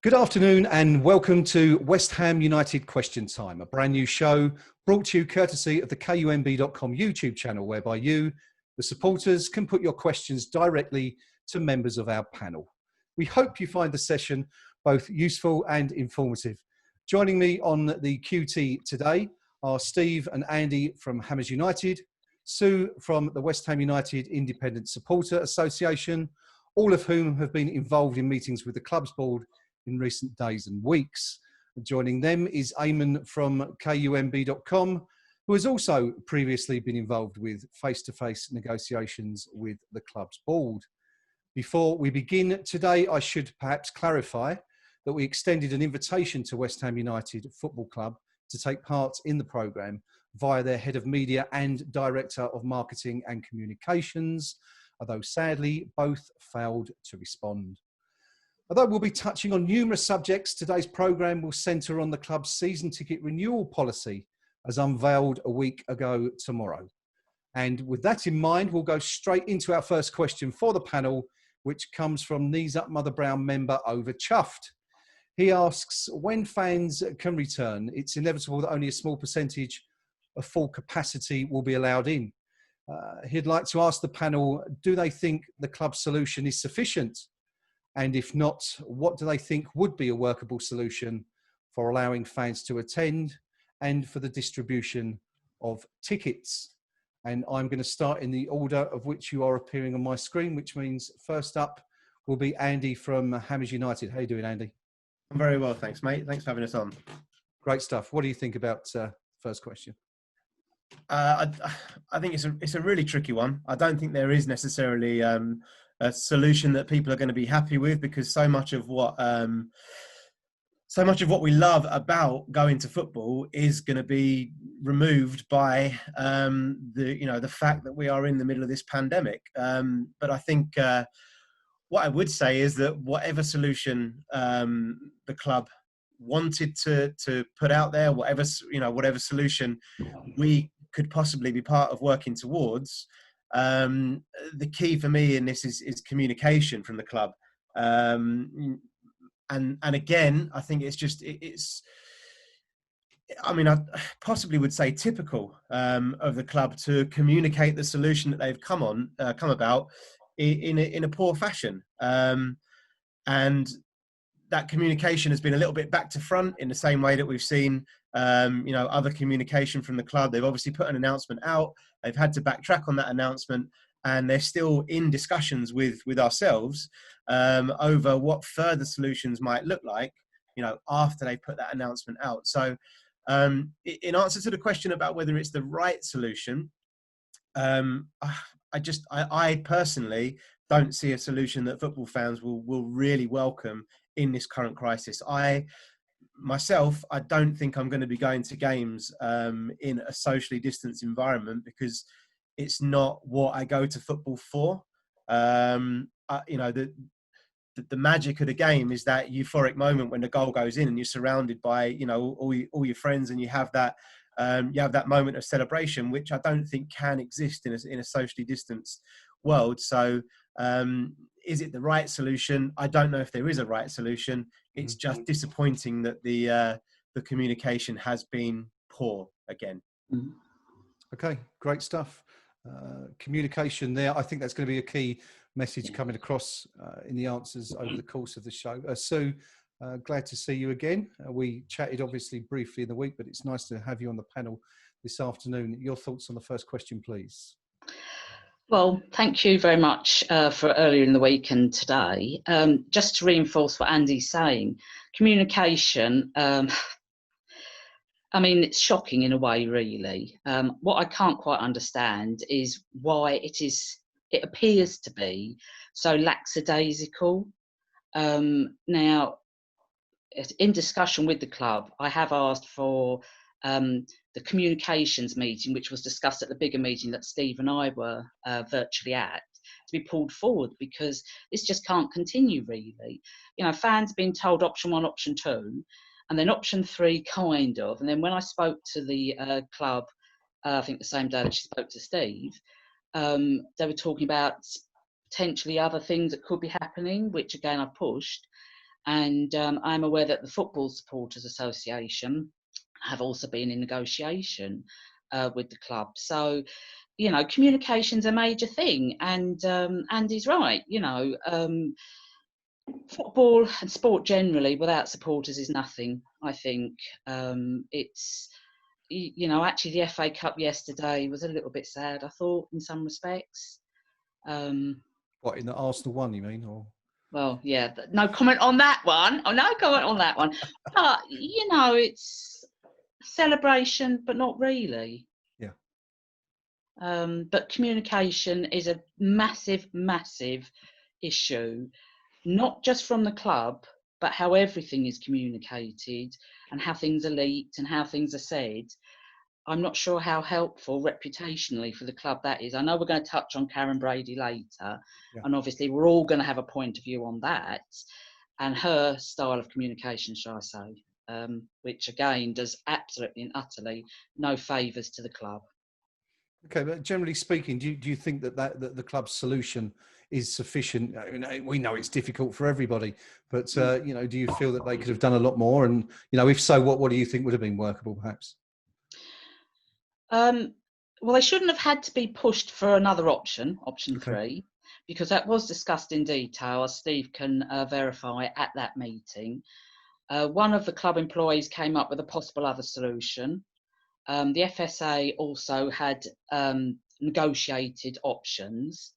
Good afternoon and welcome to West Ham United Question Time, a brand new show brought to you courtesy of the KUMB.com YouTube channel, whereby you, the supporters, can put your questions directly to members of our panel. We hope you find the session both useful and informative. Joining me on the QT today are Steve and Andy from Hammers United, Sue from the West Ham United Independent Supporter Association, all of whom have been involved in meetings with the club's board in recent days and weeks. Joining them is Eamon from KUMB.com, who has also previously been involved with face-to-face negotiations with the club's board. Before we begin today, I should perhaps clarify that we extended an invitation to West Ham United Football Club to take part in the programme via their head of media and director of marketing and communications, although sadly both failed to respond. Although we'll be touching on numerous subjects, today's programme will centre on the club's season ticket renewal policy as unveiled a week ago tomorrow. And with that in mind, we'll go straight into our first question for the panel, which comes from Knees Up Mother Brown member Over Chuffed. He asks, when fans can return, it's inevitable that only a small percentage of full capacity will be allowed in. He'd like to ask the panel, do they think the club's solution is sufficient? And if not, what do they think would be a workable solution for allowing fans to attend and for the distribution of tickets? And I'm going to start in the order of which you are appearing on my screen, which means first up will be Andy from Hammers United. How are you doing, Andy? I'm very well, thanks, mate. Thanks for having us on. Great stuff. What do you think about first question? I think it's a really tricky one. I don't think there is necessarily a solution that people are going to be happy with, because so much of what we love about going to football is going to be removed by the fact that we are in the middle of this pandemic. But I think what I would say is that whatever solution the club wanted to put out there, whatever solution we could possibly be part of working towards, the key for me in this is communication from the club. And again, I think I possibly would say typical of the club to communicate the solution that they've come about in a poor fashion. And that communication has been a little bit back to front in the same way that we've seen other communication from the club. They've obviously put an announcement out. They've had to backtrack on that announcement, and they're still in discussions with ourselves over what further solutions might look like, after they put that announcement out. So in answer to the question about whether it's the right solution, I personally don't see a solution that football fans will really welcome in this current crisis. Myself, I don't think I'm going to be going to games in a socially distanced environment, because it's not what I go to football for. The magic of the game is that euphoric moment when the goal goes in and you're surrounded by all your friends, and you have that moment of celebration, which I don't think can exist in a socially distanced world. So is it the right solution? I don't know if there is a right solution. It's just disappointing that the communication has been poor again. Okay, great stuff. Communication there. I think that's going to be a key message coming across in the answers over the course of the show. Sue, glad to see you again. We chatted obviously briefly in the week, but it's nice to have you on the panel this afternoon. Your thoughts on the first question, please. Well, thank you very much for earlier in the week and today. Just to reinforce what Andy's saying, communication, it's shocking in a way, really. What I can't quite understand is why it appears to be so lackadaisical. Now, in discussion with the club, I have asked for the communications meeting, which was discussed at the bigger meeting that Steve and I were virtually at, to be pulled forward, because this just can't continue, really. Fans being told option 1, option 2, and then option 3 kind of. And then when I spoke to the club, I think the same day that she spoke to Steve, they were talking about potentially other things that could be happening, which again I pushed. And I'm aware that the Football Supporters Association have also been in negotiation with the club. So, you know, communication's a major thing, and Andy's right. You know, football and sport generally without supporters is nothing. I think it's, you know, actually the FA Cup yesterday was a little bit sad, I thought, in some respects. What, in the Arsenal one, you mean? Or Well, yeah, no comment on that one. Oh, no comment on that one. But, you know, it's celebration, but not really. Yeah. But communication is a massive, massive issue, not just from the club, but how everything is communicated and how things are leaked and how things are said. I'm not sure how helpful reputationally for the club that is. I know we're going to touch on Karren Brady later, and obviously we're all going to have a point of view on that and her style of communication, shall I say, which again does absolutely and utterly no favours to the club. Okay, but generally speaking, do you think that the club's solution is sufficient? I mean, we know it's difficult for everybody, but you know, do you feel that they could have done a lot more? And you know, if so, what do you think would have been workable, perhaps? Well, they shouldn't have had to be pushed for another option Okay. 3, because that was discussed in detail, as Steve can verify at that meeting. One of the club employees came up with a possible other solution. The FSA also had negotiated options.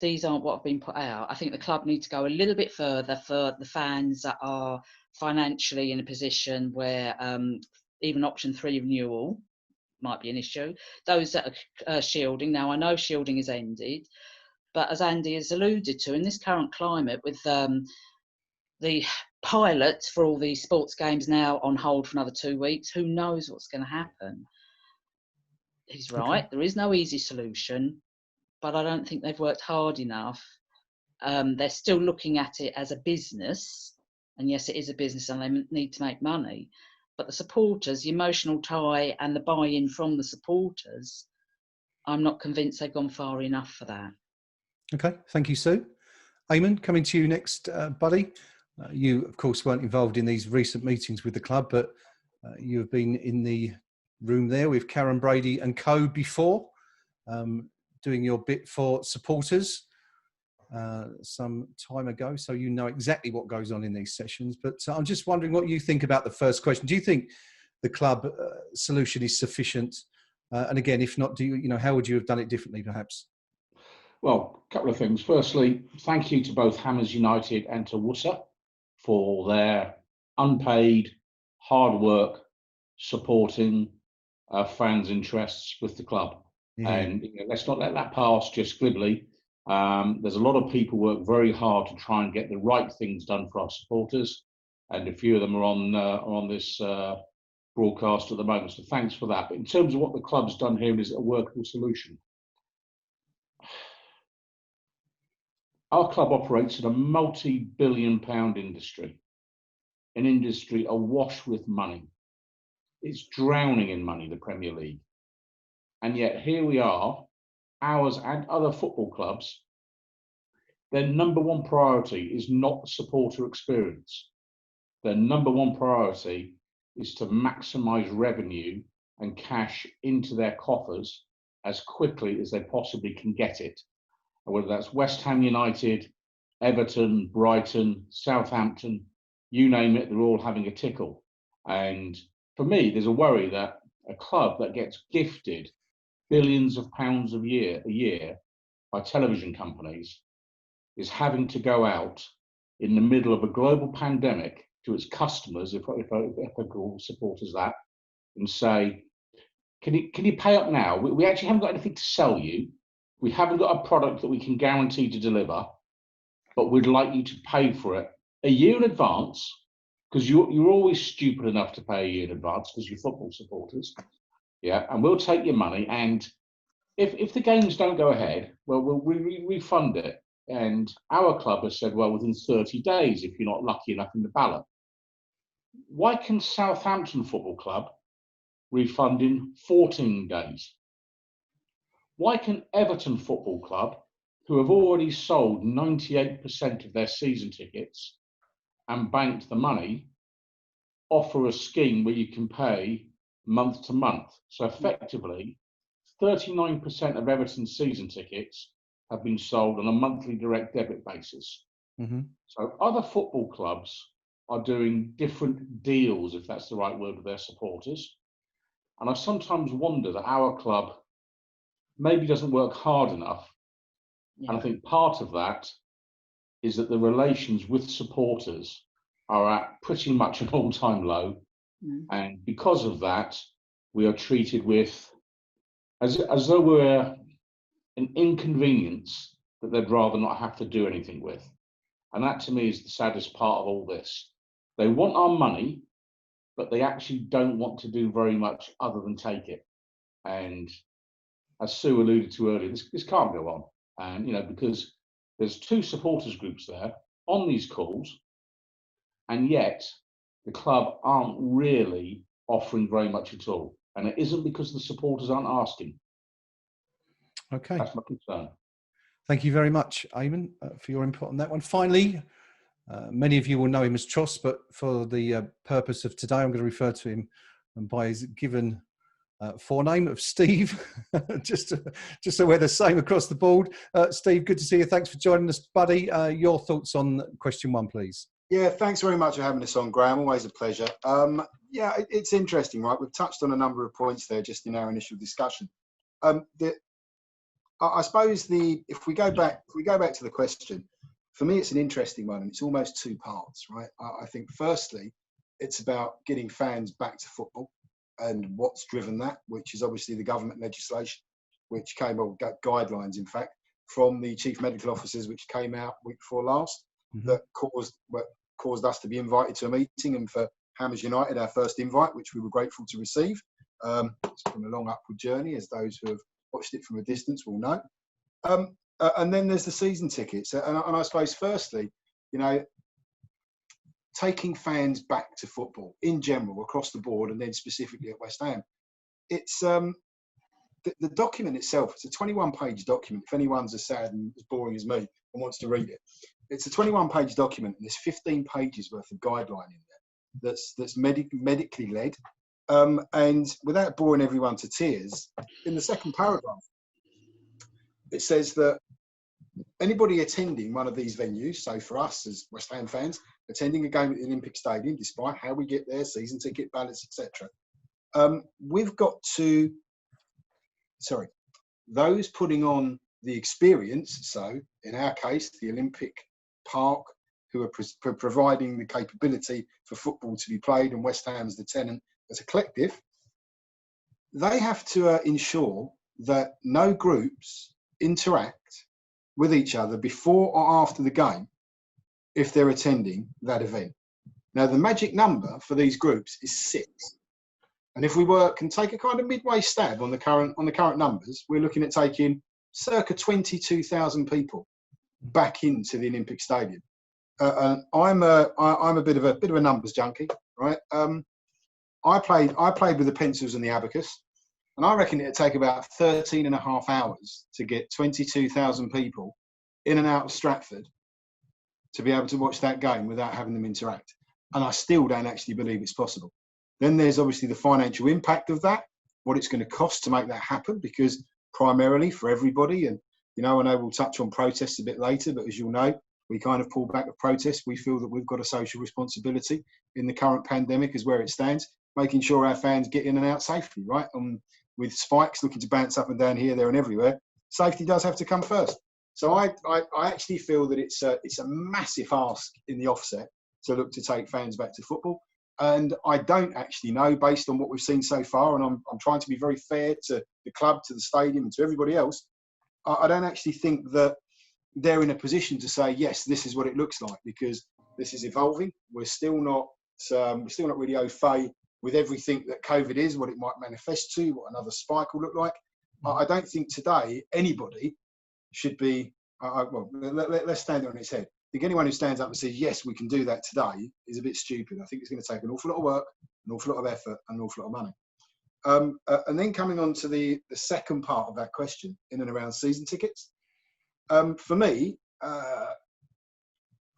These aren't what have been put out. I think the club needs to go a little bit further for the fans that are financially in a position where even option 3 renewal might be an issue. Those that are shielding, now I know shielding has ended, but as Andy has alluded to, in this current climate with the pilots for all these sports games now on hold for another 2 weeks, who knows what's going to happen? He's right, okay. There is no easy solution, but I don't think they've worked hard enough. They're still looking at it as a business, and yes, it is a business and they need to make money, but the supporters, the emotional tie and the buy-in from the supporters, I'm not convinced they've gone far enough for that. Okay, thank you, Sue. Eamon, coming to you next, buddy. You, of course, weren't involved in these recent meetings with the club, but you have been in the room there with Karren Brady and co before, doing your bit for supporters some time ago, so you know exactly what goes on in these sessions. But I'm just wondering what you think about the first question. Do you think the club solution is sufficient? And again, if not, how would you have done it differently, perhaps? Well, a couple of things. Firstly, thank you to both Hammers United and to WHUISA for their unpaid hard work supporting fans' interests with the club. Mm-hmm. And let's not let that pass just glibly. There's a lot of people work very hard to try and get the right things done for our supporters, and a few of them are on this broadcast at the moment. So thanks for that. But in terms of what the club's done here, is it a workable solution? Our club operates in a multi-billion-pound industry, an industry awash with money. It's drowning in money, the Premier League. And yet here we are, ours and other football clubs, their number one priority is not the supporter experience. Their number one priority is to maximise revenue and cash into their coffers as quickly as they possibly can get it. And whether that's West Ham United, Everton, Brighton, Southampton, you name it, they're all having a tickle. And for me, there's a worry that a club that gets gifted billions of pounds a year by television companies is having to go out in the middle of a global pandemic to its customers, if I call supporters that, and say, can you pay up now? We actually haven't got anything to sell you. We haven't got a product that we can guarantee to deliver, but we'd like you to pay for it a year in advance, because you're always stupid enough to pay a year in advance because you're football supporters. Yeah, and we'll take your money, and if the games don't go ahead, well, we'll refund it. And our club has said, well, within 30 days, if you're not lucky enough in the ballot. Why can Southampton Football Club refund in 14 days? Why can Everton Football Club, who have already sold 98% of their season tickets, and banked the money, offer a scheme where you can pay month to month. So effectively, 39% of Everton's season tickets have been sold on a monthly direct debit basis. Mm-hmm. So other football clubs are doing different deals, if that's the right word, with their supporters. And I sometimes wonder that our club maybe doesn't work hard enough. Yeah. And I think part of that is that the relations with supporters are at pretty much an all-time low. Mm. And because of that, we are treated with, as though we're an inconvenience that they'd rather not have to do anything with. And that to me is the saddest part of all this. They want our money, but they actually don't want to do very much other than take it. And as Sue alluded to earlier, this can't go on. And, you know, because there's two supporters groups there on these calls, and yet the club aren't really offering very much at all. And it isn't because the supporters aren't asking. Okay. That's my concern. Thank you very much, Eamon, for your input on that one. Finally, many of you will know him as Tross, but for the purpose of today, I'm going to refer to him by his given forename of Steve, just so we're the same across the board. Steve, good to see you. Thanks for joining us, buddy. Your thoughts on question one, please. Yeah, thanks very much for having us on, Graeme. Always a pleasure. Yeah, it's interesting, right? We've touched on a number of points there just in our initial discussion. I suppose if we go back to the question, for me, it's an interesting one, and it's almost two parts, right? I think firstly, it's about getting fans back to football and what's driven that, which is obviously the government legislation, which came, or guidelines, in fact, from the chief medical officers, which came out week before last, that caused us to be invited to a meeting, and for Hammers United, our first invite, which we were grateful to receive. It's been a long upward journey, as those who have watched it from a distance will know. And then there's the season tickets. And I suppose, firstly, you know, taking fans back to football in general, across the board, and then specifically at West Ham, it's the document itself. It's a 21-page document. If anyone's as sad and as boring as me and wants to read it, it's a 21-page document, and there's 15 pages worth of guideline in there that's medically led. And without boring everyone to tears, in the second paragraph, it says that anybody attending one of these venues, so for us as West Ham fans, attending a game at the Olympic Stadium, despite how we get there, season ticket, ballots, etc., we've got to, those putting on the experience, so in our case, the Olympic Park, who are providing the capability for football to be played, and West Ham's the tenant as a collective, they have to ensure that no groups interact with each other before or after the game if they're attending that event. Now, the magic number for these groups is 6. And if we can take a kind of midway stab on the current numbers, we're looking at taking circa 22,000 people back into the Olympic Stadium. I'm a bit of a numbers junkie, right? I played with the pencils and the abacus, and I reckon it'd take about 13 and a half hours to get 22,000 people in and out of Stratford to be able to watch that game without having them interact. And I still don't actually believe it's possible. Then there's obviously the financial impact of that, what it's going to cost to make that happen, because primarily for everybody, and you know, I know we'll touch on protests a bit later, but as you'll know, we kind of pull back the protests. We feel that we've got a social responsibility in the current pandemic as where it stands, making sure our fans get in and out safely, right? With spikes looking to bounce up and down here, there and everywhere, safety does have to come first. So I actually feel that it's a massive ask in the offset to look to take fans back to football. And I don't actually know, based on what we've seen so far, and I'm trying to be very fair to the club, to the stadium, and to everybody else, I don't actually think that they're in a position to say, yes, this is what it looks like, because this is evolving. We're still not really au fait with everything that COVID is, what it might manifest to, what another spike will look like. I don't think today anybody should be, well, let's stand it on its head. I think anyone who stands up and says, yes, we can do that today is a bit stupid. I think it's going to take an awful lot of work, an awful lot of effort, and an awful lot of money. And then coming on to the second part of that question, in and around season tickets. For me,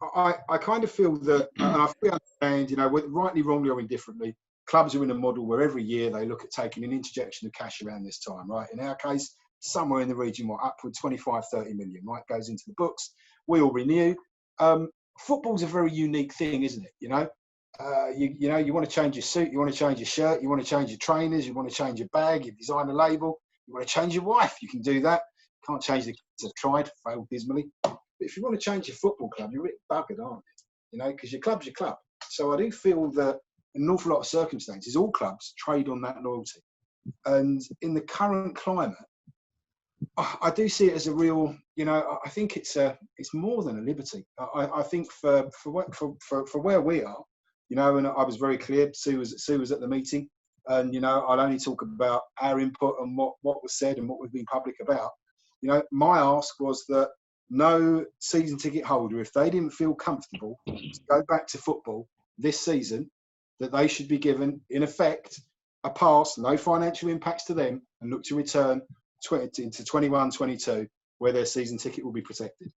I kind of feel that, and I fully understand, you know, rightly, wrongly, or indifferently, clubs are in a model where every year they look at taking an interjection of cash around this time, right? In our case, somewhere in the region, upward 25, 30 million, right, goes into the books. We all renew. Football's a very unique thing, isn't it? You know, you know, you want to change your suit, you want to change your shirt, you want to change your trainers, you want to change your bag, you design a label, you want to change your wife, you can do that. Can't change the kids. I've tried, failed dismally. But if you want to change your football club, you're a bit buggered, aren't you? You know, because your club's your club. So I do feel that in an awful lot of circumstances, all clubs trade on that loyalty. And in the current climate, I do see it as a real, you know, I think it's more than a liberty. I think for where we are, you know, and I was very clear. Sue was at the meeting, and you know, I'll only talk about our input and what was said and what we've been public about. You know, my ask was that no season ticket holder, if they didn't feel comfortable to go back to football this season, that they should be given, in effect, a pass, no financial impacts to them, and look to return into 21-22, where their season ticket will be protected.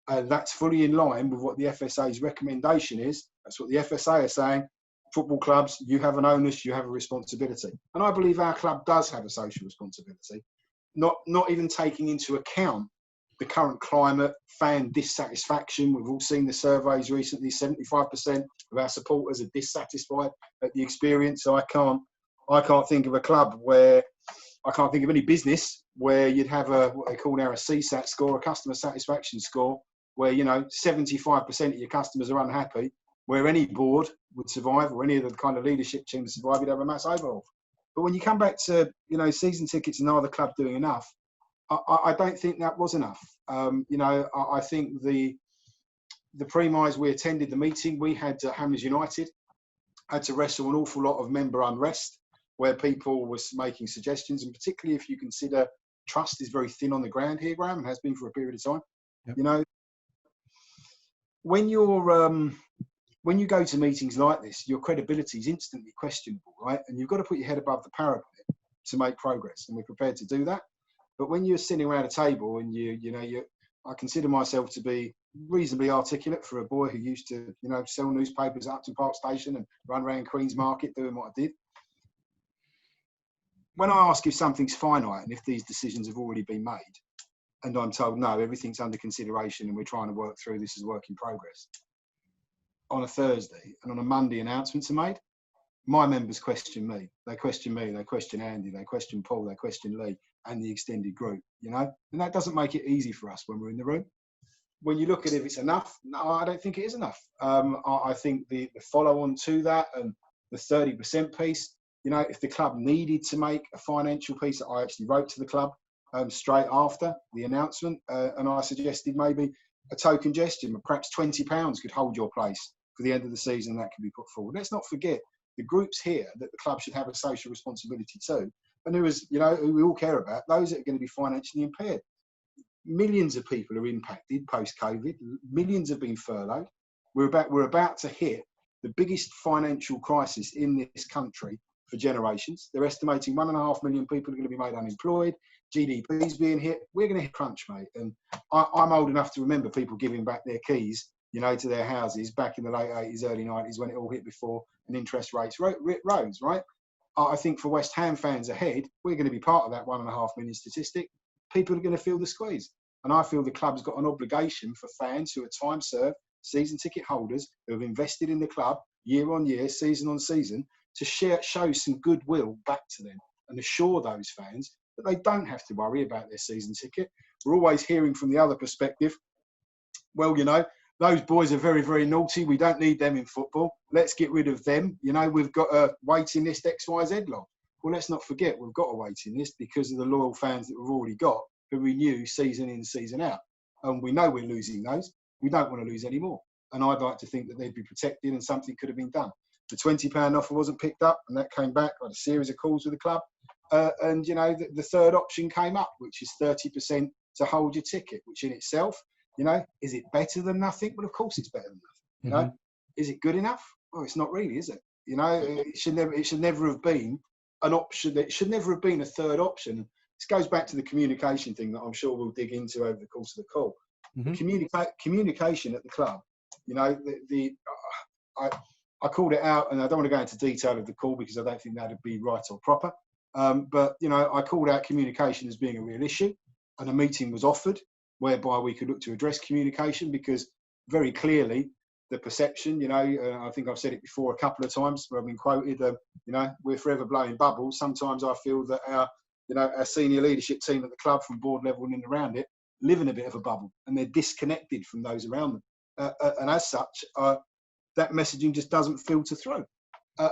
And that's fully in line with what the FSA's recommendation is. That's what the FSA are saying. Football clubs, you have an onus, you have a responsibility. And I believe our club does have a social responsibility, not even taking into account the current climate, fan dissatisfaction. We've all seen the surveys recently. 75% of our supporters are dissatisfied at the experience. So I can't think of a club where, I can't think of any business where you'd have what they call now a CSAT score, a customer satisfaction score, where, you know, 75% of your customers are unhappy, where any board would survive or any of the kind of leadership team to survive, you'd have a mass overhaul. But when you come back to, you know, season tickets and are the club doing enough, I don't think that was enough. You know, I think the premise we attended the meeting, we had Hammers United had to wrestle an awful lot of member unrest, where people were making suggestions, and particularly if you consider trust is very thin on the ground here, Graeme, and has been for a period of time. Yep. You know, when you go to meetings like this, your credibility is instantly questionable, right? And you've got to put your head above the parapet to make progress, and we're prepared to do that. But when you're sitting around a table and I consider myself to be reasonably articulate for a boy who used to, you know, sell newspapers at Upton Park Station and run around Queen's Market doing what I did. When I ask if something's finite and if these decisions have already been made, and I'm told, no, everything's under consideration and we're trying to work through this as a work in progress, on a Thursday and on a Monday announcements are made, my members question me. They question me, they question Andy, they question Paul, they question Lee and the extended group, you know? And that doesn't make it easy for us when we're in the room. When you look at if it's enough, no, I don't think it is enough. I think the follow-on to that and the 30% piece, you know, if the club needed to make a financial piece, that I actually wrote to the club straight after the announcement, and I suggested maybe a token gesture, perhaps £20 could hold your place for the end of the season. That could be put forward. Let's not forget the groups here that the club should have a social responsibility to, and who we all care about, those that are going to be financially impaired. Millions of people are impacted post-COVID. Millions have been furloughed. We're about to hit the biggest financial crisis in this country for generations. They're estimating 1.5 million people are going to be made unemployed. GDP's being hit. We're going to hit crunch, mate. And I'm old enough to remember people giving back their keys, you know, to their houses back in the late 80s, early 90s when it all hit before and interest rates rose, right? I think for West Ham fans ahead, we're going to be part of that 1.5 million statistic. People are going to feel the squeeze. And I feel the club's got an obligation for fans who are time-served, season ticket holders, who have invested in the club year on year, season on season, to show some goodwill back to them and assure those fans that they don't have to worry about their season ticket. We're always hearing from the other perspective, well, you know, those boys are very, very naughty. We don't need them in football. Let's get rid of them. You know, we've got a waiting list XYZ long. Well, let's not forget we've got a waiting list because of the loyal fans that we've already got who renew season in, season out. And we know we're losing those. We don't want to lose any more. And I'd like to think that they'd be protected and something could have been done. The £20 offer wasn't picked up and that came back. I had a series of calls with the club. And, you know, the third option came up, which is 30% to hold your ticket, which in itself, you know, is it better than nothing? Well, of course it's better than nothing. You know, is it good enough? Well, it's not really, is it? You know, it should never have been an option. It should never have been a third option. This goes back to the communication thing that I'm sure we'll dig into over the course of the call. Communication at the club You know, I called it out, and I don't want to go into detail of the call because I don't think that'd be right or proper. But, you know, I called out communication as being a real issue, and a meeting was offered whereby we could look to address communication, because very clearly the perception, you know, I think I've said it before a couple of times where I've been quoted, you know, we're forever blowing bubbles. Sometimes I feel that our senior leadership team at the club from board level and in around it live in a bit of a bubble, and they're disconnected from those around them. And as such, that messaging just doesn't filter through.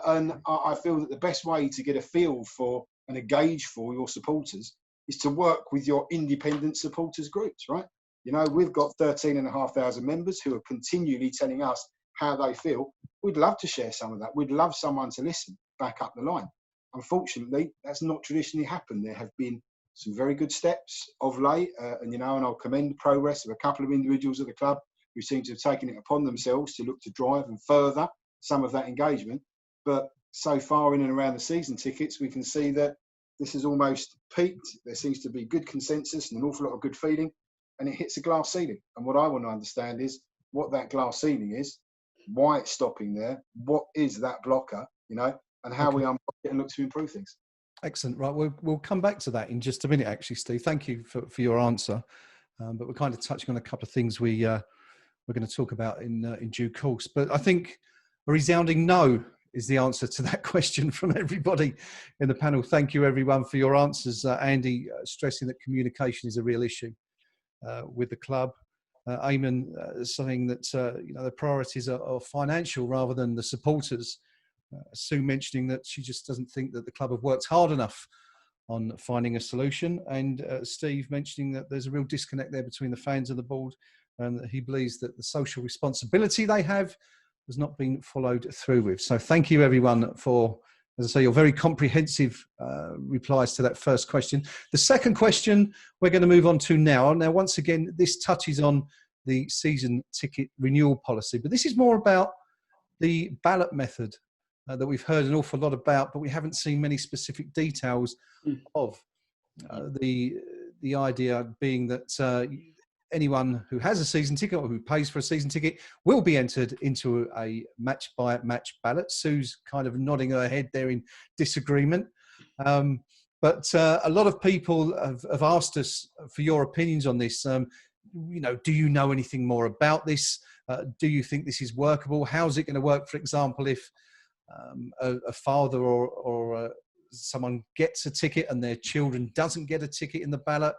And I feel that the best way to get a feel for and a gauge for your supporters is to work with your independent supporters groups, right? You know, we've got 13,500 members who are continually telling us how they feel. We'd love to share some of that. We'd love someone to listen back up the line. Unfortunately, that's not traditionally happened. There have been some very good steps of late, and I'll commend the progress of a couple of individuals at the club who seem to have taken it upon themselves to look to drive and further some of that engagement. But so far in and around the season tickets, we can see that this has almost peaked. There seems to be good consensus and an awful lot of good feeling, and it hits a glass ceiling. And what I want to understand is what that glass ceiling is, why it's stopping there, what is that blocker, and how we unblock it and look to improve things. Excellent. Right, we'll come back to that in just a minute, actually, Steve. Thank you for your answer. But we're kind of touching on a couple of things we're going to talk about in due course. But I think a resounding no is the answer to that question from everybody in the panel. Thank you, everyone, for your answers. Andy stressing that communication is a real issue with the club. Eamon saying that the priorities are financial rather than the supporters. Sue mentioning that she just doesn't think that the club have worked hard enough on finding a solution. And Steve mentioning that there's a real disconnect there between the fans and the board, and that he believes that the social responsibility they have has not been followed through with. So thank you, everyone, for, as I say, your very comprehensive replies to that first question. The second question we're going to move on to now. Now, once again, this touches on the season ticket renewal policy, but this is more about the ballot method that we've heard an awful lot about, but we haven't seen many specific details of. The idea being that anyone who has a season ticket or who pays for a season ticket will be entered into a match-by-match ballot. Sue's kind of nodding her head there in disagreement. But a lot of people have asked us for your opinions on this. Do you know anything more about this? Do you think this is workable? How's it going to work, for example, if a father or someone gets a ticket and their children doesn't get a ticket in the ballot?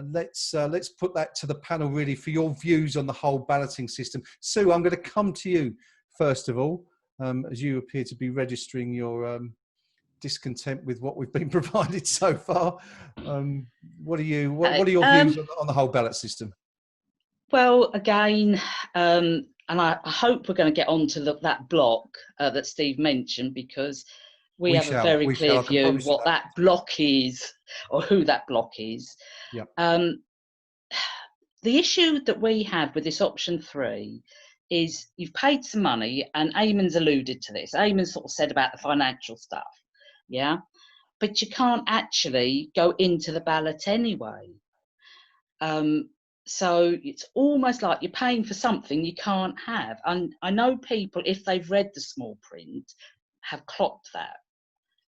Let's put that to the panel, really, for your views on the whole balloting system. Sue, I'm going to come to you first of all, as you appear to be registering your discontent with what we've been provided so far. What are your views on the whole ballot system? Well, again, and I hope we're going to get on to that block that Steve mentioned, because we have a very clear view what that block is, or who that block is. Yep. The issue that we have with this option 3 is you've paid some money, and Eamon's alluded to this. Eamon sort of said about the financial stuff, yeah? But you can't actually go into the ballot anyway. So it's almost like you're paying for something you can't have. And I know people, if they've read the small print, have clocked that.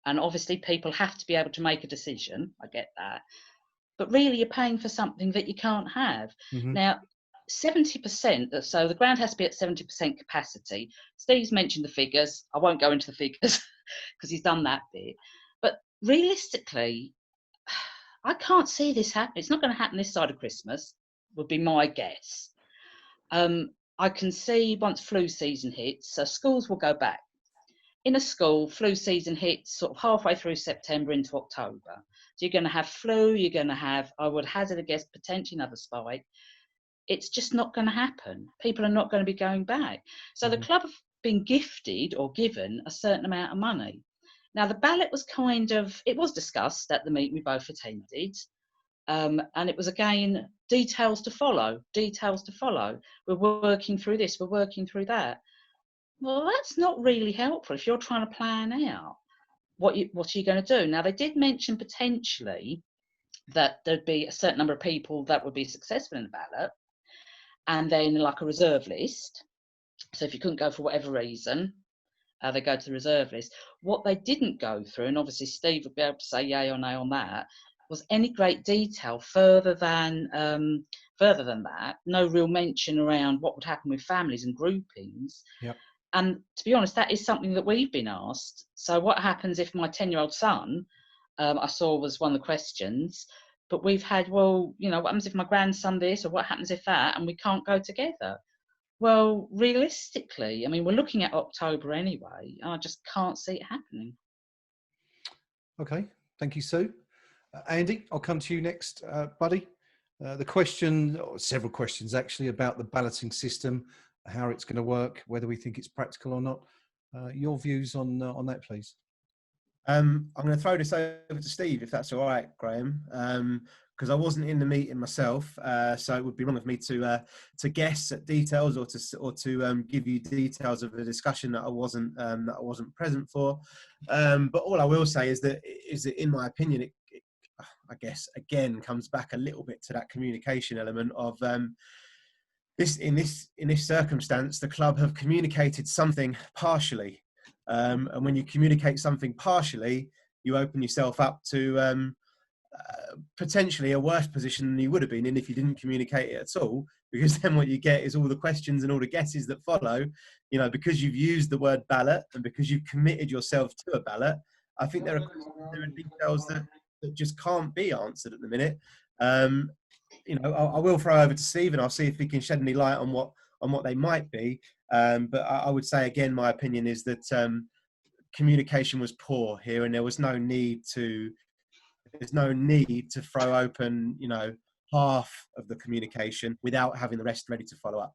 And obviously people have to be able to make a decision. I get that. But really you're paying for something that you can't have. Mm-hmm. Now, 70%, so the ground has to be at 70% capacity. Steve's mentioned the figures. I won't go into the figures because he's done that bit. But realistically, I can't see this happen. It's not going to happen this side of Christmas, would be my guess. I can see once flu season hits, so schools will go back. In a school, flu season hits sort of halfway through September into October. So you're going to have flu, you're going to have, I would hazard a guess, potentially another spike. It's just not going to happen. People are not going to be going back. So the club have been gifted or given a certain amount of money. Now, the ballot was it was discussed at the meeting we both attended. And it was, again, details to follow. We're working through this, we're working through that. Well, that's not really helpful if you're trying to plan out what are you going to do. Now, they did mention potentially that there'd be a certain number of people that would be successful in the ballot, and then like a reserve list. So if you couldn't go for whatever reason, they go to the reserve list. What they didn't go through, and obviously Steve would be able to say yay or nay on that, was any great detail further than that. No real mention around what would happen with families and groupings. Yep. And to be honest, that is something that we've been asked. So what happens if my 10-year-old son, I saw was one of the questions, but we've had, well, you know, what happens if my grandson this, or what happens if that, and we can't go together? Well, realistically, I mean, we're looking at October anyway, and I just can't see it happening. Okay, thank you, Sue. Andy, I'll come to you next, buddy. The question, or several questions actually, about the balloting system, how it's going to work, whether we think it's practical or not. Your views on that, please. I'm going to throw this over to Steve, if that's all right, Graeme, because I wasn't in the meeting myself, so it would be wrong of me to guess at details or to give you details of a discussion that I wasn't present for. But all I will say is that in my opinion, it I guess again comes back a little bit to that communication element of in this circumstance, the club have communicated something partially. And when you communicate something partially, you open yourself up to potentially a worse position than you would have been in if you didn't communicate it at all, because then what you get is all the questions and all the guesses that follow, you know, because you've used the word ballot and because you've committed yourself to a ballot. I think there are details that just can't be answered at the minute. You know, I will throw over to Steve and I'll see if he can shed any light on what they might be. But I would say again, my opinion is that communication was poor here, and there was no need to throw open, you know, half of the communication without having the rest ready to follow up.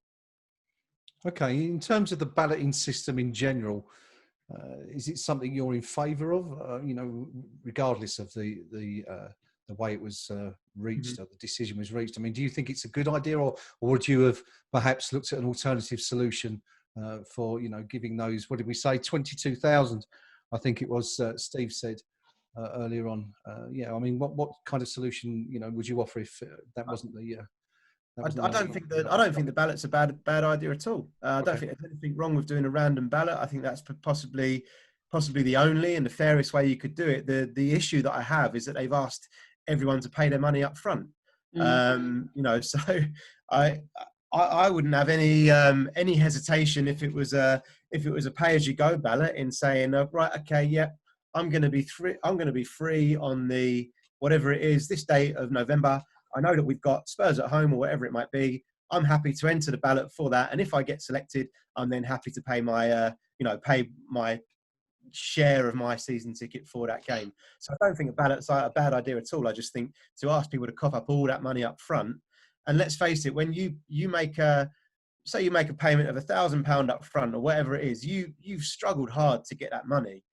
Okay, in terms of the balloting system in general, is it something you're in favour of? You know, regardless of the way it was reached, or the decision was reached. I mean, do you think it's a good idea, or would you have perhaps looked at an alternative solution for, you know, giving those, what did we say, 22,000? I think it was Steve said earlier on. Yeah, I mean, what kind of solution, you know, would you offer if that wasn't the? I don't think the ballot's a bad idea at all. I don't think there's anything wrong with doing a random ballot. I think that's possibly the only and the fairest way you could do it. The issue that I have is that they've asked everyone to pay their money up front. You know, so I wouldn't have any hesitation if it was a pay as you go ballot in saying, right, okay, yeah, I'm going to be free on the whatever it is, this date of November. I know that we've got Spurs at home or whatever it might be. I'm happy to enter the ballot for that, and if I get selected, I'm then happy to pay my pay my share of my season ticket for that game. So I don't think a ballot's a bad idea at all. I just think to ask people to cough up all that money up front, and let's face it, when you make a payment of £1,000 up front or whatever it is, you've struggled hard to get that money.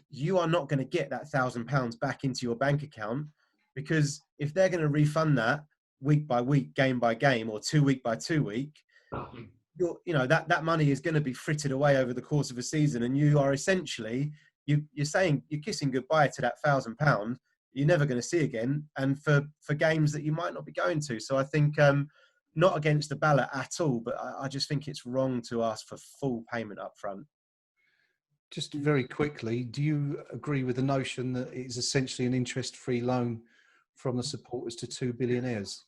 You are not going to get that £1,000 back into your bank account, because if they're going to refund that week by week, game by game, or 2 week by 2 week, that money is going to be frittered away over the course of a season, and you are essentially you're kissing goodbye to that £1,000 you're never going to see again, and for games that you might not be going to. So I think not against the ballot at all, but I just think it's wrong to ask for full payment up front. Just very quickly, do you agree with the notion that it's essentially an interest-free loan from the supporters to two billionaires?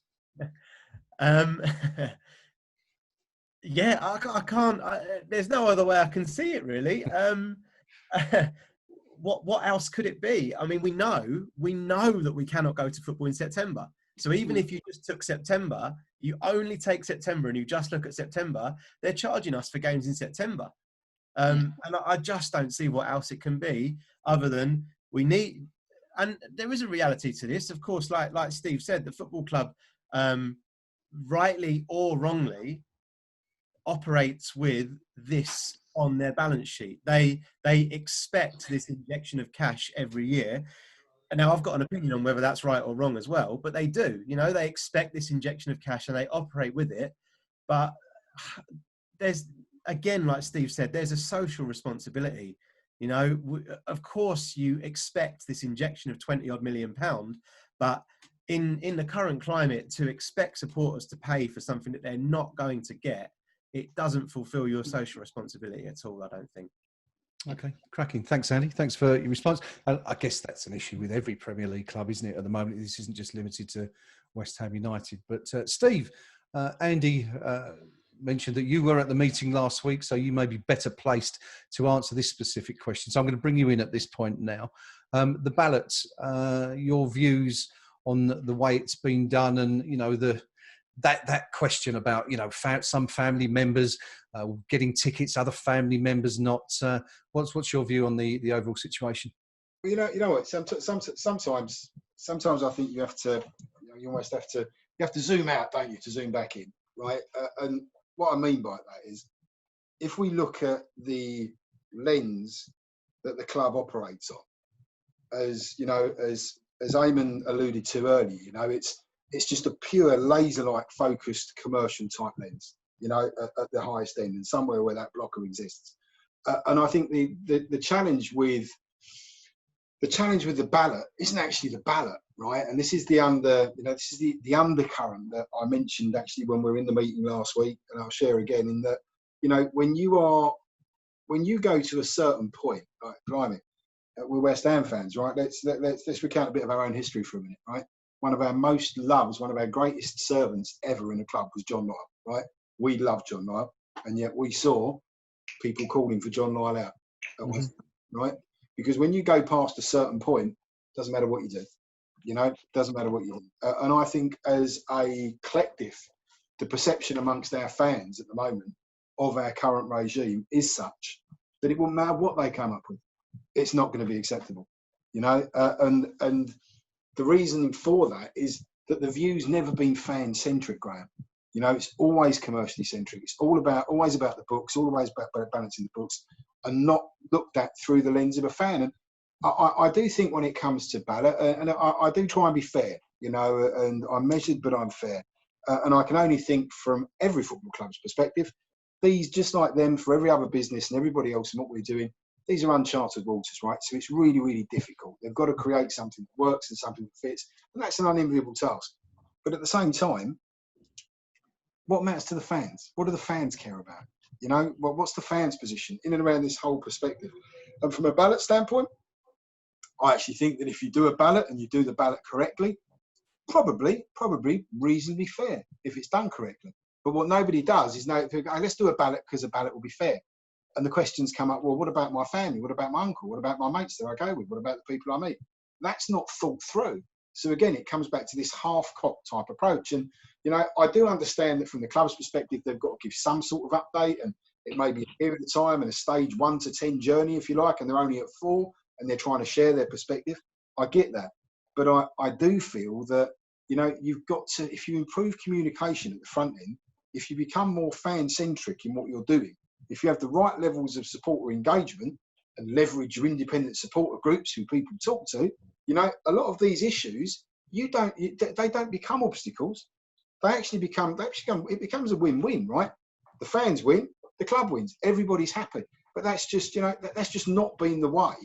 Yeah, I can't. There's no other way I can see it, really. What else could it be? I mean, we know that we cannot go to football in September. So even if you just took September, you only take September and you just look at September, they're charging us for games in September. And I just don't see what else it can be other than we need. And there is a reality to this, of course. Like Steve said, the football club, rightly or wrongly, operates with this on their balance sheet. They expect this injection of cash every year. And now I've got an opinion on whether that's right or wrong as well, but they do. You know, they expect this injection of cash and they operate with it. But there's, again, like Steve said, there's a social responsibility. You know, of course you expect this injection of 20 odd million pound, but in the current climate, to expect supporters to pay for something that they're not going to get it doesn't fulfil your social responsibility at all, I don't think. Okay, cracking. Thanks, Andy. Thanks for your response. And I guess that's an issue with every Premier League club, isn't it, at the moment? This isn't just limited to West Ham United. But Steve, Andy mentioned that you were at the meeting last week, so you may be better placed to answer this specific question. So I'm going to bring you in at this point now. The ballot, your views on the way it's been done, and that question about some family members getting tickets, other family members not. What's your view on the overall situation? Well, you know what? Sometimes I think you have to, you almost have to zoom out, don't you, to zoom back in, right? And what I mean by that is, if we look at the lens that the club operates on, as Eamon alluded to earlier, it's just a pure laser-like focused commercial type lens, at the highest end and somewhere where that blocker exists. And I think the challenge with the ballot isn't actually the ballot, right? And this is the undercurrent that I mentioned actually when we were in the meeting last week, and I'll share again, in that, when you go to a certain point, like, blimey, we're West Ham fans, right? Let's recount a bit of our own history for a minute, right? One of our most loved, one of our greatest servants ever in the club was John Lyle, right? We loved John Lyle, and yet we saw people calling for John Lyle out at West Ham, right? Because when you go past a certain point, doesn't matter what you do, doesn't matter what you do. And I think as a collective, the perception amongst our fans at the moment of our current regime is such that it won't matter what they come up with. It's not going to be acceptable, and the reasoning for that is that the view's never been fan-centric, Graeme. It's always commercially centric. It's always about the books, always about balancing the books, and not looked at through the lens of a fan. And I do think when it comes to ballot, and I do try and be fair, and I'm measured, but I'm fair. And I can only think from every football club's perspective, these, just like them, for every other business and everybody else and what we're doing, these are uncharted waters, right? So it's really, really difficult. They've got to create something that works and something that fits, and that's an unenviable task. But at the same time, what matters to the fans? What do the fans care about? What's the fans' position in and around this whole perspective? And from a ballot standpoint, I actually think that if you do a ballot and you do the ballot correctly, probably reasonably fair if it's done correctly. But what nobody does is let's do a ballot because a ballot will be fair. And the questions come up, well, what about my family? What about my uncle? What about my mates that I go with? What about the people I meet? That's not thought through. So again, it comes back to this half-cocked type approach. And, I do understand that from the club's perspective, they've got to give some sort of update, and it may be a period of time and a stage 1 to 10 journey, if you like, and they're only at 4 and they're trying to share their perspective. I get that. But I do feel that, you've got to, if you improve communication at the front end, if you become more fan-centric in what you're doing, if you have the right levels of supporter engagement and leverage your independent supporter groups who people talk to, a lot of these issues, they don't become obstacles. It becomes a win-win, right? The fans win, the club wins, everybody's happy. But that's just, that's just not been the way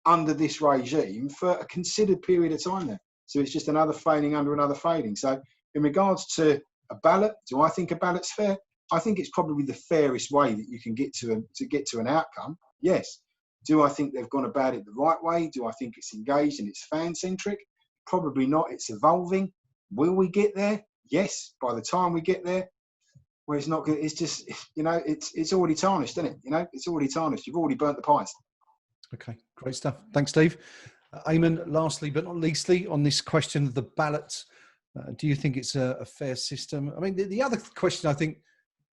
under this regime for a considered period of time now. So it's just another failing under another failing. So in regards to a ballot, do I think a ballot's fair? I think it's probably the fairest way that you can get to an outcome. Yes. Do I think they've gone about it the right way? Do I think it's engaged and it's fan-centric? Probably not. It's evolving. Will we get there? Yes. By the time we get there, well, it's not good. It's just, it's already tarnished, isn't it? It's already tarnished. You've already burnt the pies. Okay, great stuff. Thanks, Steve. Eamon, lastly but not leastly, on this question of the ballot, do you think it's a fair system? I mean, the other question I think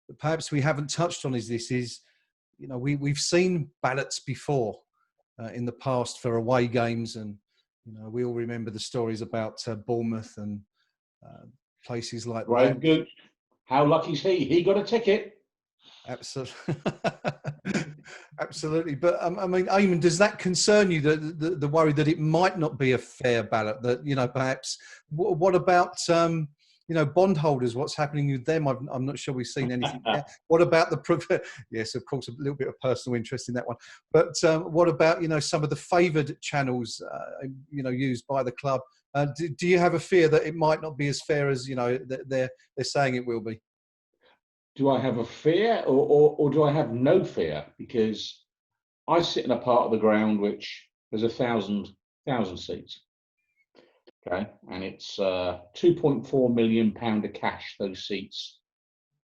that perhaps we haven't touched on is we've seen ballots before in the past for away games, and we all remember the stories about Bournemouth and places like that. Good. How lucky is he? He got a ticket. Absolutely. Absolutely. But I mean, Eamon, does that concern you, the worry that it might not be a fair ballot? That, perhaps, what about, bondholders? What's happening with them? I'm not sure we've seen anything yet. What about yes, of course, a little bit of personal interest in that one. But what about, some of the favoured channels, used by the club? Do you have a fear that it might not be as fair as, they're saying it will be? do I have a fear or do I have no fear? Because I sit in a part of the ground which there's 1,000 seats. Okay, and it's £2.4 million of cash those seats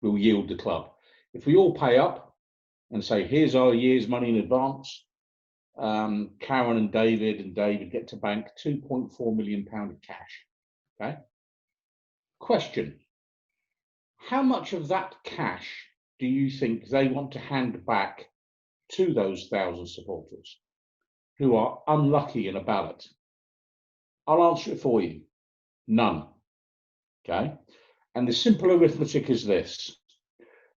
will yield the club. If we all pay up and say, here's our year's money in advance, Karren and David get to bank £2.4 million of cash. Okay. Question: how much of that cash do you think they want to hand back to those 1,000 supporters who are unlucky in a ballot? I'll answer it for you. None. Okay. And the simple arithmetic is this: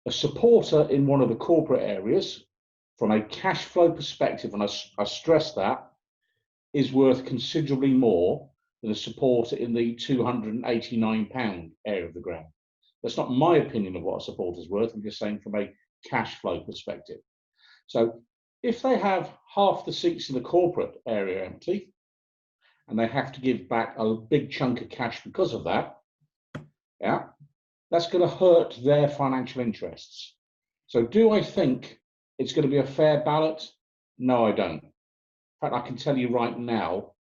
a supporter in one of the corporate areas, from a cash flow perspective, and I stress that, is worth considerably more than a supporter in the £289 area of the ground. That's not my opinion of what a supporter's worth. I'm just saying from a cash flow perspective. So if they have half the seats in the corporate area empty, and they have to give back a big chunk of cash because of that, yeah, that's going to hurt their financial interests. So do I think it's going to be a fair ballot? No, I don't. In fact, I can tell you right now,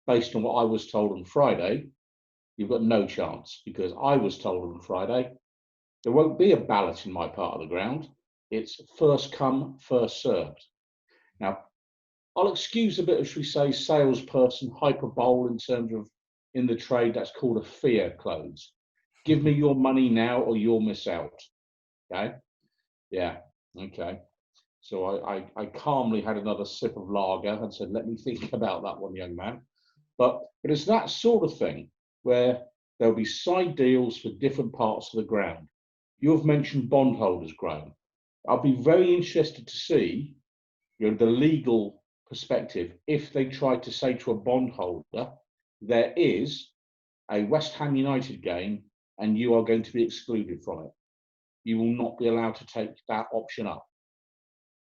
based on what I was told on Friday, you've got no chance, because I was told on Friday there won't be a ballot in my part of the ground. It's first come, first served. Now, I'll excuse a bit of, should we say, salesperson hyperbole in terms of, in the trade, that's called a fear close. Give me your money now or you'll miss out. Okay? Yeah, okay. So I calmly had another sip of lager and said, let me think about that one, young man. But it's that sort of thing where there'll be side deals for different parts of the ground. You've mentioned bondholders, Graeme. I'll be very interested to see, you know, the legal perspective if they try to say to a bondholder, there is a West Ham United game and you are going to be excluded from it. You will not be allowed to take that option up,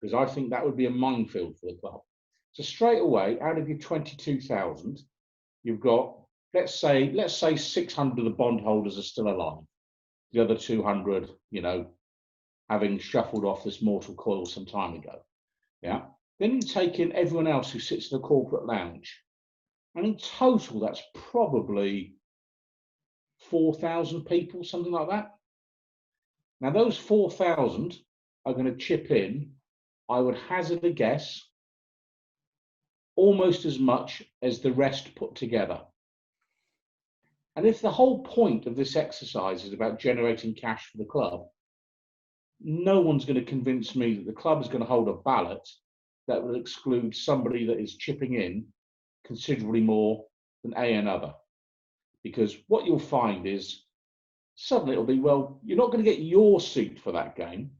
because I think that would be a minefield for the club. So straight away, out of your 22,000, you've got, let's say 600 of the bondholders are still alive. The other 200, you know, having shuffled off this mortal coil some time ago. Yeah. Then you take in everyone else who sits in the corporate lounge. And in total, that's probably 4,000 people, something like that. Now, those 4,000 are going to chip in, I would hazard a guess, almost as much as the rest put together. And if the whole point of this exercise is about generating cash for the club, no one's going to convince me that the club is going to hold a ballot that will exclude somebody that is chipping in considerably more than another. Because what you'll find is suddenly it'll be, well, you're not going to get your seat for that game,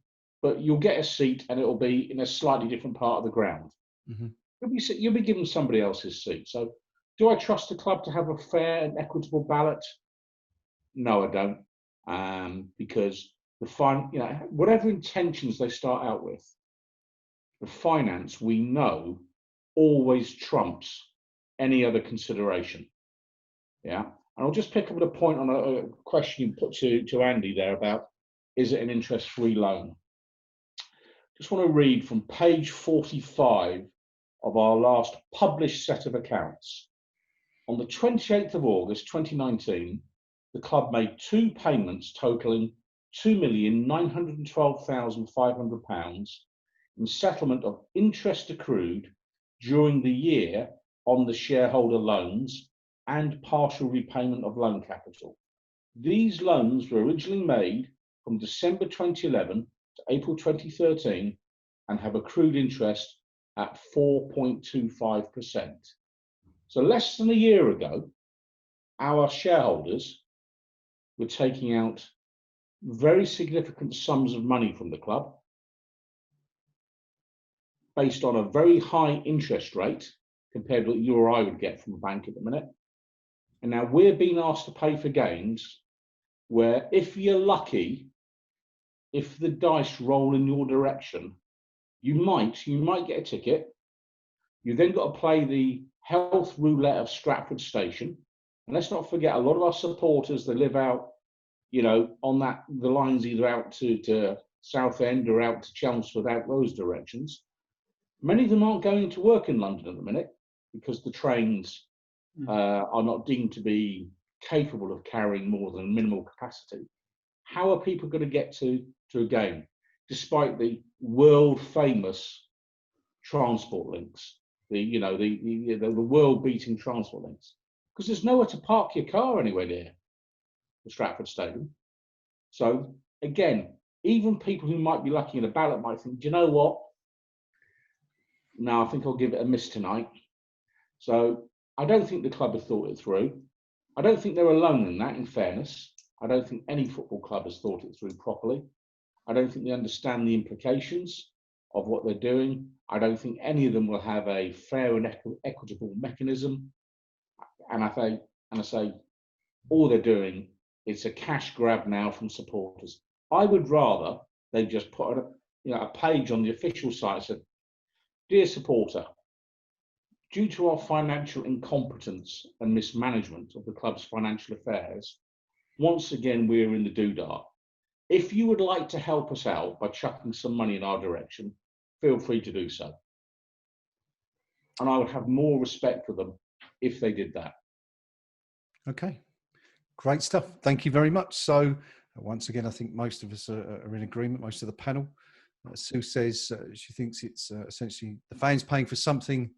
but you'll get a seat and it'll be in a slightly different part of the ground. Mm-hmm. You'll be given somebody else's seat. So do I trust the club to have a fair and equitable ballot? No, I don't. Because whatever intentions they start out with, the finance, we know, always trumps any other consideration. Yeah. And I'll just pick up a point on a question you put to Andy there about, is it an interest-free loan? Just want to read from page 45 of our last published set of accounts. On the 28th of August 2019, the club made two payments totaling £2,912,500 in settlement of interest accrued during the year on the shareholder loans and partial repayment of loan capital. These loans were originally made from December 2011 to April 2013 and have accrued interest at 4.25%. So less than a year ago, our shareholders were taking out very significant sums of money from the club based on a very high interest rate compared to what you or I would get from a bank at the minute. And now we're being asked to pay for games where, if you're lucky, if the dice roll in your direction, you might get a ticket. You then got to play the health roulette of Stratford Station. And let's not forget, a lot of our supporters, they live out you know, on that, the lines either out to Southend or out to Chelmsford, out those directions. Many of them aren't going to work in London at the minute because the trains are not deemed to be capable of carrying more than minimal capacity. How are people going to get to a game, despite the world famous transport links, the world beating transport links? Because there's nowhere to park your car anywhere near the Stratford Stadium. So again, even people who might be looking at a ballot might think, do you know what? No, I think I'll give it a miss tonight. So I don't think the club have thought it through. I don't think they're alone in that, in fairness. I don't think any football club has thought it through properly. I don't think they understand the implications of what they're doing. I don't think any of them will have a fair and equitable mechanism. And I say, all they're doing is a cash grab now from supporters. I would rather they just put a page on the official site that said, "Dear supporter, due to our financial incompetence and mismanagement of the club's financial affairs, once again we're in the doodah. If you would like to help us out by chucking some money in our direction, feel free to do so." And I would have more respect for them if they did that. Okay, great stuff. Thank you very much. So once again, I think most of us are in agreement, most of the panel. Sue says she thinks it's essentially the fans paying for something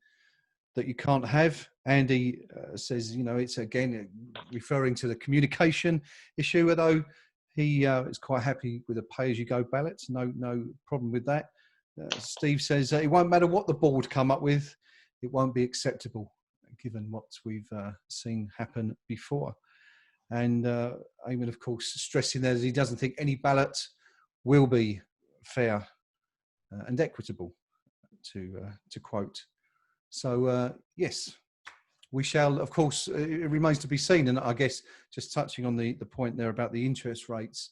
that you can't have. Andy says, it's again referring to the communication issue, although he is quite happy with a pay-as-you-go ballot. No problem with that. Steve says it won't matter what the board come up with, it won't be acceptable, given what we've seen happen before. And Eamon, of course, stressing that he doesn't think any ballot will be fair and equitable, to quote. So, yes, we shall, of course, it remains to be seen. And I guess just touching on the point there about the interest rates,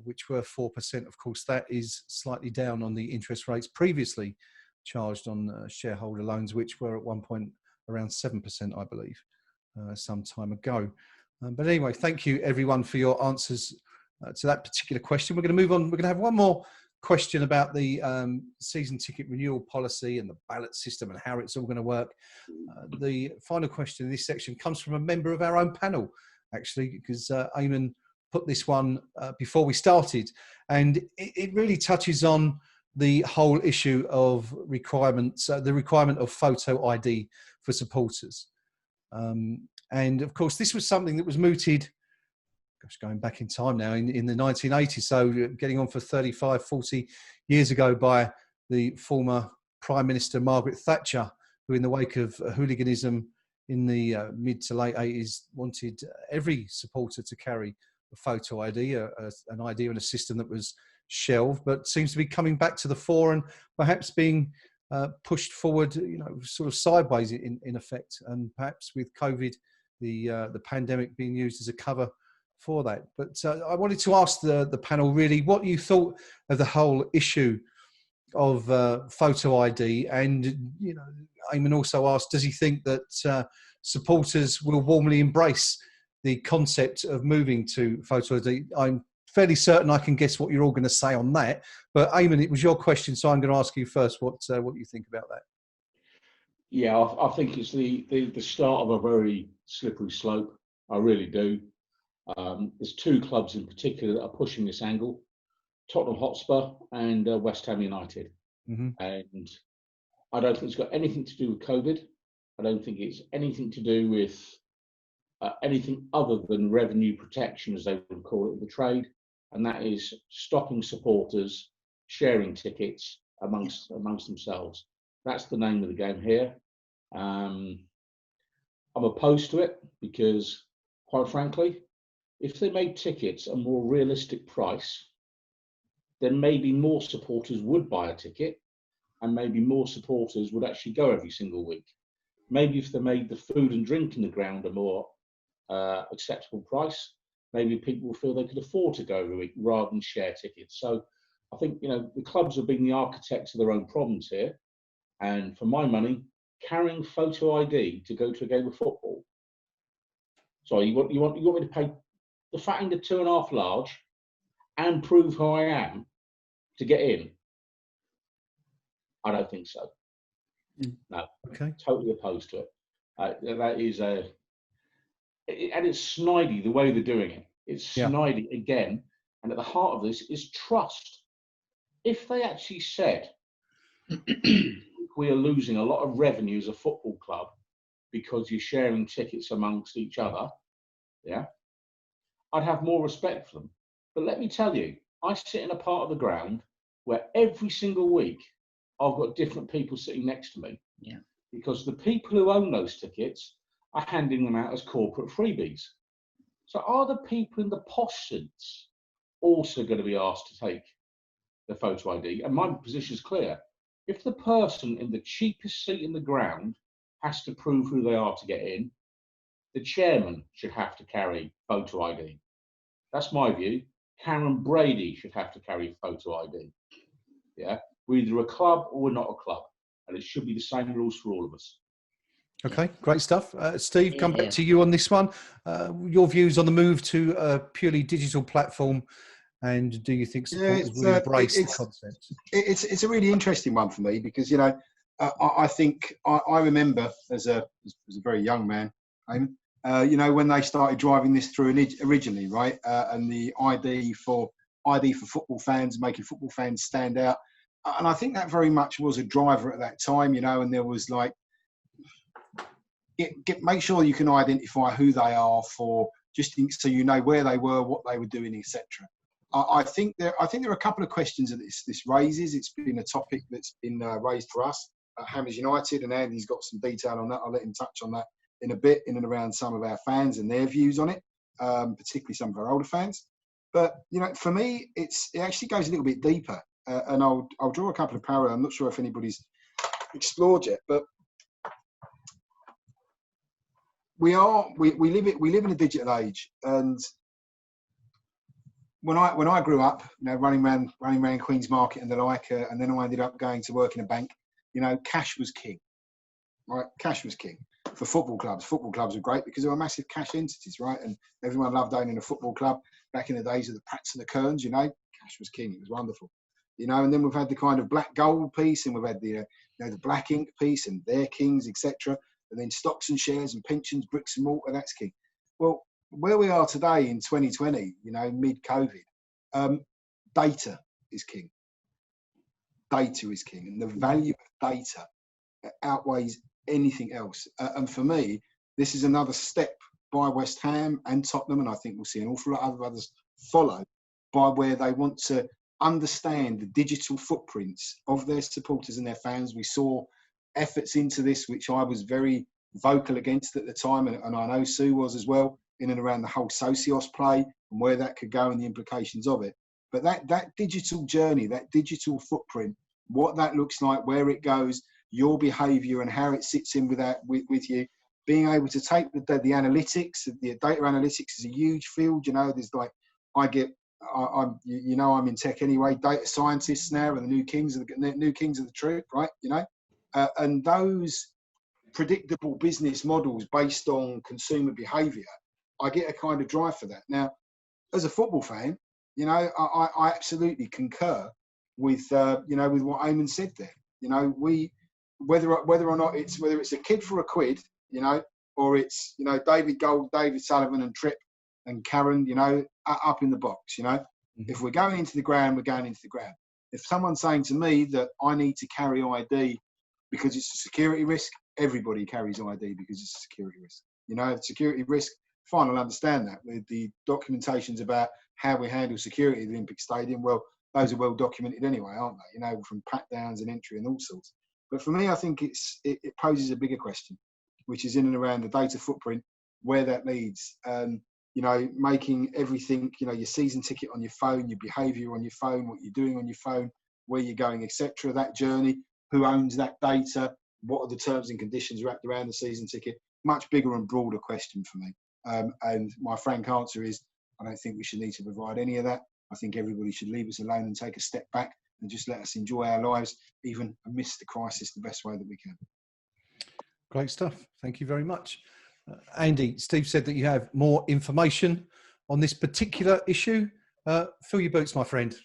which were 4%, of course, that is slightly down on the interest rates previously charged on shareholder loans, which were at one point around 7%, I believe, some time ago. But anyway, thank you everyone for your answers to that particular question. We're going to move on. We're going to have one more question about the season ticket renewal policy and the ballot system and how it's all going to work. The final question in this section comes from a member of our own panel, actually, because Eamon put this one before we started, and it really touches on the whole issue of requirements, the requirement of photo ID for supporters. And of course, this was something that was mooted, gosh, going back in time now, in the 1980s, so getting on for 35, 40 years ago, by the former Prime Minister Margaret Thatcher, who in the wake of hooliganism in the mid to late 80s wanted every supporter to carry a photo ID, an ID and a system that was shelved, but seems to be coming back to the fore and perhaps being pushed forward, sort of sideways in effect, and perhaps with COVID, the pandemic being used as a cover for that. But I wanted to ask the panel really what you thought of the whole issue of photo ID, and Eamon also asked, does he think that supporters will warmly embrace the concept of moving to photo ID? I'm fairly certain I can guess what you're all going to say on that, but Eamon, it was your question, so I'm going to ask you first what you think about that. Yeah, I think it's the start of a very slippery slope. I really do. There's two clubs in particular that are pushing this angle: Tottenham Hotspur and West Ham United. Mm-hmm. And I don't think it's got anything to do with COVID. I don't think it's anything to do with anything other than revenue protection, as they would call it in the trade, and that is stopping supporters sharing tickets amongst themselves. That's the name of the game here. I'm opposed to it because, quite frankly, if they made tickets a more realistic price, then maybe more supporters would buy a ticket, and maybe more supporters would actually go every single week. Maybe if they made the food and drink in the ground a more acceptable price, maybe people will feel they could afford to go every week rather than share tickets. So I think the clubs have been the architects of their own problems here. And for my money, carrying photo ID to go to a game of football. Sorry, you want me to pay the fat end of 2.5 large and prove who I am to get in? I don't think so. No. Okay. Totally opposed to it. That is and it's snidey the way they're doing it. It's snidey again. And at the heart of this is trust. If they actually said, we are losing a lot of revenue as a football club because you're sharing tickets amongst each other, yeah, I'd have more respect for them. But let me tell you, I sit in a part of the ground where every single week I've got different people sitting next to me. Yeah. Because the people who own those tickets are handing them out as corporate freebies. So are the people in the posh seats also going to be asked to take the photo ID? And my position is clear. If the person in the cheapest seat in the ground has to prove who they are to get in, the chairman should have to carry photo ID. That's my view. Karren Brady should have to carry photo ID. Yeah, we're either a club or we're not a club, and it should be the same rules for all of us. Okay, great stuff. Steve, come back to you on this one. Your views on the move to a purely digital platform, and do you think supporters will embrace the concept? It's a really interesting one for me because, you know, I think I remember as a very young man, you know, when they started driving this through originally, right? And the ID for football fans, making football fans stand out. And I think that very much was a driver at that time, you know, and there was like, make sure you can identify who they are for, just so you know where they were, what they were doing, etc. I think there are a couple of questions that this raises. It's been a topic that's been raised for us at Hammers United, and Andy's got some detail on that. I'll let him touch on that in a bit, in and around some of our fans and their views on it, particularly some of our older fans. But, you know, for me, it actually goes a little bit deeper, and I'll draw a couple of parallels. I'm not sure if anybody's explored yet, but we live in a digital age, and when I grew up, you know, running around Queen's Market and the like, and then I ended up going to work in a bank. You know, cash was king, right? Cash was king for football clubs. Football clubs were great because they were massive cash entities, right? And everyone loved owning a football club. Back in the days of the Pratts and the Kerns, you know, cash was king. It was wonderful, you know. And then we've had the kind of black gold piece, and we've had the you know, the black ink piece, and their kings, etc. And then stocks and shares and pensions, bricks and mortar, that's king. Well, where we are today in 2020, you know, mid-COVID, data is king. Data is king, and the value of data outweighs anything else. And for me, this is another step by West Ham and Tottenham, and I think we'll see an awful lot of others follow, by where they want to understand the digital footprints of their supporters and their fans. We saw efforts into this, which I was very vocal against at the time, and I know Sue was as well, in and around the whole Socios play and where that could go and the implications of it. But that digital journey, that digital footprint, what that looks like, where it goes, your behaviour and how it sits in with you, being able to take the analytics, the data analytics is a huge field. You know, there's like, I'm in tech anyway. Data scientists now are the new kings of the truth, right? You know, and those predictable business models based on consumer behaviour, I get a kind of drive for that. Now, as a football fan, you know, I absolutely concur with you know, with what Eamon said there. You know, whether or not it's a kid for a quid, you know, or it's, you know, David Gold, David Sullivan, and Tripp and Karren, you know, up in the box. You know, if we're going into the ground, we're going into the ground. If someone's saying to me that I need to carry ID because it's a security risk, everybody carries ID because it's a security risk. You know, security risk, fine, I'll understand that. With the documentations about how we handle security at the Olympic Stadium, well, those are well documented anyway, aren't they? You know, from pat downs and entry and all sorts. But for me, I think it poses a bigger question, which is in and around the data footprint, where that leads. You know, making everything, you know, your season ticket on your phone, your behaviour on your phone, what you're doing on your phone, where you're going, etc. That journey, who owns that data, what are the terms and conditions wrapped around the season ticket? Much bigger and broader question for me. And my frank answer is, I don't think we should need to provide any of that. I think everybody should leave us alone and take a step back and just let us enjoy our lives, even amidst the crisis, the best way that we can. Great stuff. Thank you very much. Andy, Steve said that you have more information on this particular issue? Fill your boots, my friend.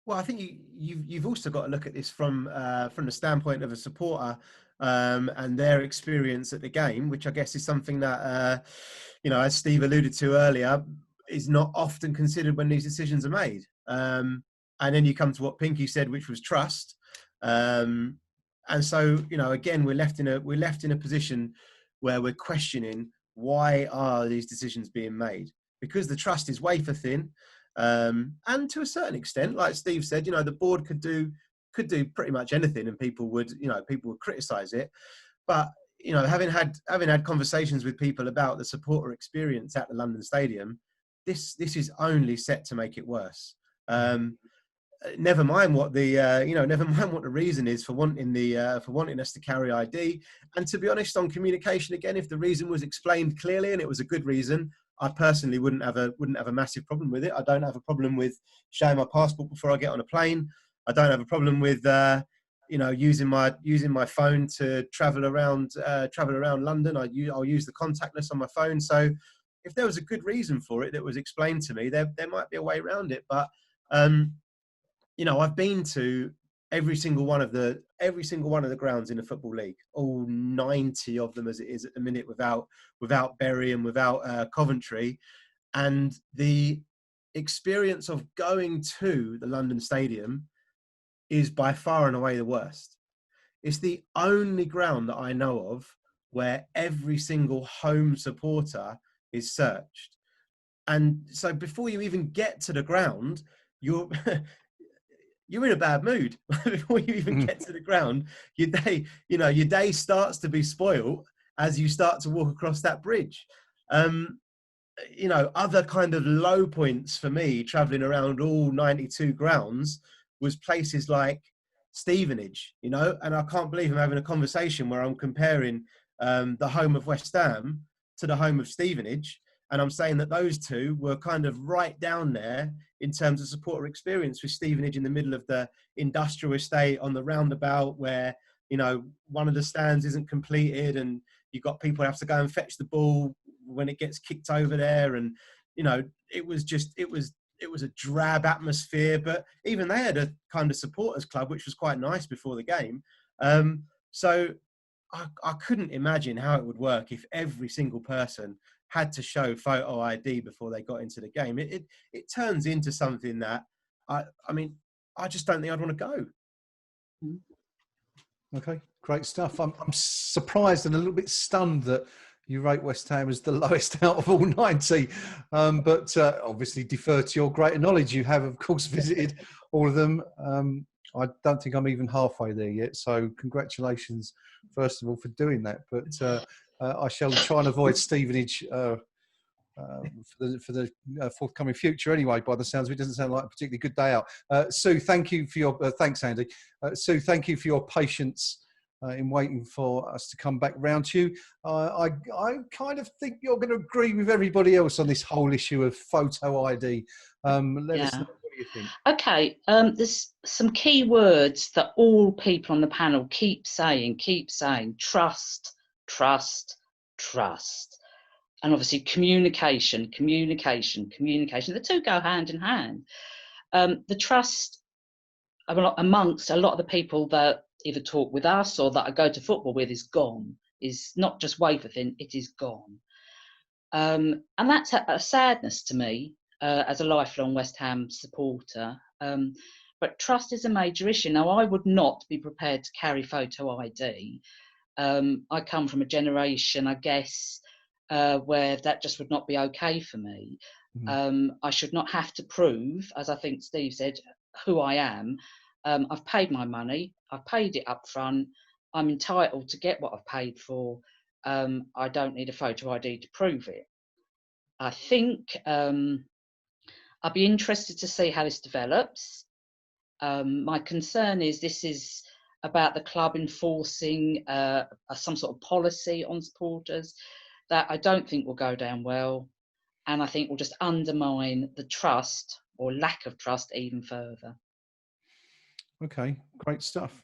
Well, I think you've also got to look at this from the standpoint of a supporter and their experience at the game, which I guess is something that as Steve alluded to earlier, is not often considered when these decisions are made. And then you come to what Pinky said, which was trust. And so again, we're left in a position where we're questioning, why are these decisions being made? Because the trust is wafer thin. And to a certain extent, like Steve said, the board could do pretty much anything, and people would criticize it. But having had conversations with people about the supporter experience at the London Stadium, this is only set to make it worse. Never mind what the reason is for wanting us to carry ID. And to be honest, on communication, again, if the reason was explained clearly and it was a good reason, I personally wouldn't have a massive problem with it. I don't have a problem with showing my passport before I get on a plane. I don't have a problem with using my phone to travel around London. I'll use the contactless on my phone. So if there was a good reason for it that was explained to me, there might be a way around it. But I've been to every single one of the grounds in the Football League, all 90 of them as it is at the minute, without Bury and without Coventry. And the experience of going to the London Stadium is by far and away the worst. It's the only ground that I know of where every single home supporter is searched. And so before you even get to the ground, you're in a bad mood. Before you even get to the ground, your day starts to be spoiled as you start to walk across that bridge. Other kind of low points for me traveling around all 92 grounds was places like Stevenage, and I can't believe I'm having a conversation where I'm comparing the home of West Ham to the home of Stevenage. And I'm saying that those two were kind of right down there in terms of supporter experience, with Stevenage in the middle of the industrial estate on the roundabout where, one of the stands isn't completed and you've got people who have to go and fetch the ball when it gets kicked over there. And, it was a drab atmosphere, but even they had a kind of supporters club, which was quite nice before the game. So I couldn't imagine how it would work if every single person had to show photo ID before they got into the game. It turns into something that I just don't think I'd want to go. Okay, great stuff. I'm surprised and a little bit stunned that you rate West Ham as the lowest out of all 90, but obviously defer to your greater knowledge. You have, of course, visited all of them. I don't think I'm even halfway there yet, so congratulations, first of all, for doing that. But I shall try and avoid Stevenage for the forthcoming future anyway, by the sounds of it. Doesn't sound like a particularly good day out. Sue, thank you for your thanks, Andy. Sue, thank you for your patience in waiting for us to come back round to you. I kind of think you're going to agree with everybody else on this whole issue of photo ID. Let us know, what do you think? Okay, there's some key words that all people on the panel keep saying, trust, trust, trust. And obviously communication. The two go hand in hand. The trust amongst a lot of the people that either talk with us or that I go to football with is gone, is not just wafer thin, it is gone. And that's a sadness to me as a lifelong West Ham supporter. But trust is a major issue. Now, I would not be prepared to carry photo ID. I come from a generation, I guess, where that just would not be okay for me. I should not have to prove, as I think Steve said, who I am. I've paid my money. I've paid it up front. I'm entitled to get what I've paid for. I don't need a photo ID to prove it. I think I'll be interested to see how this develops. My concern is this is about the club enforcing some sort of policy on supporters that I don't think will go down well, and I think will just undermine the trust or lack of trust even further. Okay, great stuff.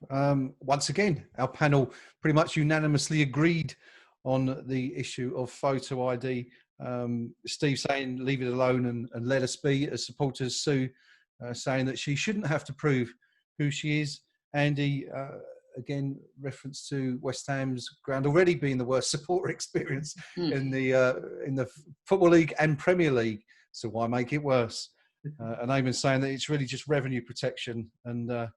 Once again, our panel pretty much unanimously agreed on the issue of photo ID. Steve saying leave it alone and let us be as supporters. Sue saying that she shouldn't have to prove who she is. Andy, again, reference to West Ham's ground already being the worst supporter experience in the Football League and Premier League. So why make it worse? And Eamon saying that it's really just revenue protection, and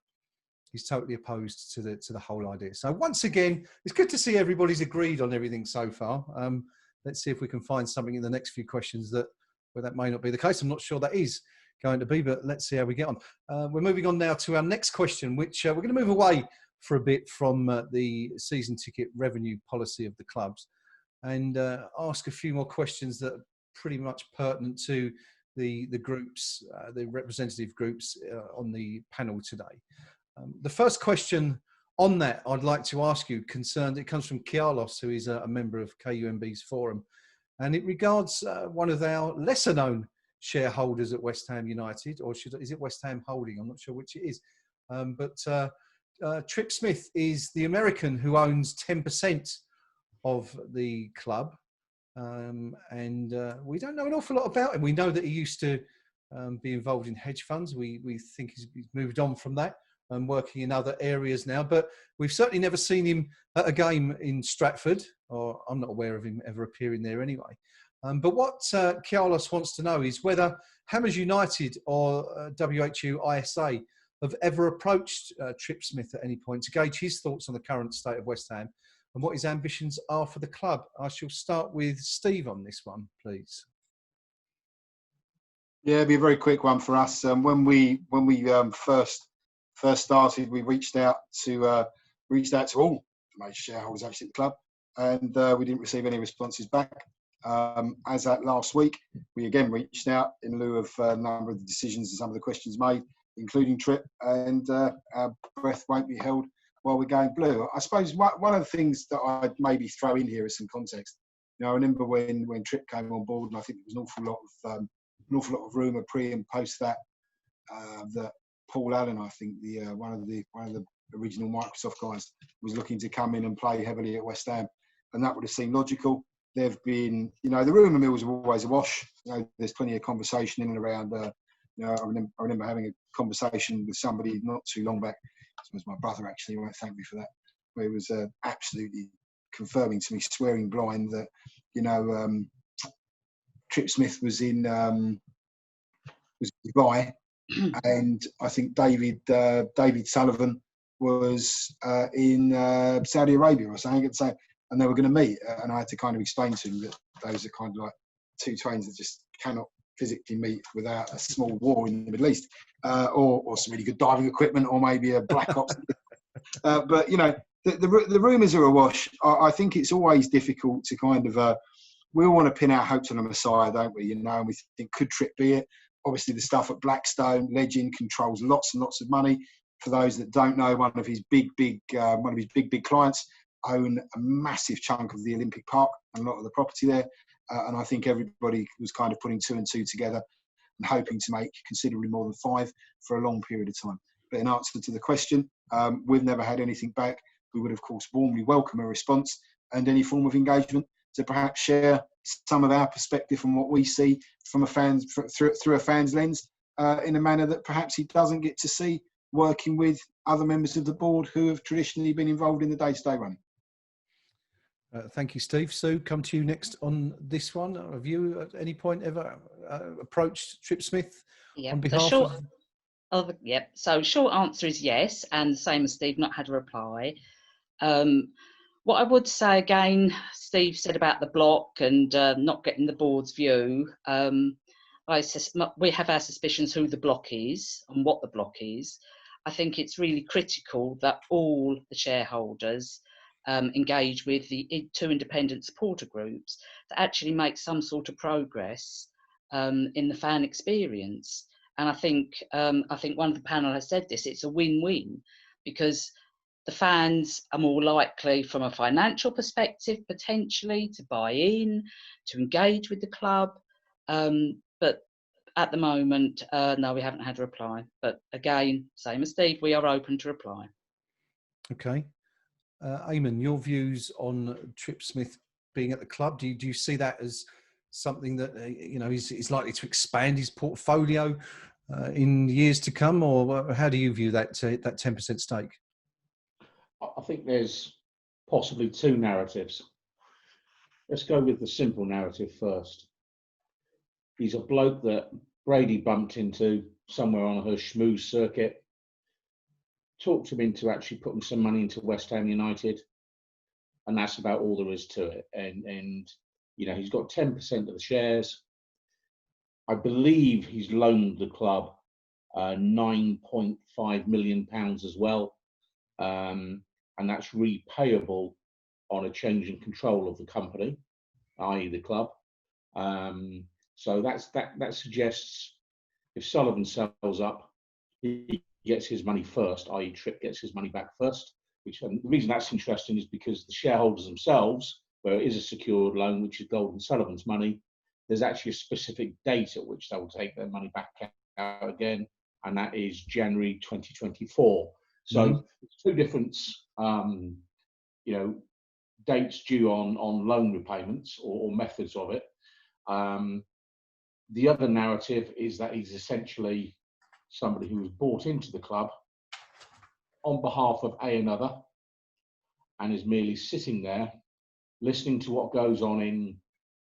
he's totally opposed to the whole idea. So once again, it's good to see everybody's agreed on everything so far. Let's see if we can find something in the next few questions where that may not be the case. I'm not sure that is going to be, but let's see how we get on. We're moving on now to our next question, which we're going to move away for a bit from the season ticket revenue policy of the clubs and ask a few more questions that are pretty much pertinent to the groups, the representative groups on the panel today. The first question on that I'd like to ask you it comes from Carlos, who is a member of KUMB's forum, and it regards one of our lesser known shareholders at West Ham United, or is it West Ham Holding? I'm not sure which it is. But Tripp Smith is the American who owns 10% of the club. And we don't know an awful lot about him. We know that he used to be involved in hedge funds. We think he's moved on from that and working in other areas now. But we've certainly never seen him at a game in Stratford, or I'm not aware of him ever appearing there anyway. But what Carlos wants to know is whether Hammers United or WHUISA have ever approached Tripp Smith at any point to gauge his thoughts on the current state of West Ham and what his ambitions are for the club. I shall start with Steve on this one, please. Yeah, it'll be a very quick one for us. When we first started, we reached out to all major shareholders actually at the club, and we didn't receive any responses back. As at last week, we again reached out in lieu of a number of the decisions and some of the questions made, including Tripp, and our breath won't be held while we're going blue. I suppose one of the things that I'd maybe throw in here is some context. I remember when Tripp came on board, and I think there was an awful lot of rumour pre and post that that Paul Allen, I think one of the original Microsoft guys, was looking to come in and play heavily at West Ham, and that would have seemed logical. There've been, the rumour mills are always awash. There's plenty of conversation in and around. I remember having a conversation with somebody not too long back. It was my brother, actually, who won't thank me for that, where he was absolutely confirming to me, swearing blind, that Tripp Smith was in Dubai, and I think David Sullivan was in Saudi Arabia or something. And they were going to meet, and I had to kind of explain to him that those are kind of like two trains that just cannot physically meet without a small war in the Middle East, or some really good diving equipment, or maybe a black ops. But the rumours are awash. I think it's always difficult to kind of. We all want to pin our hopes on a Messiah, don't we? And we think, could Tripp be it? Obviously, the stuff at Blackstone, Legend, controls lots and lots of money. For those that don't know, one of his big clients own a massive chunk of the Olympic Park and a lot of the property there. And I think everybody was kind of putting 2 and 2 together and hoping to make considerably more than 5 for a long period of time. But in answer to the question, we've never had anything back. We would, of course, warmly welcome a response and any form of engagement to perhaps share some of our perspective from what we see from through a fan's lens, in a manner that perhaps he doesn't get to see working with other members of the board who have traditionally been involved in the day-to-day running. Thank you, Steve. Sue, come to you next on this one. Have you at any point ever approached Tripp Smith on behalf So short answer is yes, and the same as Steve, not had a reply. What I would say again, Steve said about the block and not getting the board's view. We have our suspicions who the block is and what the block is. I think it's really critical that all the shareholders engage with the 2 independent supporter groups to actually make some sort of progress in the fan experience. And I think one of the panel has said this, it's a win-win, because the fans are more likely from a financial perspective potentially to buy in, to engage with the club. But at the moment, no, we haven't had a reply. But again, same as Steve, we are open to reply. Okay. Eamon, your views on Tripp Smith being at the club? Do you see that as something that is likely to expand his portfolio in years to come, or how do you view that 10% stake? I think there's possibly two narratives. Let's go with the simple narrative first. He's a bloke that Brady bumped into somewhere on her schmooze circuit, talked him into actually putting some money into West Ham United, and that's about all there is to it. And he's got 10% of the shares. I believe he's loaned the club £9.5 million as well, and that's repayable on a change in control of the company, i.e. the club. So that suggests if Sullivan sells up, he gets his money first, i.e. Tripp gets his money back first. And the reason that's interesting is because the shareholders themselves, where it is a secured loan, which is Gold and Sullivan's money, there's actually a specific date at which they will take their money back out again, and that is January 2024. So two different, dates due on loan repayments or methods of it. The other narrative is that he's essentially somebody who was brought into the club on behalf of another, and is merely sitting there listening to what goes on in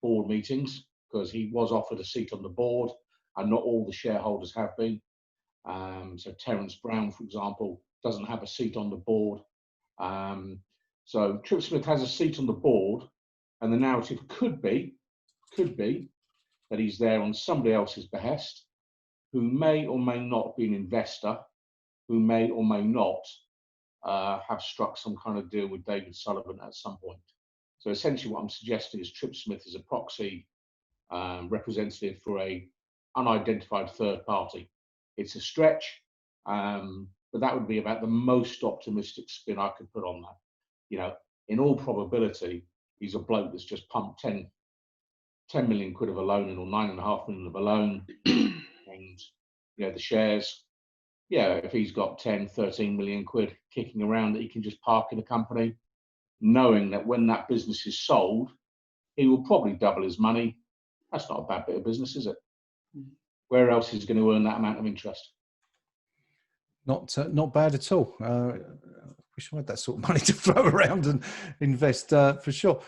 board meetings, because he was offered a seat on the board and not all the shareholders have been. So Terence Brown, for example, doesn't have a seat on the board. So Tripp Smith has a seat on the board, and the narrative could be that he's there on somebody else's behest, who may or may not be an investor, who may or may not have struck some kind of deal with David Sullivan at some point. So essentially what I'm suggesting is Tripp Smith is a proxy representative for a unidentified third party. It's a stretch, but that would be about the most optimistic spin I could put on that. In all probability, he's a bloke that's just pumped 10 million quid of a loan in, or 9.5 million of a loan, and the shares. If he's got 10, 13 million quid kicking around that he can just park in a company, knowing that when that business is sold, he will probably double his money. That's not a bad bit of business, is it? Where else is he going to earn that amount of interest? Not bad at all. Wish I had that sort of money to throw around and invest for sure.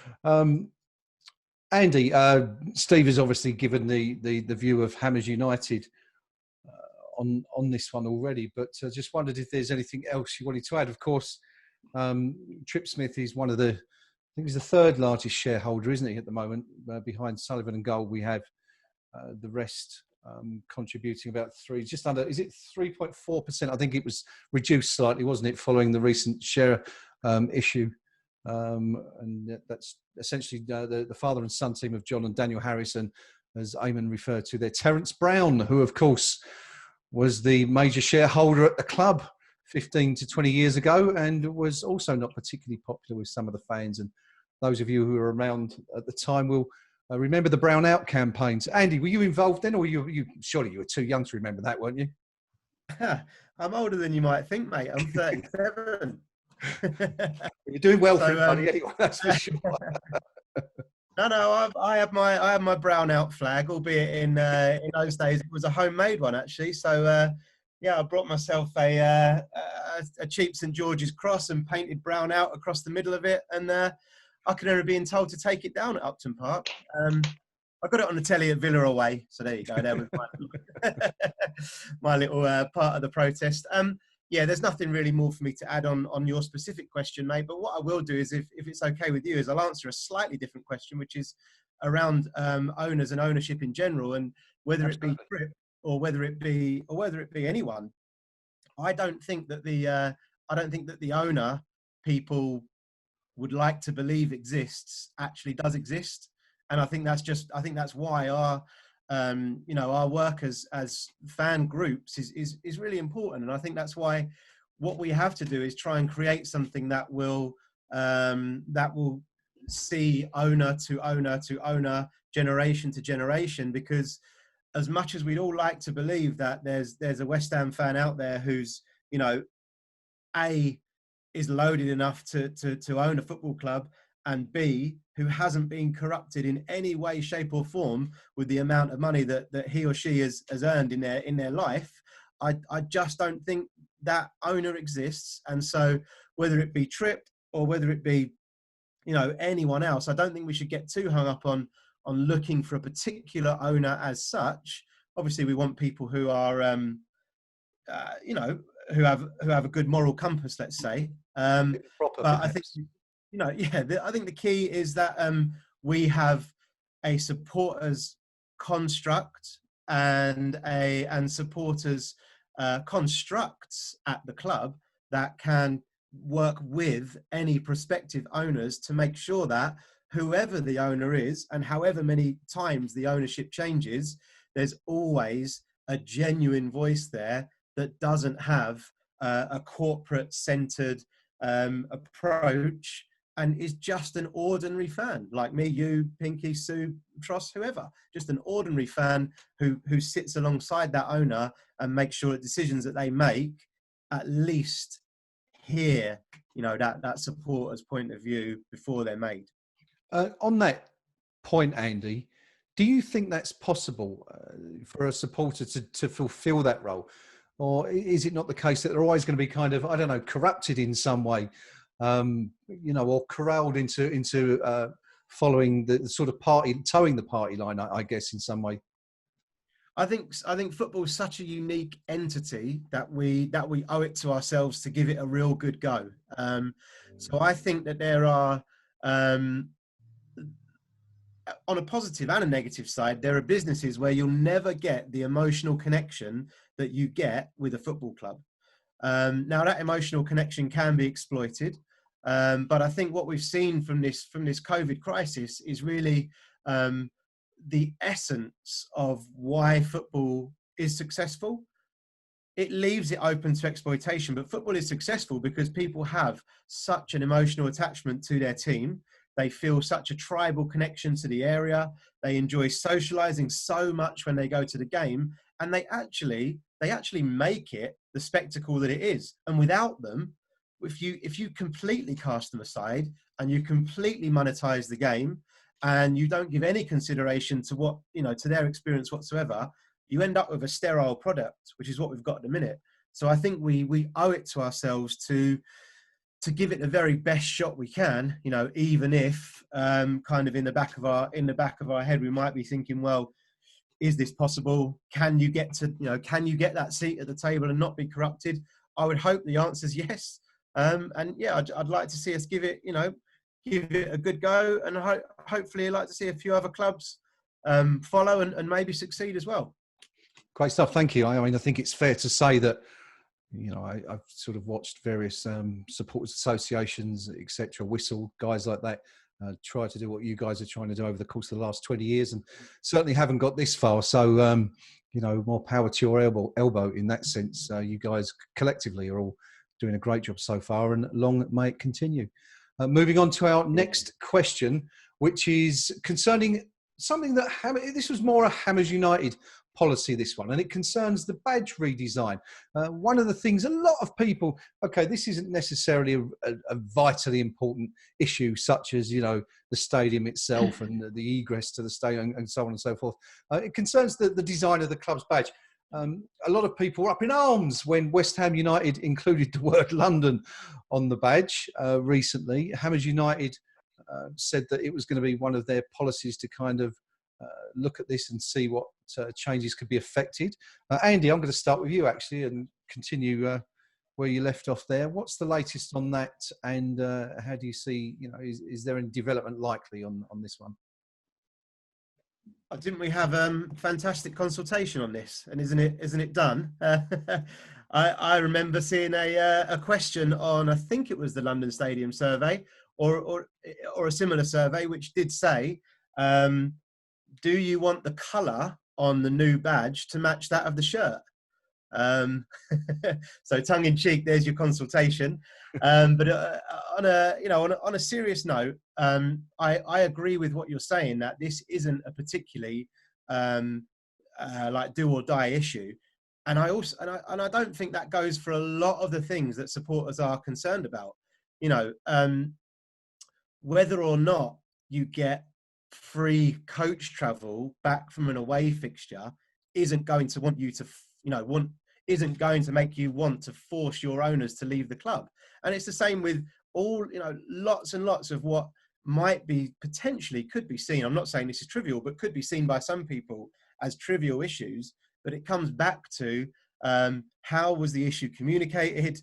Andy, Steve has obviously given the view of Hammers United on this one already, but just wondered if there's anything else you wanted to add. Of course, Tripp Smith is one of the, I think he's the third largest shareholder, isn't he, at the moment? Behind Sullivan and Gold, we have the rest contributing about just under, is it 3.4%? I think it was reduced slightly, wasn't it, following the recent share issue. And that's essentially the father and son team of John and Daniel Harris, and as Eamon referred to, they're Terence Brown, who of course was the major shareholder at the club 15 to 20 years ago, and was also not particularly popular with some of the fans. And those of you who were around at the time will remember the Brown Out campaigns. Andy, were you involved then, or you surely you were too young to remember that, weren't you? I'm older than you might think, mate. I'm 37. You're doing well for everybody anyway, that's for sure. No, I had my Brown Out flag, albeit in those days it was a homemade one actually. So I brought myself a cheap St George's cross and painted Brown Out across the middle of it, and I could remember being told to take it down at Upton Park. I got it on the telly at Villa away, so there you go. There was my little part of the protest. There's nothing really more for me to add on your specific question, mate. But what I will do is, if it's okay with you, is I'll answer a slightly different question, which is around owners and ownership in general, and whether it be Tripp or whether it be anyone. I don't think that the owner people would like to believe exists actually does exist, and I think that's why our work as fan groups is really important. And I think that's why what we have to do is try and create something that will see owner to owner to owner, generation to generation, because as much as we'd all like to believe that there's a West Ham fan out there who's is loaded enough to own a football club, and B, who hasn't been corrupted in any way, shape or form with the amount of money that he or she has earned in their life, I just don't think that owner exists. And so whether it be Tripp or whether it be, you know, anyone else, I don't think we should get too hung up on looking for a particular owner as such. Obviously, we want people who are, you know, who have a good moral compass, let's say. But I think, you know, yeah, I think the key is that we have a supporters construct and supporters constructs at the club that can work with any prospective owners to make sure that whoever the owner is and however many times the ownership changes, there's always a genuine voice there that doesn't have a corporate centered approach and is just an ordinary fan like me, you, Pinky, Sue, Tross, whoever, just an ordinary fan who sits alongside that owner and makes sure that decisions that they make at least hear, you know, that supporter's point of view before they're made. On that point, Andy, do you think that's possible for a supporter to fulfil that role? Or is it not the case that they're always going to be kind of, I don't know, corrupted in some way, you know, or corralled into following the sort of towing the party line, I guess, in some way? I think football is such a unique entity that we owe it to ourselves to give it a real good go. So I think that there are, on a positive and a negative side, there are businesses where you'll never get the emotional connection that you get with a football club. Now that emotional connection can be exploited, but I think what we've seen from this COVID crisis is really the essence of why football is successful. It leaves it open to exploitation, but football is successful because people have such an emotional attachment to their team. They feel such a tribal connection to the area. They enjoy socializing so much when they go to the game, and they actually make it the spectacle that it is. And without them, if you completely cast them aside and you completely monetize the game and you don't give any consideration to what, you know, to their experience whatsoever, you end up with a sterile product, which is what we've got at the minute. So I think we owe it to ourselves to give it the very best shot we can, you know, even if kind of in the back of our head we might be thinking, well, is this possible? Can you get that seat at the table and not be corrupted? I would hope the answer is yes. And yeah, I'd like to see us give it a good go, and hopefully I'd like to see a few other clubs follow and maybe succeed as well. Great stuff. Thank you. I mean, I think it's fair to say that, you know, I've sort of watched various supporters associations, etc., Whistle, guys like that, try to do what you guys are trying to do over the course of the last 20 years and certainly haven't got this far. So, you know, more power to your elbow in that sense. You guys collectively are all doing a great job so far, and long may it continue. Moving on to our next question, which is concerning something that this was more a Hammers United policy, this one, and it concerns the badge redesign. One of the things a lot of people, okay, this isn't necessarily a vitally important issue such as, you know, the stadium itself and the egress to the stadium and so on and so forth. It concerns the design of the club's badge. A lot of people were up in arms when West Ham United included the word London on the badge recently. Hammers United said that it was going to be one of their policies to kind of look at this and see what changes could be affected. Andy, I'm going to start with you actually and continue where you left off there. What's the latest on that, and how do you see, you know, is there any development likely on this one? Didn't we have fantastic consultation on this? And isn't it done? I remember seeing a question on, I think it was the London Stadium survey or a similar survey, which did say, do you want the colour on the new badge to match that of the shirt? So tongue in cheek, there's your consultation. But on a serious note, I agree with what you're saying, that this isn't a particularly like do or die issue. And I don't think that goes for a lot of the things that supporters are concerned about. You know, whether or not you get free coach travel back from an away fixture isn't going to want you to, isn't going to make you want to force your owners to leave the club. And it's the same with all, lots and lots of what might be potentially could be seen. I'm not saying this is trivial, but could be seen by some people as trivial issues. But it comes back to how was the issue communicated?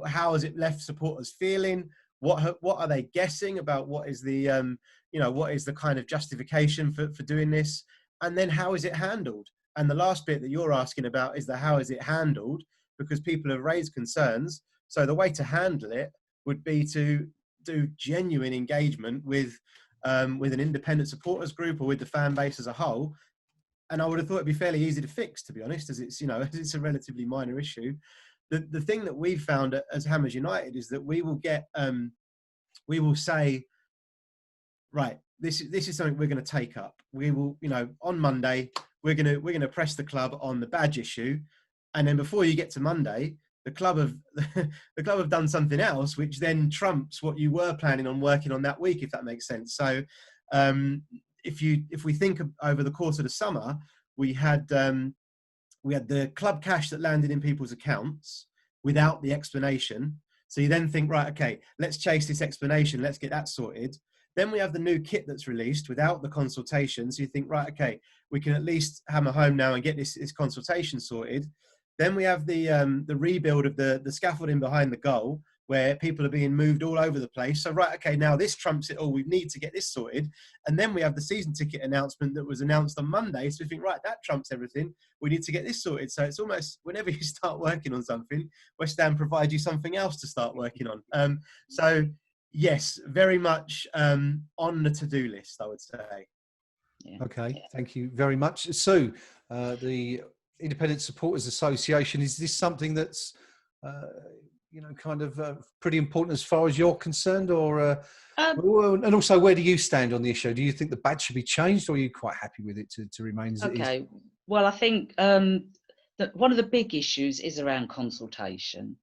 How has it left supporters feeling? What are they guessing about what is the what is the kind of justification for doing this? And then how is it handled? And the last bit that you're asking about is the how is it handled, because people have raised concerns. So the way to handle it would be to do genuine engagement with an independent supporters group or with the fan base as a whole. And I would have thought it'd be fairly easy to fix, to be honest, as it's it's a relatively minor issue. The thing that we've found as Hammers United is that we will say, right, this is something we're going to take up. We will, on Monday, we're going to press the club on the badge issue, and then before you get to Monday, the club have done something else, which then trumps what you were planning on working on that week, if that makes sense. So, if we think of, over the course of the summer, we had the club cash that landed in people's accounts without the explanation. So you then think, right, okay, let's chase this explanation. Let's get that sorted. Then we have the new kit that's released without the consultation. So you think, right, okay, we can at least hammer home now and get this consultation sorted. Then we have the rebuild of the scaffolding behind the goal, where people are being moved all over the place. So, right, okay, now this trumps it all. We need to get this sorted. And then we have the season ticket announcement that was announced on Monday. So we think, right, that trumps everything. We need to get this sorted. So it's almost whenever you start working on something, West Ham provides you something else to start working on. So, yes, very much on the to-do list, I would say. Yeah. Okay, thank you very much. Sue, the Independent Supporters Association, is this something that's pretty important as far as you're concerned, or and also where do you stand on the issue? Do you think the badge should be changed, or are you quite happy with it to remain as it is? Okay, well, I think that one of the big issues is around consultation,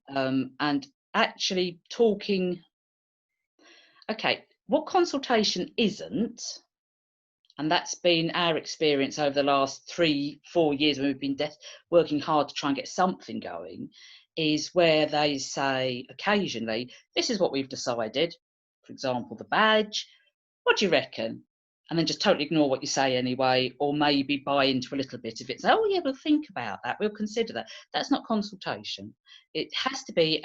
and actually talking. Okay, what consultation isn't, and that's been our experience over the last 3-4 years when we've been working hard to try and get something going, is where they say occasionally, this is what we've decided, for example, the badge, what do you reckon? And then just totally ignore what you say anyway, or maybe buy into a little bit of it. So, oh yeah, we'll think about that, we'll consider that. That's not consultation. It has to be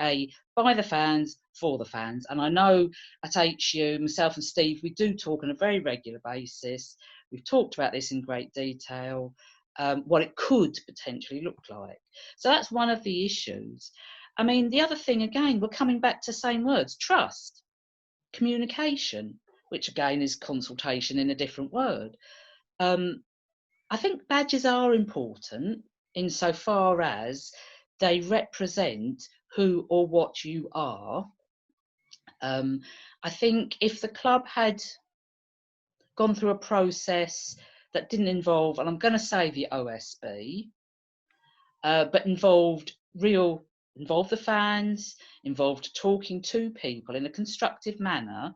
by the fans, for the fans. And I know at HU, myself and Steve, we do talk on a very regular basis. We've talked about this in great detail, what it could potentially look like. So that's one of the issues. I mean, the other thing, again, we're coming back to the same words: trust, communication, which again is consultation in a different word. I think badges are important insofar as they represent who or what you are. I think if the club had gone through a process that didn't involve, and I'm going to say the OSB, but involved the fans, involved talking to people in a constructive manner,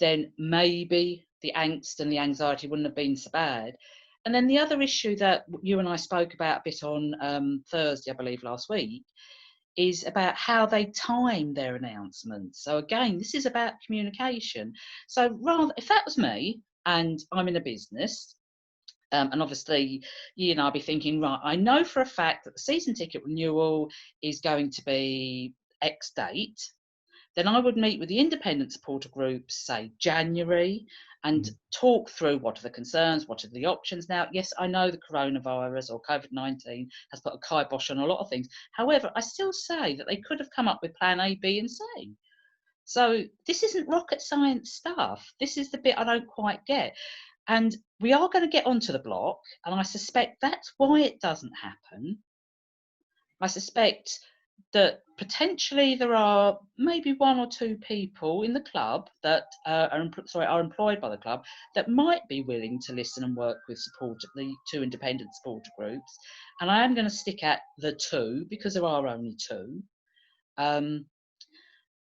then maybe the angst and the anxiety wouldn't have been so bad. And then the other issue that you and I spoke about a bit on Thursday, I believe, last week, is about how they time their announcements. So again, this is about communication. So rather, if that was me and I'm in a business, and obviously, I'll be thinking, right, I know for a fact that the season ticket renewal is going to be X date, then I would meet with the independent supporter groups, say January, and talk through what are the concerns, what are the options. Now, yes, I know the coronavirus or COVID-19 has put a kibosh on a lot of things. However, I still say that they could have come up with plan A, B, and C. So this isn't rocket science stuff. This is the bit I don't quite get. And we are going to get onto the block, and I suspect that's why it doesn't happen. I suspect that potentially there are maybe 1 or 2 people in the club that are employed by the club that might be willing to listen and work with the 2 independent supporter groups. And I am going to stick at the 2 because there are only 2.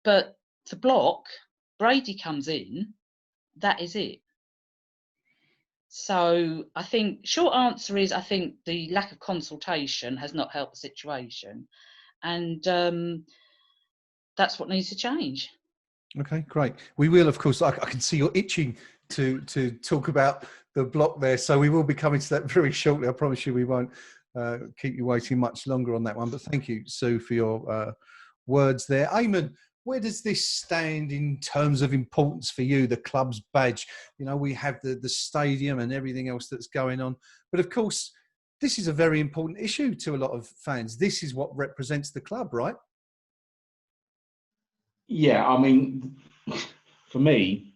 But the block, Brady comes in, that is it. So I think short answer is I think the lack of consultation has not helped the situation, and that's what needs to change. Okay, great. We will, of course. I can see you're itching to talk about the block there, so we will be coming to that very shortly. I promise you, we won't keep you waiting much longer on that one. But thank you, Sue, for your words there. Eamon, where does this stand in terms of importance for you, the club's badge? You know, we have the stadium and everything else that's going on. But of course, this is a very important issue to a lot of fans. This is what represents the club, right? Yeah, I mean, for me,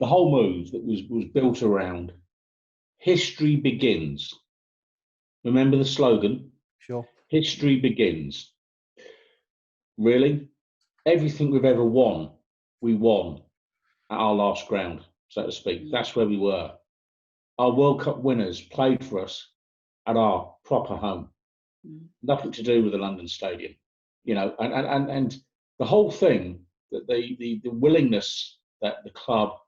the whole move that was built around history begins. Remember the slogan? Sure. History begins. Really? Everything we've ever won, we won at our last ground, so to speak. That's where we were. Our World Cup winners played for us at our proper home. Nothing to do with the London Stadium, you know, and the whole thing, that the willingness that the club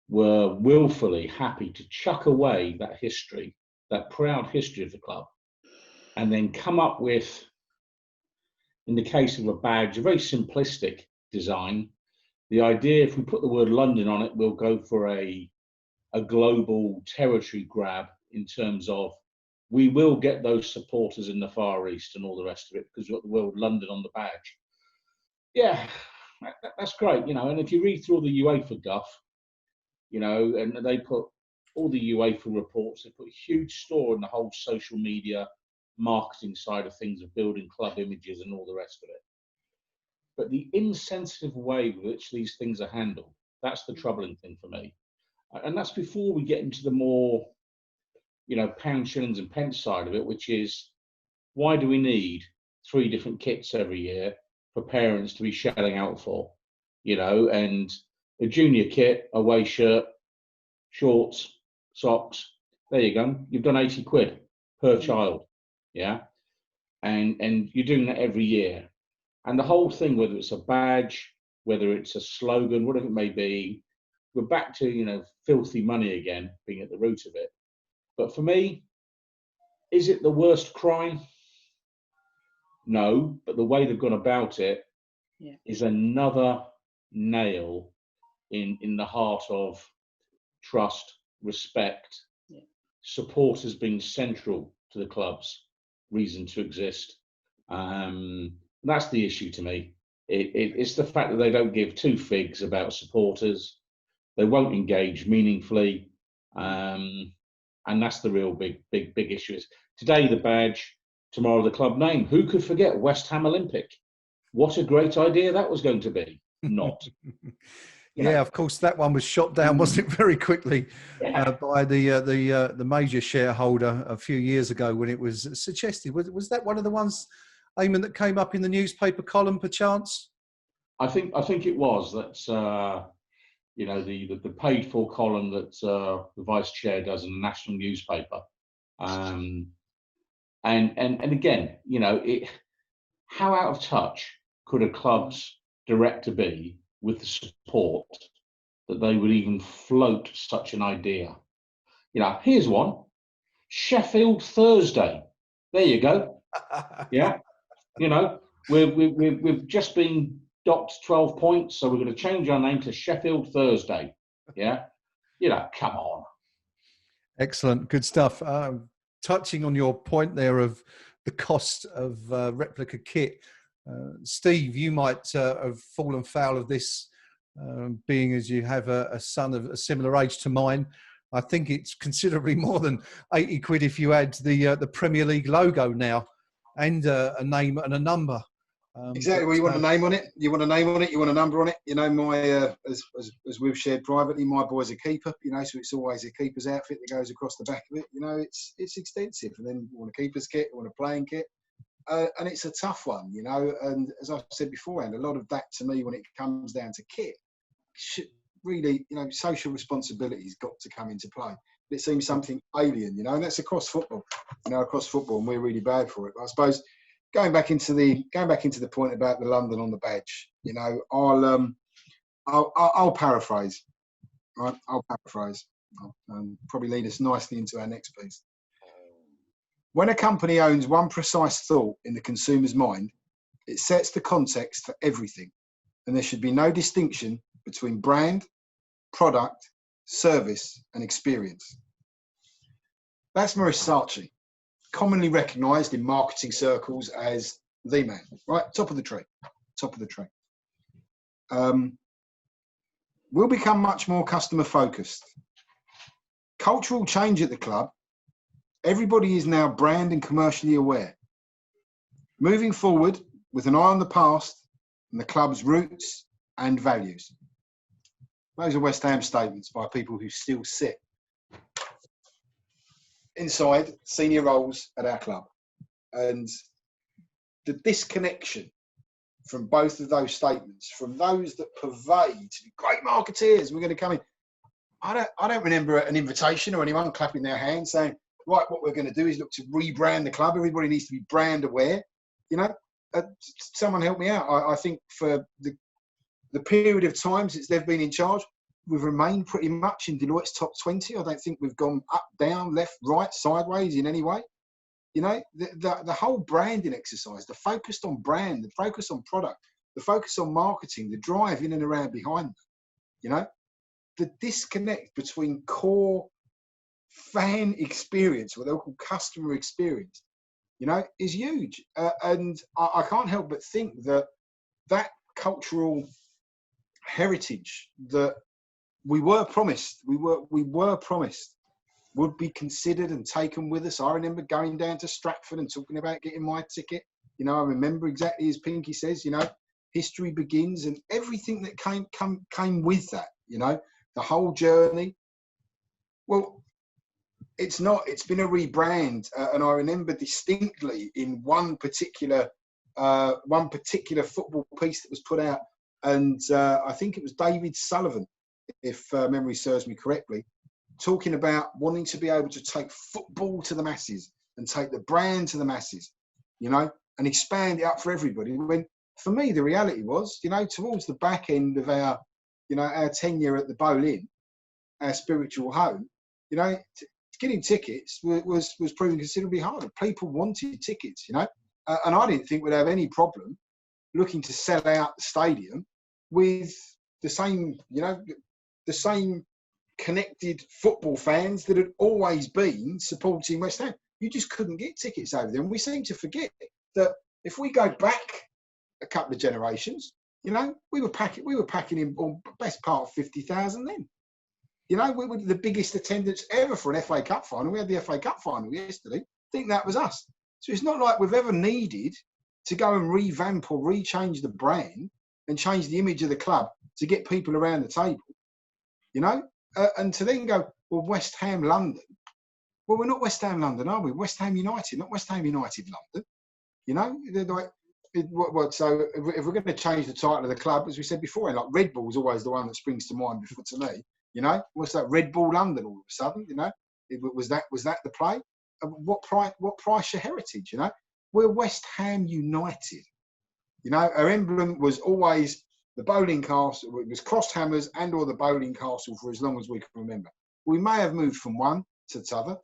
were willfully happy to chuck away that history, that proud history of the club, and then come up with, in the case of a badge, a very simplistic design. The idea, if we put the word London on it, we'll go for a global territory grab in terms of we will get those supporters in the Far East and all the rest of it because we've got the word London on the badge. Yeah, that's great, you know. And if you read through all the UEFA guff, you know, and they put all the UEFA reports, they put a huge store in the whole social media marketing side of things, of building club images and all the rest of it. But the insensitive way with which these things are handled, that's the troubling thing for me. And that's before we get into the more, you know, pound, shillings and pence side of it, which is, why do we need 3 different kits every year for parents to be shelling out for? You know, and a junior kit, away shirt, shorts, socks, there you go. You've done 80 quid per child, yeah? And you're doing that every year. And the whole thing, whether it's a badge, whether it's a slogan, whatever it may be, we're back to, you know, filthy money again being at the root of it. But for me, is it the worst crime? No, but the way they've gone about it is another nail in the heart of trust, respect, supporters being central to the club's reason to exist. That's the issue to me. It's the fact that they don't give 2 figs about supporters. They won't engage meaningfully. And that's the real big issue. Is today the badge, tomorrow the club name. Who could forget West Ham Olympic? What a great idea that was going to be. Not. Yeah, of course, that one was shot down, wasn't it, very quickly by the major shareholder a few years ago when it was suggested. Was that one of the ones, Eamon, that came up in the newspaper column, perchance? I think it was. That's you know, the paid for column that the vice chair does in the national newspaper. And again, you know, how out of touch could a club's director be with the support that they would even float such an idea? You know, here's one: Sheffield Thursday. There you go. Yeah, you know, we've just been docked 12 points, so we're going to change our name to Sheffield Thursday. Yeah, you know, come on. Excellent, good stuff. Touching on your point there of the cost of replica kit, Steve, you might have fallen foul of this, being as you have a son of a similar age to mine. I think it's considerably more than 80 quid if you add the Premier League logo now and a name and a number. Exactly. Well, you want a name on it. You want a name on it. You want a number on it. You know, my as we've shared privately, my boy's a keeper. You know, so it's always a keeper's outfit that goes across the back of it. You know, it's extensive. And then you want a keeper's kit, you want a playing kit, and it's a tough one. You know, and as I said beforehand, a lot of that to me, when it comes down to kit, really, you know, social responsibility's got to come into play. It seems something alien, you know, and that's across football. You know, across football, and we're really bad for it. But I suppose. Going back into the point about the London on the badge, you know, I'll paraphrase. Right? I'll paraphrase. I'll probably lead us nicely into our next piece. When a company owns one precise thought in the consumer's mind, it sets the context for everything, and there should be no distinction between brand, product, service, and experience. That's Maurice Sarchi, commonly recognised in marketing circles as the man, right? Top of the tree, top of the tree. We'll become much more customer focused. Cultural change at the club. Everybody is now brand and commercially aware. Moving forward with an eye on the past and the club's roots and values. Those are West Ham statements by people who still sit inside senior roles at our club. And the disconnection from both of those statements, from those that purvey to be great marketeers, we're going to come in. I don't remember an invitation or anyone clapping their hands saying, right, what we're going to do is look to rebrand the club. Everybody needs to be brand aware. You know, someone help me out. I think for the period of time since they've been in charge, we've remained pretty much in Deloitte's top 20. I don't think we've gone up, down, left, right, sideways in any way. You know, the whole branding exercise, the focus on brand, the focus on product, the focus on marketing, the drive in and around behind them, you know, the disconnect between core fan experience, what they'll call customer experience, you know, is huge. And I can't help but think that that cultural heritage that we were promised, we were promised would be considered and taken with us. I remember going down to Stratford and talking about getting my ticket. You know, I remember exactly as Pinky says, you know, history begins and everything that came with that, you know, the whole journey. Well, it's not, it's been a rebrand. And I remember distinctly in one particular football piece that was put out. And I think it was David Sullivan, if memory serves me correctly, talking about wanting to be able to take football to the masses and take the brand to the masses, you know, and expand it up for everybody. When for me, the reality was, you know, towards the back end of our, you know, our tenure at the Bowl Inn, our spiritual home, you know, getting tickets was proving considerably harder. People wanted tickets, you know, and I didn't think we'd have any problem looking to sell out the stadium with the same, you know, the same connected football fans that had always been supporting West Ham. You just couldn't get tickets over there. And we seem to forget that if we go back a couple of generations, you know, we were packing in on best part of 50,000 then. You know, we were the biggest attendance ever for an FA Cup final. We had the FA Cup final yesterday. I think that was us. So it's not like we've ever needed to go and revamp or rechange the brand and change the image of the club to get people around the table, you know? And to then go, well, West Ham London. Well, we're not West Ham London, are we? West Ham United, not West Ham United London. You know, they're like, so if we're going to change the title of the club, as we said before, like Red Bull is always the one that springs to mind before to me. You know, what's that? Red Bull London all of a sudden. You know, was that the play? What price your heritage? You know, we're West Ham United. You know, our emblem was always the bowling castle. It was crossed hammers and or the bowling castle for as long as we can remember. We may have moved from one to the other,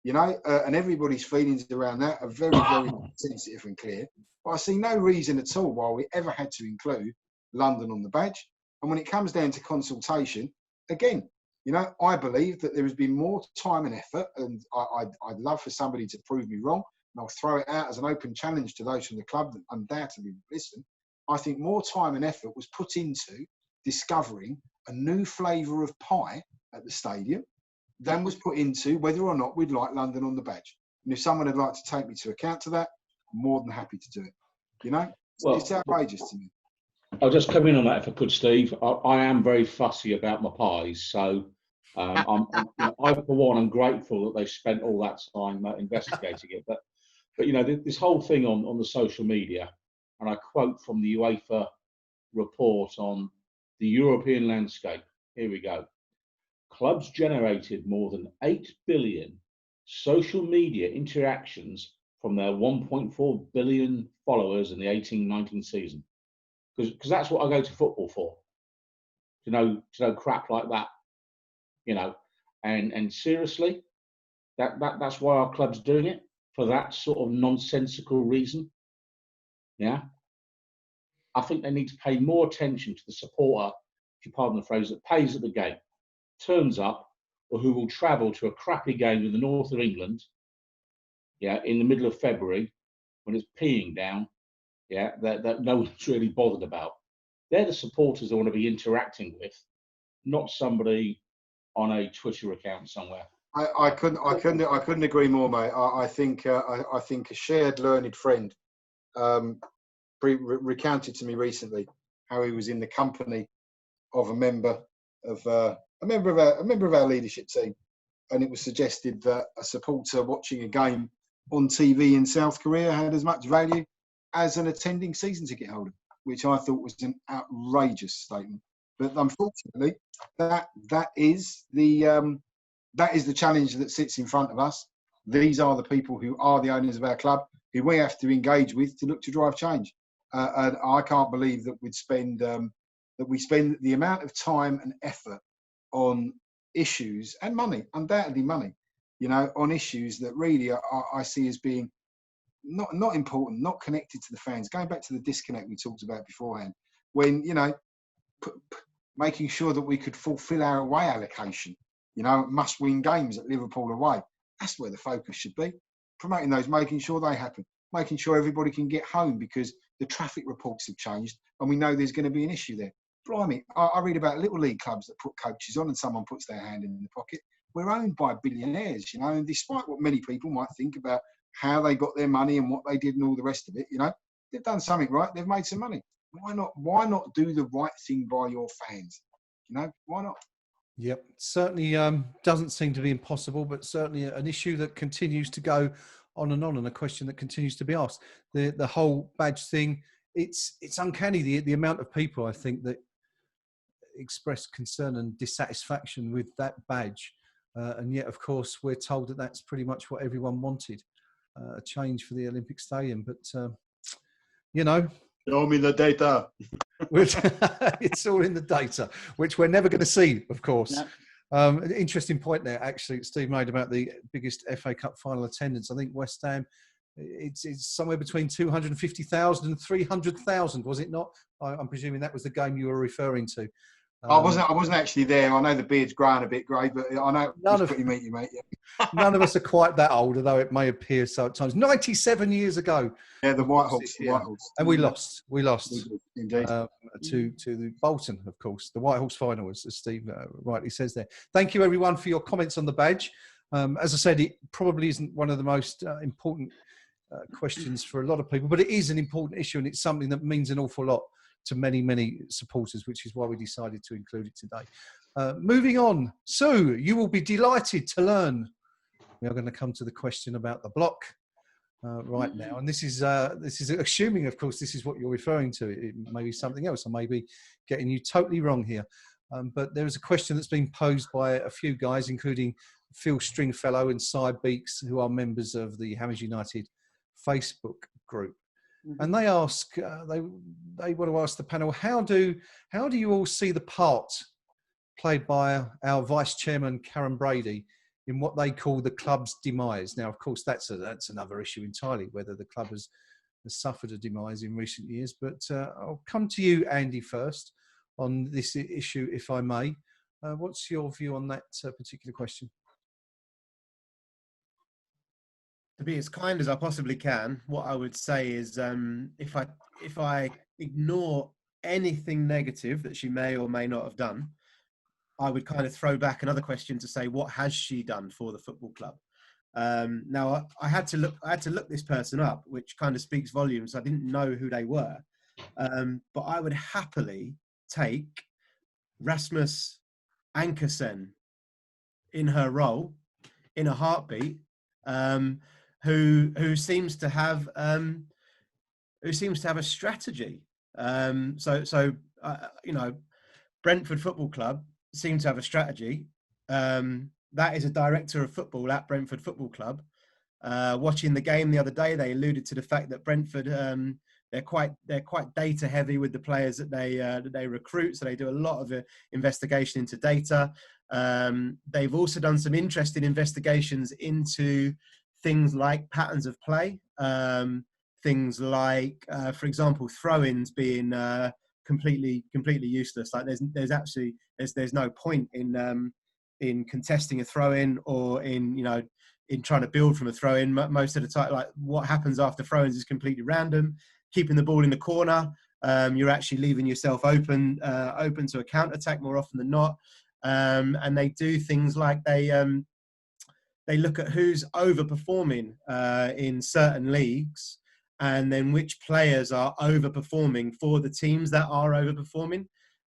you know, and everybody's feelings around that are very, very sensitive and clear. But I see no reason at all why we ever had to include London on the badge. And when it comes down to consultation, again, you know, I believe that there has been more time and effort, and I'd love for somebody to prove me wrong, and I'll throw it out as an open challenge to those from the club that undoubtedly listen. I think more time and effort was put into discovering a new flavour of pie at the stadium than was put into whether or not we'd like London on the badge. And if someone would like to take me to account to that, I'm more than happy to do it. You know, well, it's outrageous to me. I'll just come in on that if I could, Steve. I am very fussy about my pies, so I, for one, am grateful that they've spent all that time investigating it. But you know, this whole thing on the social media, and I quote from the UEFA report on the European landscape. Here we go. Clubs generated more than 8 billion social media interactions from their 1.4 billion followers in the 18-19 season. Because that's what I go to football for. to know crap like that, you know. And seriously, that's why our club's doing it, for that sort of nonsensical reason. Yeah. I think they need to pay more attention to the supporter, if you pardon the phrase, that pays at the gate, turns up, or who will travel to a crappy game in the north of England, yeah, in the middle of February, when it's peeing down, yeah, that no one's really bothered about. They're the supporters I want to be interacting with, not somebody on a Twitter account somewhere. I couldn't agree more, mate. I think a shared learned friend recounted to me recently how he was in the company of a member of our leadership team, and it was suggested that a supporter watching a game on TV in South Korea had as much value as an attending season ticket holder, which I thought was an outrageous statement. But unfortunately, that is the challenge that sits in front of us. These are the people who are the owners of our club, who we have to engage with to look to drive change. And I can't believe that we spend the amount of time and effort on issues and money, undoubtedly money, you know, on issues that really I see as being not important, not connected to the fans. Going back to the disconnect we talked about beforehand, when, you know, making sure that we could fulfil our away allocation, you know, must-win games at Liverpool away. That's where the focus should be. Promoting those, making sure they happen, making sure everybody can get home because the traffic reports have changed and we know there's going to be an issue there. Blimey, I read about little league clubs that put coaches on and someone puts their hand in the pocket. We're owned by billionaires, you know, and despite what many people might think about how they got their money and what they did and all the rest of it, you know, they've done something right. They've made some money. Why not do the right thing by your fans? You know, why not? Yep, certainly doesn't seem to be impossible, but certainly an issue that continues to go on, and a question that continues to be asked. The whole badge thing, it's uncanny the amount of people, I think, that express concern and dissatisfaction with that badge, and yet, of course, we're told that that's pretty much what everyone wanted, a change for the Olympic Stadium. But you know, show me the data. It's all in the data, which we're never going to see, of course. No. Interesting point there, actually, Steve made about the biggest FA Cup final attendance. I think West Ham, it's somewhere between 250,000 and 300,000, was it not? I'm presuming that was the game you were referring to. I wasn't actually there. I know the beard's growing a bit grey, but I know it was pretty meaty, mate. Yeah. None of us are quite that old, although it may appear so at times. 97 years ago. Yeah, the Whitehawks. And we lost. Indeed. To the Bolton, of course. The Whitehawks final, as Steve rightly says there. Thank you, everyone, for your comments on the badge. As I said, it probably isn't one of the most important questions for a lot of people, but it is an important issue, and it's something that means an awful lot to many, many supporters, which is why we decided to include it today. Moving on. Sue, you will be delighted to learn we are going to come to the question about the block right now. And this is assuming, of course, this is what you're referring to. It may be something else. I may be getting you totally wrong here. But there is a question that's been posed by a few guys, including Phil Stringfellow and Cy Beeks, who are members of the Hammers United Facebook group. And they ask, they want to ask the panel, how do you all see the part played by our vice chairman Karren Brady in what they call the club's demise? Now, of course, that's another issue entirely, whether the club has suffered a demise in recent years. But I'll come to you, Andy, first on this issue, if I may. What's your view on that particular question? To be as kind as I possibly can, what I would say is if I ignore anything negative that she may or may not have done, I would kind of throw back another question to say, what has she done for the football club? Now, I had to look this person up, which kind of speaks volumes. I didn't know who they were, but I would happily take Rasmus Ankersen in her role in a heartbeat. Who seems to have a strategy. You know, Brentford Football Club seem to have a strategy. That is a director of football at Brentford Football Club. Watching the game the other day, they alluded to the fact that Brentford they're quite data heavy with the players that they recruit. So they do a lot of investigation into data. They've also done some interesting investigations into things like patterns of play, things like, for example, throw-ins being completely useless. Like there's no point in contesting a throw-in or in trying to build from a throw-in. Most of the time, like what happens after throw-ins is completely random. Keeping the ball in the corner, you're actually leaving yourself open to a counter-attack more often than not. And they do things like they look at who's overperforming in certain leagues, and then which players are overperforming for the teams that are overperforming.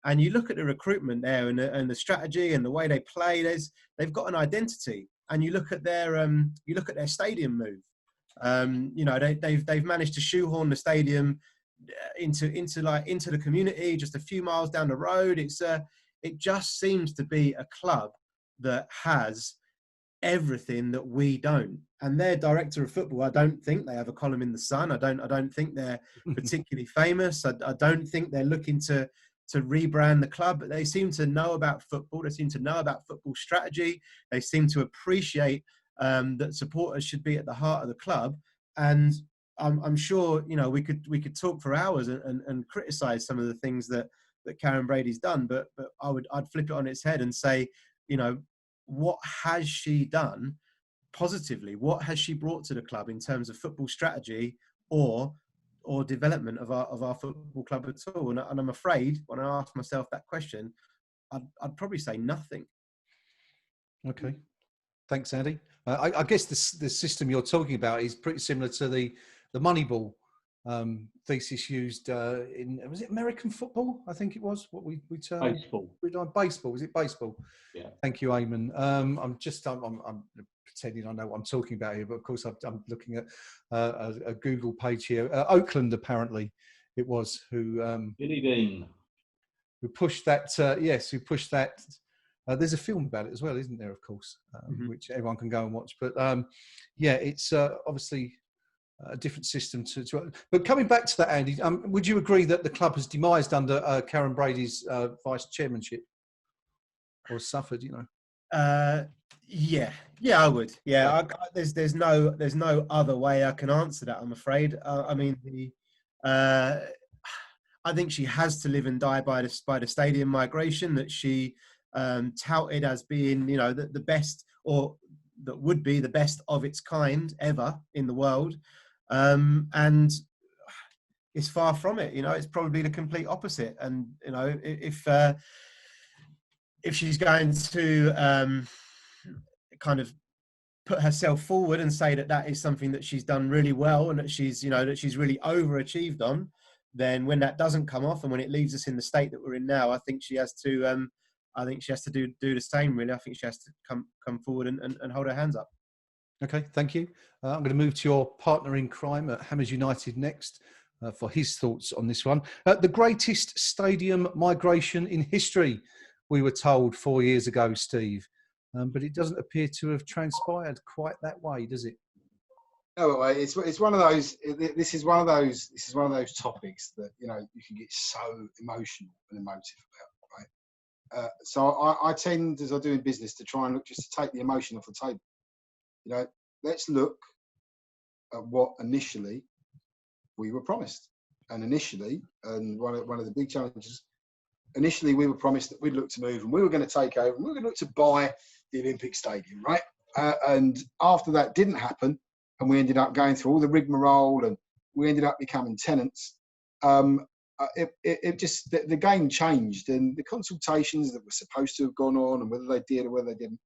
And you look at the recruitment there and the strategy and the way they play. They've got an identity. And you look at their stadium move. They've managed to shoehorn the stadium into the community just a few miles down the road. It just seems to be a club that has everything that we don't. And their director of football, I don't think they have a column in the Sun. I don't think they're particularly famous. I don't think they're looking to rebrand the club, but they seem to know about football. They seem to know about football strategy. They seem to appreciate that supporters should be at the heart of the club. And I'm sure, we could talk for hours and criticize some of the things that Karren Brady's done, but I'd flip it on its head and say, what has she done positively? What has she brought to the club in terms of football strategy or development of our football club at all? And I'm afraid when I ask myself that question, I'd probably say nothing. Okay, thanks, Andy. I guess the system you're talking about is pretty similar to the Moneyball thesis used in, was it American football? I think it was what we termed baseball. Baseball, was it baseball? Yeah. Thank you, Eamon. I'm pretending I know what I'm talking about here, but of course I'm looking at a Google page here. Oakland, apparently, it was who Billy Dean, who pushed that. Yes, who pushed that. There's a film about it as well, isn't there? Of course, which everyone can go and watch. But yeah, it's obviously a different system to. But coming back to that, Andy, would you agree that the club has demised under Karren Brady's vice chairmanship, or suffered? Yeah, I would. Yeah, there's no other way I can answer that, I'm afraid. I mean, I think she has to live and die by the stadium migration that she touted as being, the best, or that would be the best of its kind ever in the world. And it's far from it. It's probably the complete opposite. And if she's going to kind of put herself forward and say that is something that she's done really well and that she's really overachieved on, then when that doesn't come off and when it leaves us in the state that we're in now, I think she has to do the same, really. I think she has to come forward and hold her hands up. Okay, thank you. I'm going to move to your partner in crime at Hammers United next for his thoughts on this one. The greatest stadium migration in history, we were told 4 years ago, Steve, but it doesn't appear to have transpired quite that way, does it? No, it's one of those. This is one of those topics that you can get so emotional and emotive about, right? So I tend, as I do in business, to try and look just to take the emotion off the table. Let's look at what initially we were promised, and one of the big challenges. Initially, we were promised that we'd look to move and we were going to take over and we were going to look to buy the Olympic Stadium, right? And after that didn't happen, and we ended up going through all the rigmarole and we ended up becoming tenants. The game changed, and the consultations that were supposed to have gone on and whether they did or whether they didn't,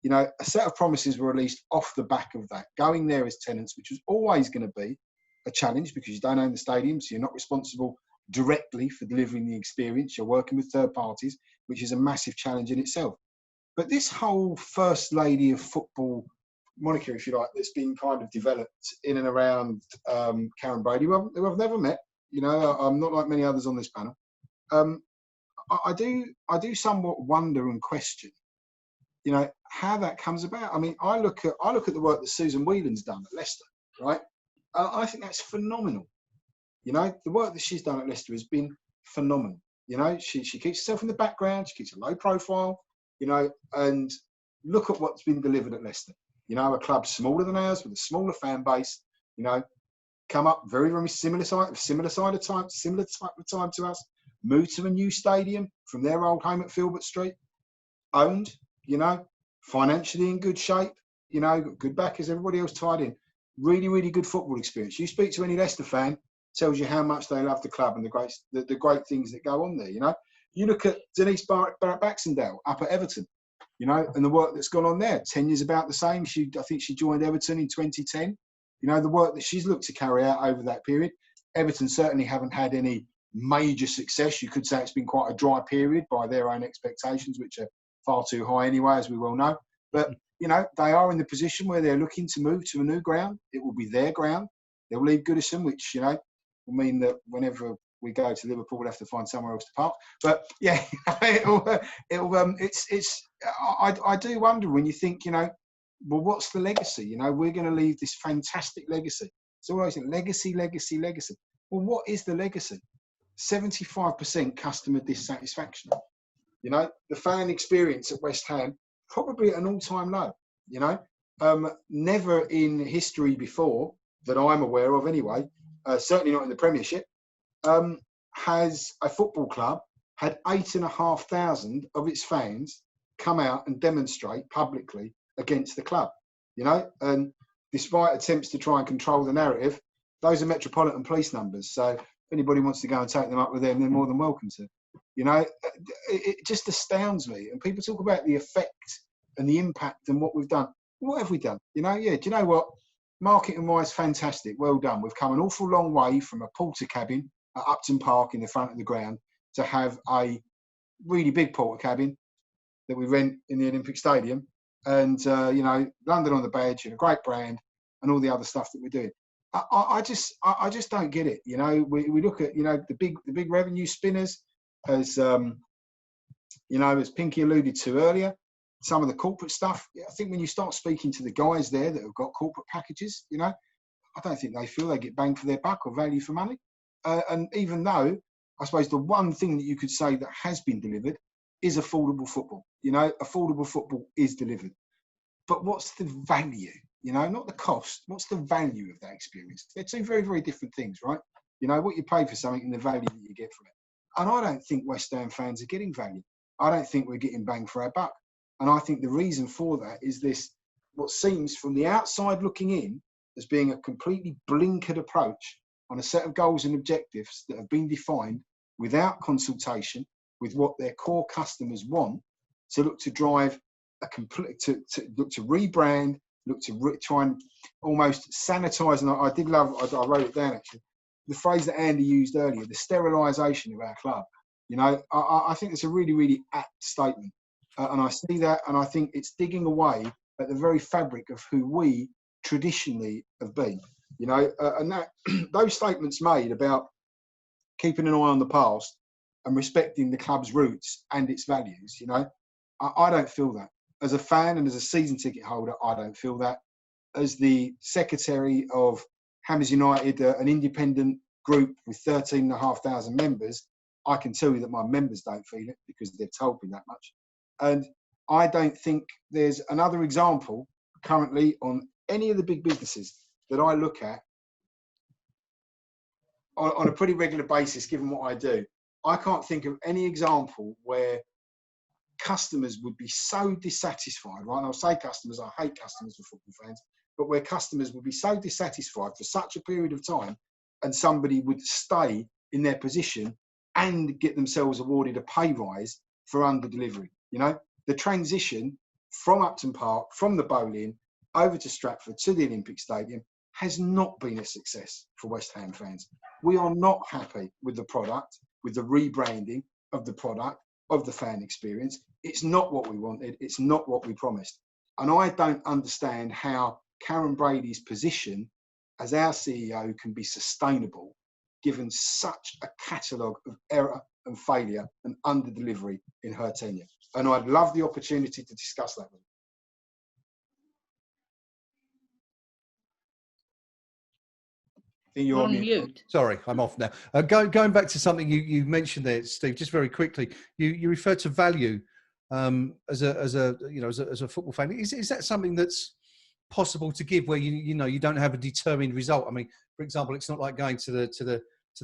a set of promises were released off the back of that. Going there as tenants, which was always going to be a challenge because you don't own the stadium, so you're not responsible directly for delivering the experience. You're working with third parties, which is a massive challenge in itself. But this whole first lady of football moniker, if you like, that's been kind of developed in and around Karren Brady, who I've never met. I'm not like many others on this panel. I do somewhat wonder and question, how that comes about. I mean, I look at the work that Susan Whelan's done at Leicester, right? I think that's phenomenal. You know, the work that she's done at Leicester has been phenomenal. You know, she keeps herself in the background, she keeps a low profile, you know, and look at what's been delivered at Leicester. You know, a club smaller than ours with a smaller fan base, you know, come up very, very similar type of time to us, moved to a new stadium from their old home at Filbert Street, owned, you know, financially in good shape, you know, got good backers, everybody else tied in. Really, really good football experience. You speak to any Leicester fan, tells you how much they love the club and the great things that go on there, you know. You look at Denise Barrett-Baxendale up at Everton, you know, and the work that's gone on there. Tenure is about the same. I think she joined Everton in 2010. You know, the work that she's looked to carry out over that period. Everton certainly haven't had any major success. You could say it's been quite a dry period by their own expectations, which are far too high anyway, as we well know. But, you know, they are in the position where they're looking to move to a new ground. It will be their ground. They'll leave Goodison, which, you know, will mean that whenever we go to Liverpool, we'll have to find somewhere else to park. But yeah, I do wonder when you think, you know, well, what's the legacy? You know, we're going to leave this fantastic legacy. So always think legacy. Well, what is the legacy? 75% customer dissatisfaction. You know, the fan experience at West Ham, probably at an all-time low, you know. Never in history before, that I'm aware of anyway, certainly not in the Premiership, has a football club had 8,500 of its fans come out and demonstrate publicly against the club, you know. And despite attempts to try and control the narrative, those are Metropolitan Police numbers. So if anybody wants to go and take them up with them, they're more than welcome to. You know, it just astounds me. And people talk about the effect and the impact and what we've done. What have we done? You know, yeah, do you know what? Marketing-wise, fantastic. Well done. We've come an awful long way from a porter cabin at Upton Park in the front of the ground to have a really big porter cabin that we rent in the Olympic Stadium. And, you know, London on the badge and a great brand and all the other stuff that we're doing. I just don't get it. You know, we look at, you know, the big revenue spinners, as you know, as Pinky alluded to earlier, some of the corporate stuff. I think when you start speaking to the guys there that have got corporate packages, you know, I don't think they feel they get bang for their buck or value for money. And even though, I suppose the one thing that you could say that has been delivered is affordable football. You know, affordable football is delivered. But what's the value? You know, not the cost. What's the value of that experience? They're two very, very different things, right? You know, what you pay for something and the value that you get from it. And I don't think West Ham fans are getting value. I don't think we're getting bang for our buck. And I think the reason for that is this, what seems from the outside looking in as being a completely blinkered approach on a set of goals and objectives that have been defined without consultation with what their core customers want, to look to drive a complete, to look to rebrand, look to try and almost sanitize. And I did love, I wrote it down actually, the phrase that Andy used earlier, the sterilisation of our club. You know, I think it's a really, really apt statement. And I see that, and I think it's digging away at the very fabric of who we traditionally have been. You know, and that those statements made about keeping an eye on the past and respecting the club's roots and its values, you know, I don't feel that. As a fan and as a season ticket holder, I don't feel that. As the secretary of Hammers United, an independent group with 13,500 members, I can tell you that my members don't feel it because they've told me that much. And I don't think there's another example currently on any of the big businesses that I look at on a pretty regular basis, given what I do. I can't think of any example where customers would be so dissatisfied, right? And I'll say customers, I hate customers for football fans, but where customers would be so dissatisfied for such a period of time and somebody would stay in their position and get themselves awarded a pay rise for under delivery. You know, the transition from Upton Park, from the Boleyn over to Stratford to the Olympic Stadium has not been a success for West Ham fans. We are not happy with the product, with the rebranding of the product, of the fan experience. It's not what we wanted. It's not what we promised. And I don't understand how Karren Brady's position as our CEO can be sustainable given such a catalogue of error and failure and under-delivery in her tenure. And I'd love the opportunity to discuss that with her. think you're You're on on mute. mute. Sorry, I'm off now. Going back to something you mentioned there, Steve, just very quickly, you referred to value as a football fan. Is that something that's possible to give where you don't have a determined result? I mean, for example, it's not like going to the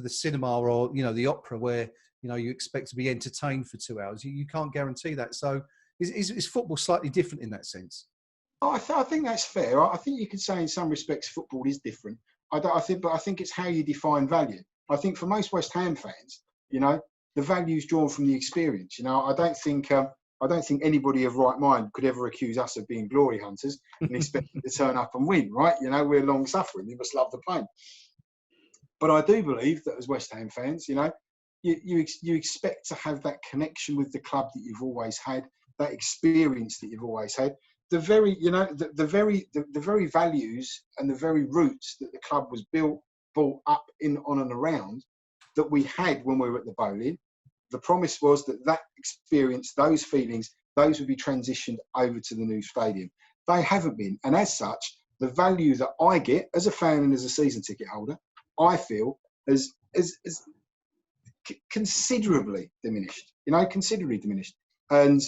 cinema or the opera where you expect to be entertained for 2 hours. You can't guarantee that. So is football slightly different in that sense? I think that's fair. I think you could say in some respects football is different. But I think it's how you define value. I think for most West Ham fans, the value is drawn from the experience. I don't think anybody of right mind could ever accuse us of being glory hunters and expect to turn up and win, right? We're long suffering. We must love the pain. But I do believe that as West Ham fans, you expect to have that connection with the club that you've always had, that experience that you've always had. The very values and the very roots that the club was built up on and around that we had when we were at the Bowling. The promise was that experience, those feelings, those would be transitioned over to the new stadium. They haven't been, and as such, the value that I get as a fan and as a season ticket holder, I feel is considerably diminished. Considerably diminished. And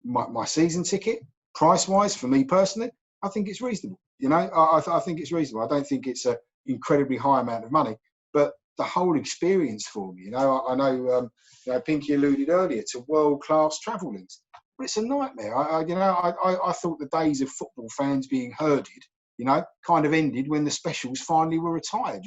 my season ticket, price-wise, for me personally, I think it's reasonable. I think it's reasonable. I don't think it's an incredibly high amount of money, but the whole experience for me, I know Pinky alluded earlier to world-class travel links, but it's a nightmare. I thought the days of football fans being herded, kind of ended when the specials finally were retired,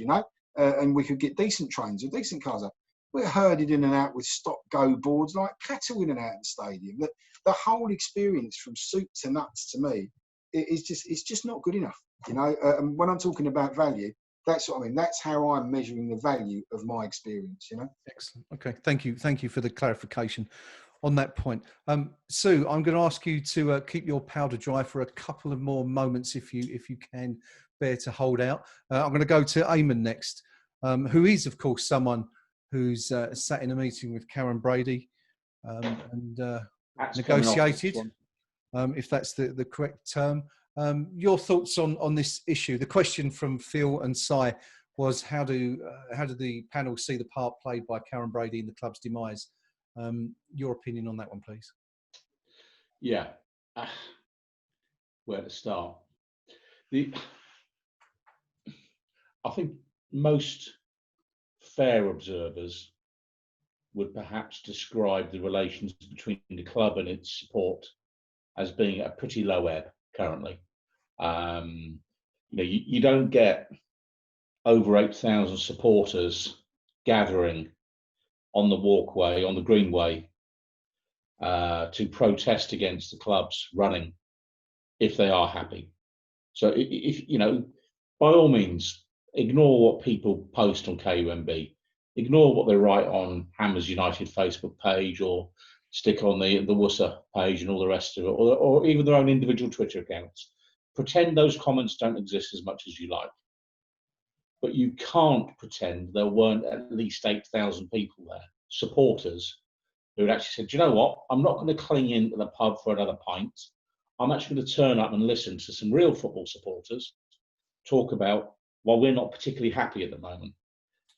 and we could get decent trains or decent cars up. We're herded in and out with stop-go boards like cattle in and out of the stadium. The whole experience from soup to nuts, to me, it's just not good enough. And when I'm talking about value, that's what I mean. That's how I'm measuring the value of my experience. Excellent. Okay, thank you for the clarification on that point. Sue, I'm going to ask you to keep your powder dry for a couple of more moments, if you can bear to hold out. I'm going to go to Eamon next, who is, of course, someone who's sat in a meeting with Karren Brady and negotiated, if that's the correct term. Your thoughts on this issue? The question from Phil and Si was, how do the panel see the part played by Karren Brady in the club's demise? Your opinion on that one, please. Yeah, where to start? I think most fair observers would perhaps describe the relations between the club and its support as being at a pretty low ebb currently. You don't get over 8,000 supporters gathering on the walkway, on the greenway, to protest against the club's running if they are happy. So if by all means, ignore what people post on KUMB, ignore what they write on Hammers United Facebook page, or stick on the WHUISA page and all the rest of it, or even their own individual Twitter accounts. Pretend those comments don't exist as much as you like. But you can't pretend there weren't at least 8,000 people there, supporters, who had actually said, you know what, I'm not going to cling into the pub for another pint. I'm actually going to turn up and listen to some real football supporters talk about why we're not particularly happy at the moment.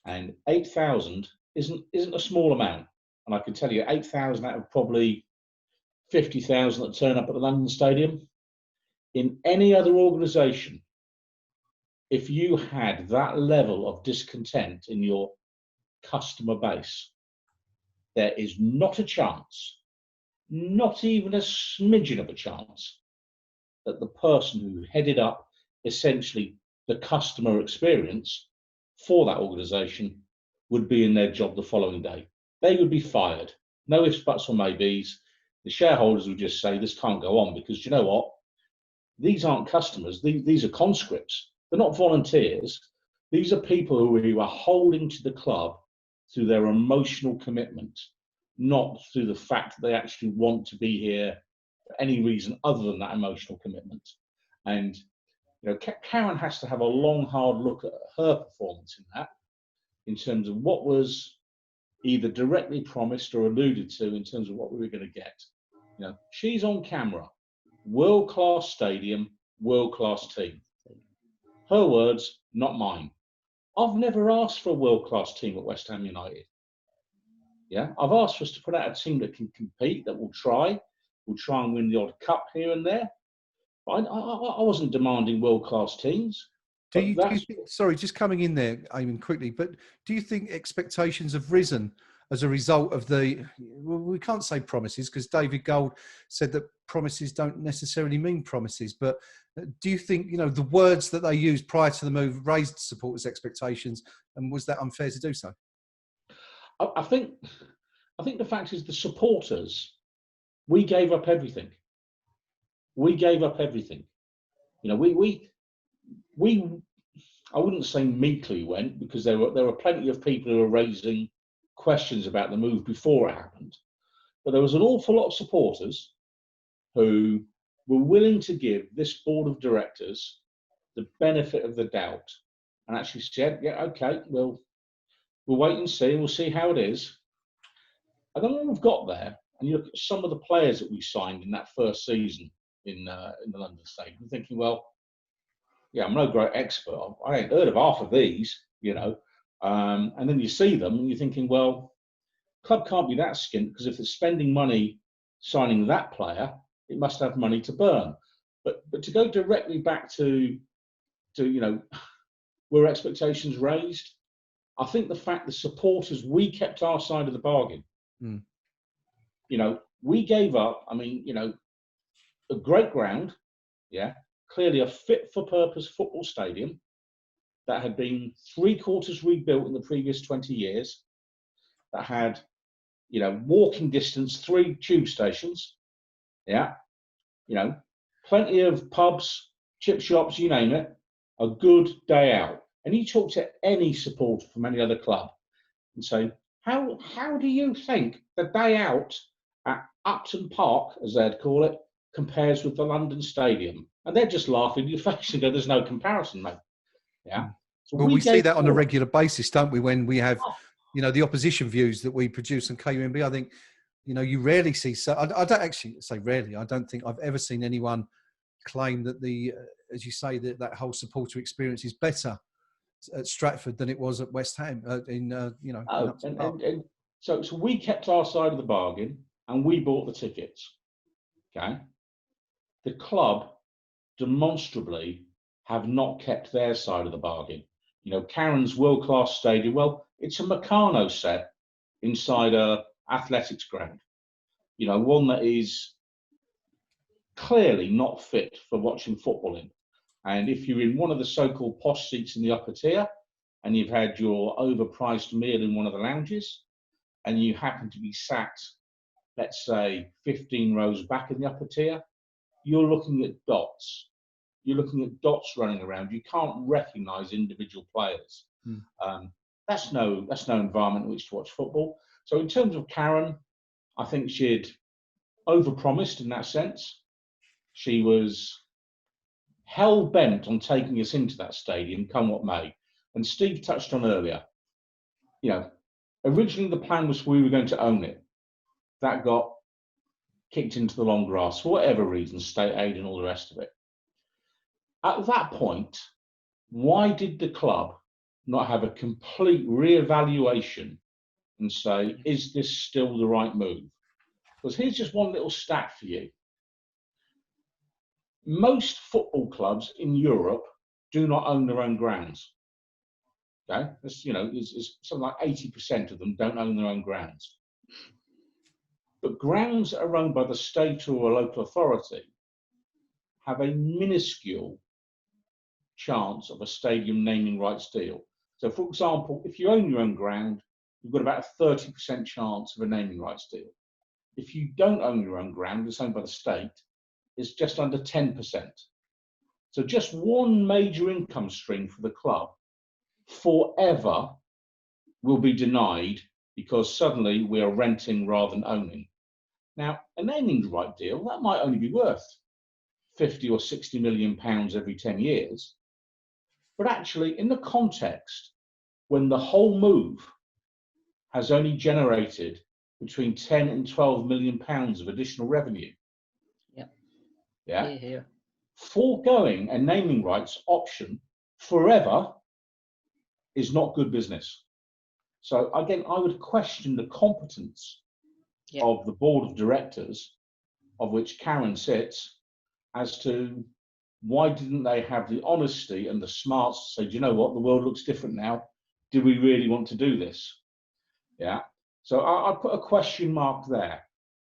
And 8,000 isn't a small amount. And I can tell you, 8,000 out of probably 50,000 that turn up at the London Stadium. In any other organisation, if you had that level of discontent in your customer base, there is not a chance, not even a smidgen of a chance, that the person who headed up essentially the customer experience for that organisation would be in their job the following day. They would be fired. No ifs, buts or maybes. The shareholders would just say, this can't go on, because you know what? These aren't customers. These are conscripts. They're not volunteers. These are people who are holding to the club through their emotional commitment, not through the fact that they actually want to be here for any reason other than that emotional commitment. And Karren has to have a long, hard look at her performance in that, in terms of what was either directly promised or alluded to in terms of what we were going to get. She's on camera, world-class stadium, world-class team. Her words, not mine. I've never asked for a world-class team at West Ham United. Yeah, I've asked for us to put out a team that can compete, that will try and win the odd cup here and there. But I wasn't demanding world-class teams. Do you think, sorry, just coming in there, Eamon, quickly, but do you think expectations have risen as a result of we can't say promises, because David Gold said that promises don't necessarily mean promises, but do you think, the words that they used prior to the move raised supporters' expectations, and was that unfair to do so? I think the fact is the supporters, we gave up everything. We gave up everything. I wouldn't say meekly went, because there were plenty of people who were raising questions about the move before it happened. But there was an awful lot of supporters who were willing to give this board of directors the benefit of the doubt and actually said, yeah, okay, we'll wait and see. We'll see how it is. And then when we've got there, and you look at some of the players that we signed in that first season in the London Stadium, you're thinking, well, yeah, I'm no great expert. I ain't heard of half of these, and then you see them and you're thinking, well, club can't be that skint, because if it's spending money signing that player, it must have money to burn. But to go directly back to were expectations raised? I think the fact the supporters, we kept our side of the bargain. Mm. We gave up, a great ground, yeah, clearly a fit for purpose football stadium that had been 3/4 rebuilt in the previous 20 years, that had, walking distance, 3 tube stations, yeah, plenty of pubs, chip shops, you name it, a good day out. And you talk to any supporter from any other club and say, how do you think the day out at Upton Park, as they'd call it, compares with the London Stadium? And they're just laughing in your face and go, there's no comparison, mate. Yeah. So well, we see that on a regular basis, don't we? When we have, the opposition views that we produce on KUMB, I think, you rarely see. So I don't actually say rarely. I don't think I've ever seen anyone claim that as you say, that whole supporter experience is better at Stratford than it was at West Ham. So we kept our side of the bargain and we bought the tickets. Okay. The club demonstrably have not kept their side of the bargain. Karren's world-class stadium, well, it's a Meccano set inside a athletics ground. One that is clearly not fit for watching football in. And if you're in one of the so-called posh seats in the upper tier and you've had your overpriced meal in one of the lounges and you happen to be sat, let's say, 15 rows back in the upper tier, you're looking at dots. You're looking at dots running around. You can't recognise individual players. That's no environment in which to watch football. So in terms of Karren, I think she'd overpromised in that sense. She was hell-bent on taking us into that stadium, come what may. And Steve touched on earlier, originally the plan was we were going to own it. That got kicked into the long grass for whatever reason, state aid and all the rest of it. At that point, why did the club not have a complete re-evaluation and say, is this still the right move? Because here's just one little stat for you. Most football clubs in Europe do not own their own grounds. Okay, it's something like 80% of them don't own their own grounds. But grounds that are owned by the state or a local authority have a minuscule chance of a stadium naming rights deal. So, for example, if you own your own ground, you've got about a 30% chance of a naming rights deal. If you don't own your own ground, it's owned by the state, it's just under 10%. So just one major income stream for the club forever will be denied because suddenly we are renting rather than owning. Now, a naming right deal, that might only be worth 50 or 60 million pounds every 10 years. But actually, in the context when the whole move has only generated between 10 and 12 million pounds of additional revenue. Yeah. Here. Foregoing a naming rights option forever is not good business. So again, I would question the competence of the board of directors, of which Karren sits, as to why didn't they have the honesty and the smarts to say, do you know what, the world looks different now. Do we really want to do this? Yeah. So I put a question mark there.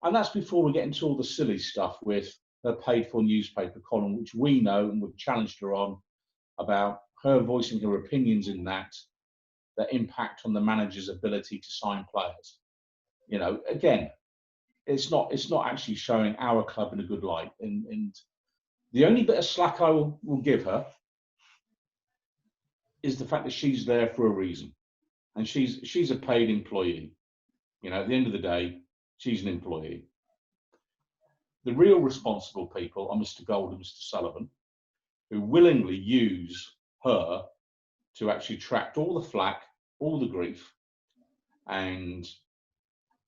And that's before we get into all the silly stuff with her paid for newspaper column, which we know and we've challenged her on, about her voicing her opinions in that impact on the manager's ability to sign players. You know, again, it's not actually showing our club in a good light. And the only bit of slack I will give her is the fact that she's there for a reason, and she's a paid employee. You know, at the end of the day, she's an employee. The real responsible people are Mr. Gold and Mr. Sullivan, who willingly use her to actually attract all the flack, all the grief. And,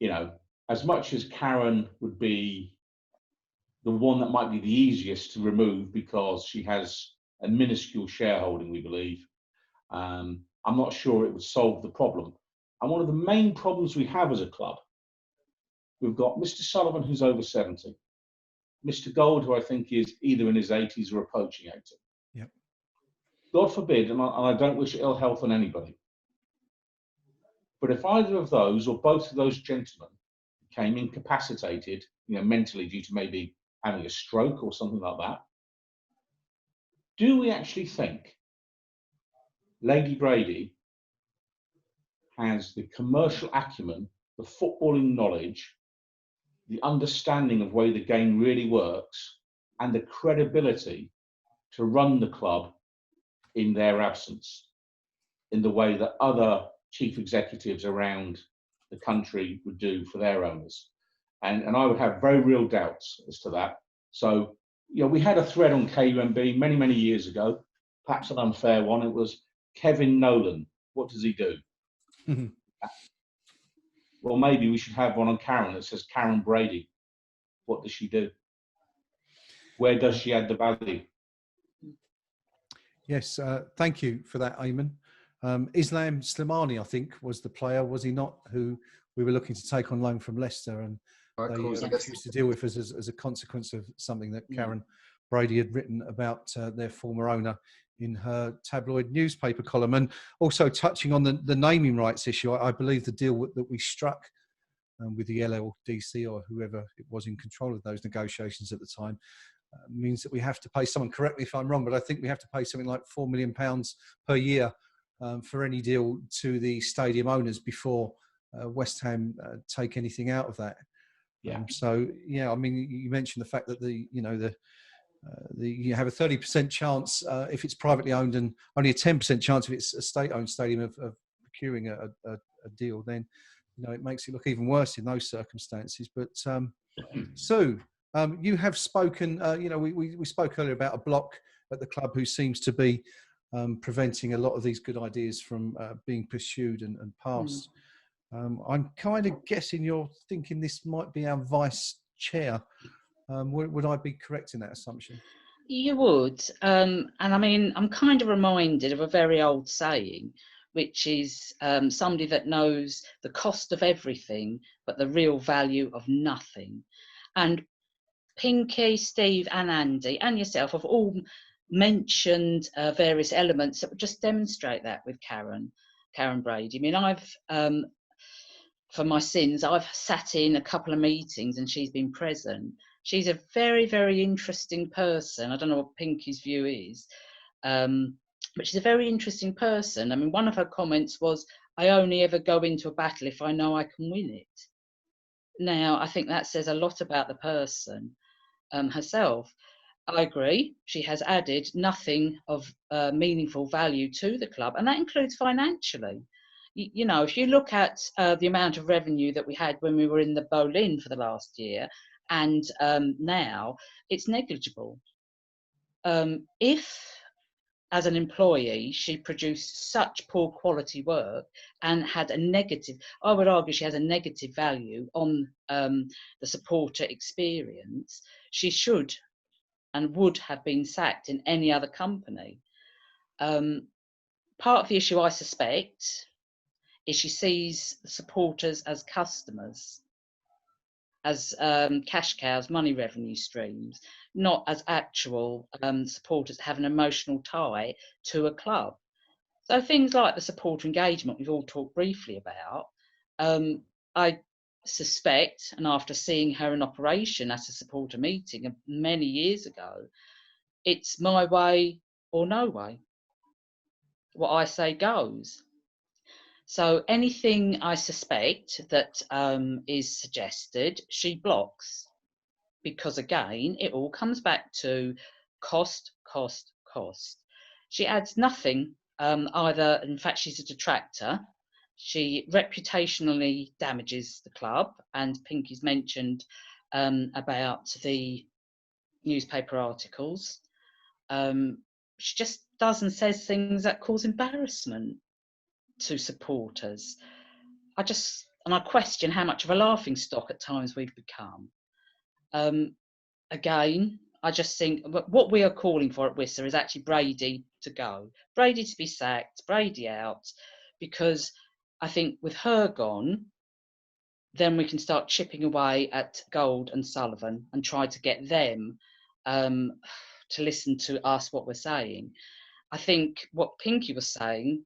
you know, as much as Karren would be the one that might be the easiest to remove because she has a minuscule shareholding, we believe, I'm not sure it would solve the problem. And one of the main problems we have as a club, we've got Mr. Sullivan, who's over 70, Mr. Gold, who I think is either in his 80s or approaching 80. Yep. God forbid, and I don't wish ill health on anybody, but if either of those or both of those gentlemen became incapacitated, you know, mentally due to maybe having a stroke or something like that, do we actually think Lady Brady has the commercial acumen, the footballing knowledge, the understanding of the way the game really works, and the credibility to run the club in their absence in the way that other chief executives around the country would do for their owners? And I would have very real doubts as to that. So, you know, we had a thread on KUMB many, many years ago, perhaps an unfair one. It was Kevin Nolan. What does he do? Well, maybe we should have one on Karren that says Karren Brady. What does she do? Where does she add the value? Yes, thank you for that, Eamon. Islam Slimani, I think, was the player, was he not, who we were looking to take on loan from Leicester, and they refused to deal with us as a consequence of something that Karren Brady had written about their former owner in her tabloid newspaper column. And also touching on the naming rights issue, I believe the deal that we struck with the LLDC or whoever it was in control of those negotiations at the time means that we have to pay someone, correct me if I'm wrong, but I think we have to pay something like £4 million per year for any deal to the stadium owners before West Ham take anything out of that. Yeah. So yeah, I mean, you mentioned the fact that you have a 30% chance if it's privately owned, and only a 10% chance if it's a state-owned stadium of procuring a deal. Then, you know, it makes it look even worse in those circumstances. But Sue, you have spoken. You know, we spoke earlier about a block at the club who seems to be preventing a lot of these good ideas from being pursued and passed. I'm kind of guessing you're thinking this might be our vice chair. Would I be correct in that assumption? You would. And I mean, I'm kind of reminded of a very old saying, which is somebody that knows the cost of everything, but the real value of nothing. And Pinky, Steve and Andy and yourself have all mentioned various elements that would just demonstrate that with Karren Brady. I mean, I've, for my sins, I've sat in a couple of meetings and she's been present. She's a very, very interesting person. I don't know what Pinky's view is, but she's a very interesting person. I mean, one of her comments was, I only ever go into a battle if I know I can win it. Now, I think that says a lot about the person herself. I agree. She has added nothing of meaningful value to the club, and that includes financially. You know, if you look at the amount of revenue that we had when we were in the Boleyn for the last year, and now, it's negligible. If, as an employee, she produced such poor quality work and had a negative, I would argue she has a negative value on the supporter experience, she should and would have been sacked in any other company. Part of the issue, I suspect, is she sees the supporters as customers, as cash cows, money revenue streams, not as actual supporters that have an emotional tie to a club. So things like the supporter engagement we've all talked briefly about, I suspect, and after seeing her in operation at a supporter meeting many years ago, it's my way or no way. What I say goes. So anything I suspect that is suggested, she blocks. Because again, it all comes back to cost, cost, cost. She adds nothing, either, in fact, she's a detractor. She reputationally damages the club, and Pinky's mentioned about the newspaper articles. She just does and says things that cause embarrassment to supporters. I question how much of a laughing stock at times we've become. Again, I just think what we are calling for at WHUISA is actually Brady to go, Brady to be sacked, Brady out, because I think with her gone, then we can start chipping away at Gold and Sullivan and try to get them to listen to us, what we're saying. I think what Pinky was saying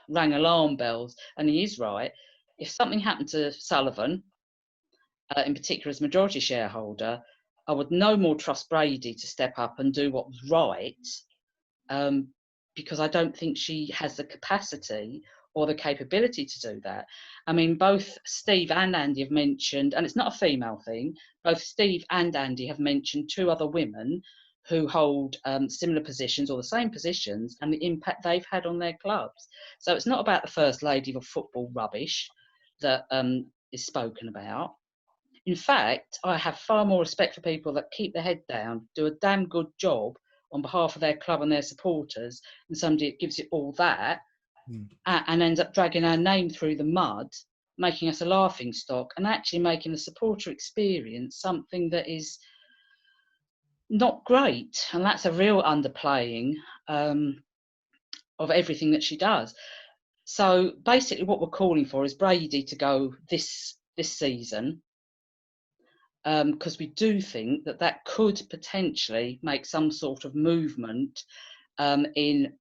rang alarm bells, and he is right. If something happened to Sullivan, in particular as majority shareholder, I would no more trust Brady to step up and do what was right, because I don't think she has the capacity or the capability to do that. I mean, both Steve and Andy have mentioned, and it's not a female thing, both Steve and Andy have mentioned two other women who hold similar positions or the same positions and the impact they've had on their clubs. So it's not about the first lady of football rubbish that is spoken about. In fact, I have far more respect for people that keep their head down, do a damn good job on behalf of their club and their supporters, than somebody that gives it all that and ends up dragging our name through the mud, making us a laughing stock, and actually making the supporter experience something that is not great. And that's a real underplaying of everything that she does. So basically what we're calling for is Brady to go this season, because we do think that could potentially make some sort of movement in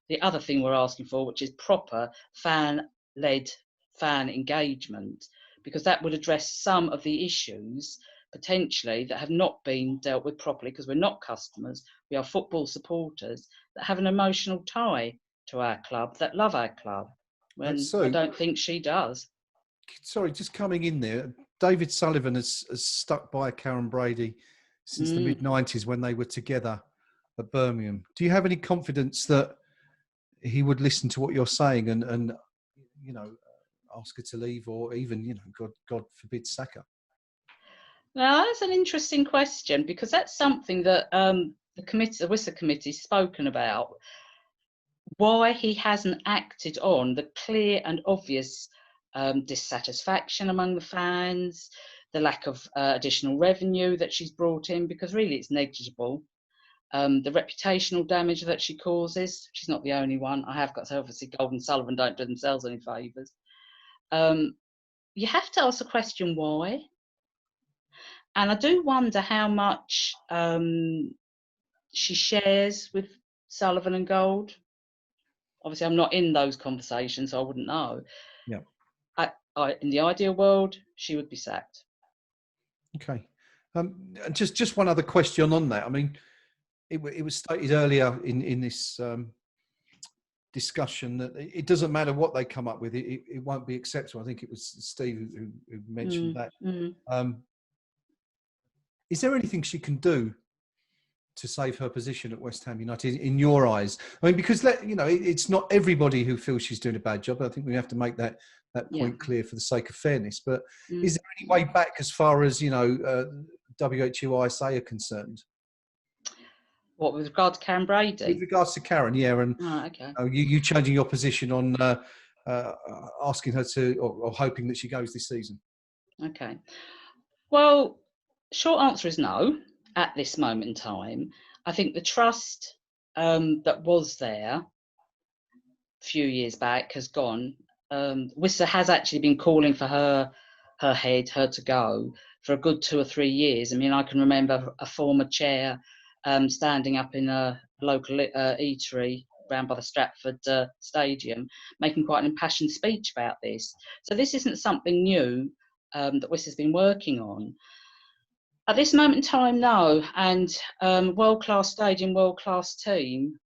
the other thing we're asking for, which is proper fan-led fan engagement, because that would address some of the issues potentially that have not been dealt with properly, because we're not customers, we are football supporters that have an emotional tie to our club, that love our club, when I don't think she does. Sorry, just coming in there, David Sullivan has stuck by Karren Brady since the mid-90s when they were together at Birmingham. Do you have any confidence that he would listen to what you're saying and you know, ask her to leave, or even, you know, God forbid, sack her? Now, that's an interesting question, because that's something that the WHUISA committee has spoken about, why he hasn't acted on the clear and obvious dissatisfaction among the fans, the lack of additional revenue that she's brought in, because really it's negligible. The reputational damage that she causes, she's not the only one. I have got to say, obviously, Gold and Sullivan don't do themselves any favours. You have to ask the question why. And I do wonder how much she shares with Sullivan and Gold. Obviously, I'm not in those conversations, so I wouldn't know. Yeah. In the ideal world, she would be sacked. Okay. Just one other question on that. I mean, it was stated earlier in this discussion that it doesn't matter what they come up with, it won't be acceptable. I think it was Steve who mentioned that. Is there anything she can do to save her position at West Ham United in your eyes? I mean, because it's not everybody who feels she's doing a bad job. I think we have to make that point clear for the sake of fairness. But is there any way back as far as WHUISA are concerned? What, with regard to Karren Brady? With regards to Karren, yeah, and okay. You changing your position on asking her to, or hoping that she goes this season. Okay. Well, short answer is no at this moment in time. I think the trust that was there a few years back has gone. WHUISA has actually been calling for her to go for a good 2 or 3 years. I mean, I can remember a former chair standing up in a local eatery round by the Stratford Stadium, making quite an impassioned speech about this. So this isn't something new that WHUISA has been working on. At this moment in time, no. And world-class stadium, world-class team.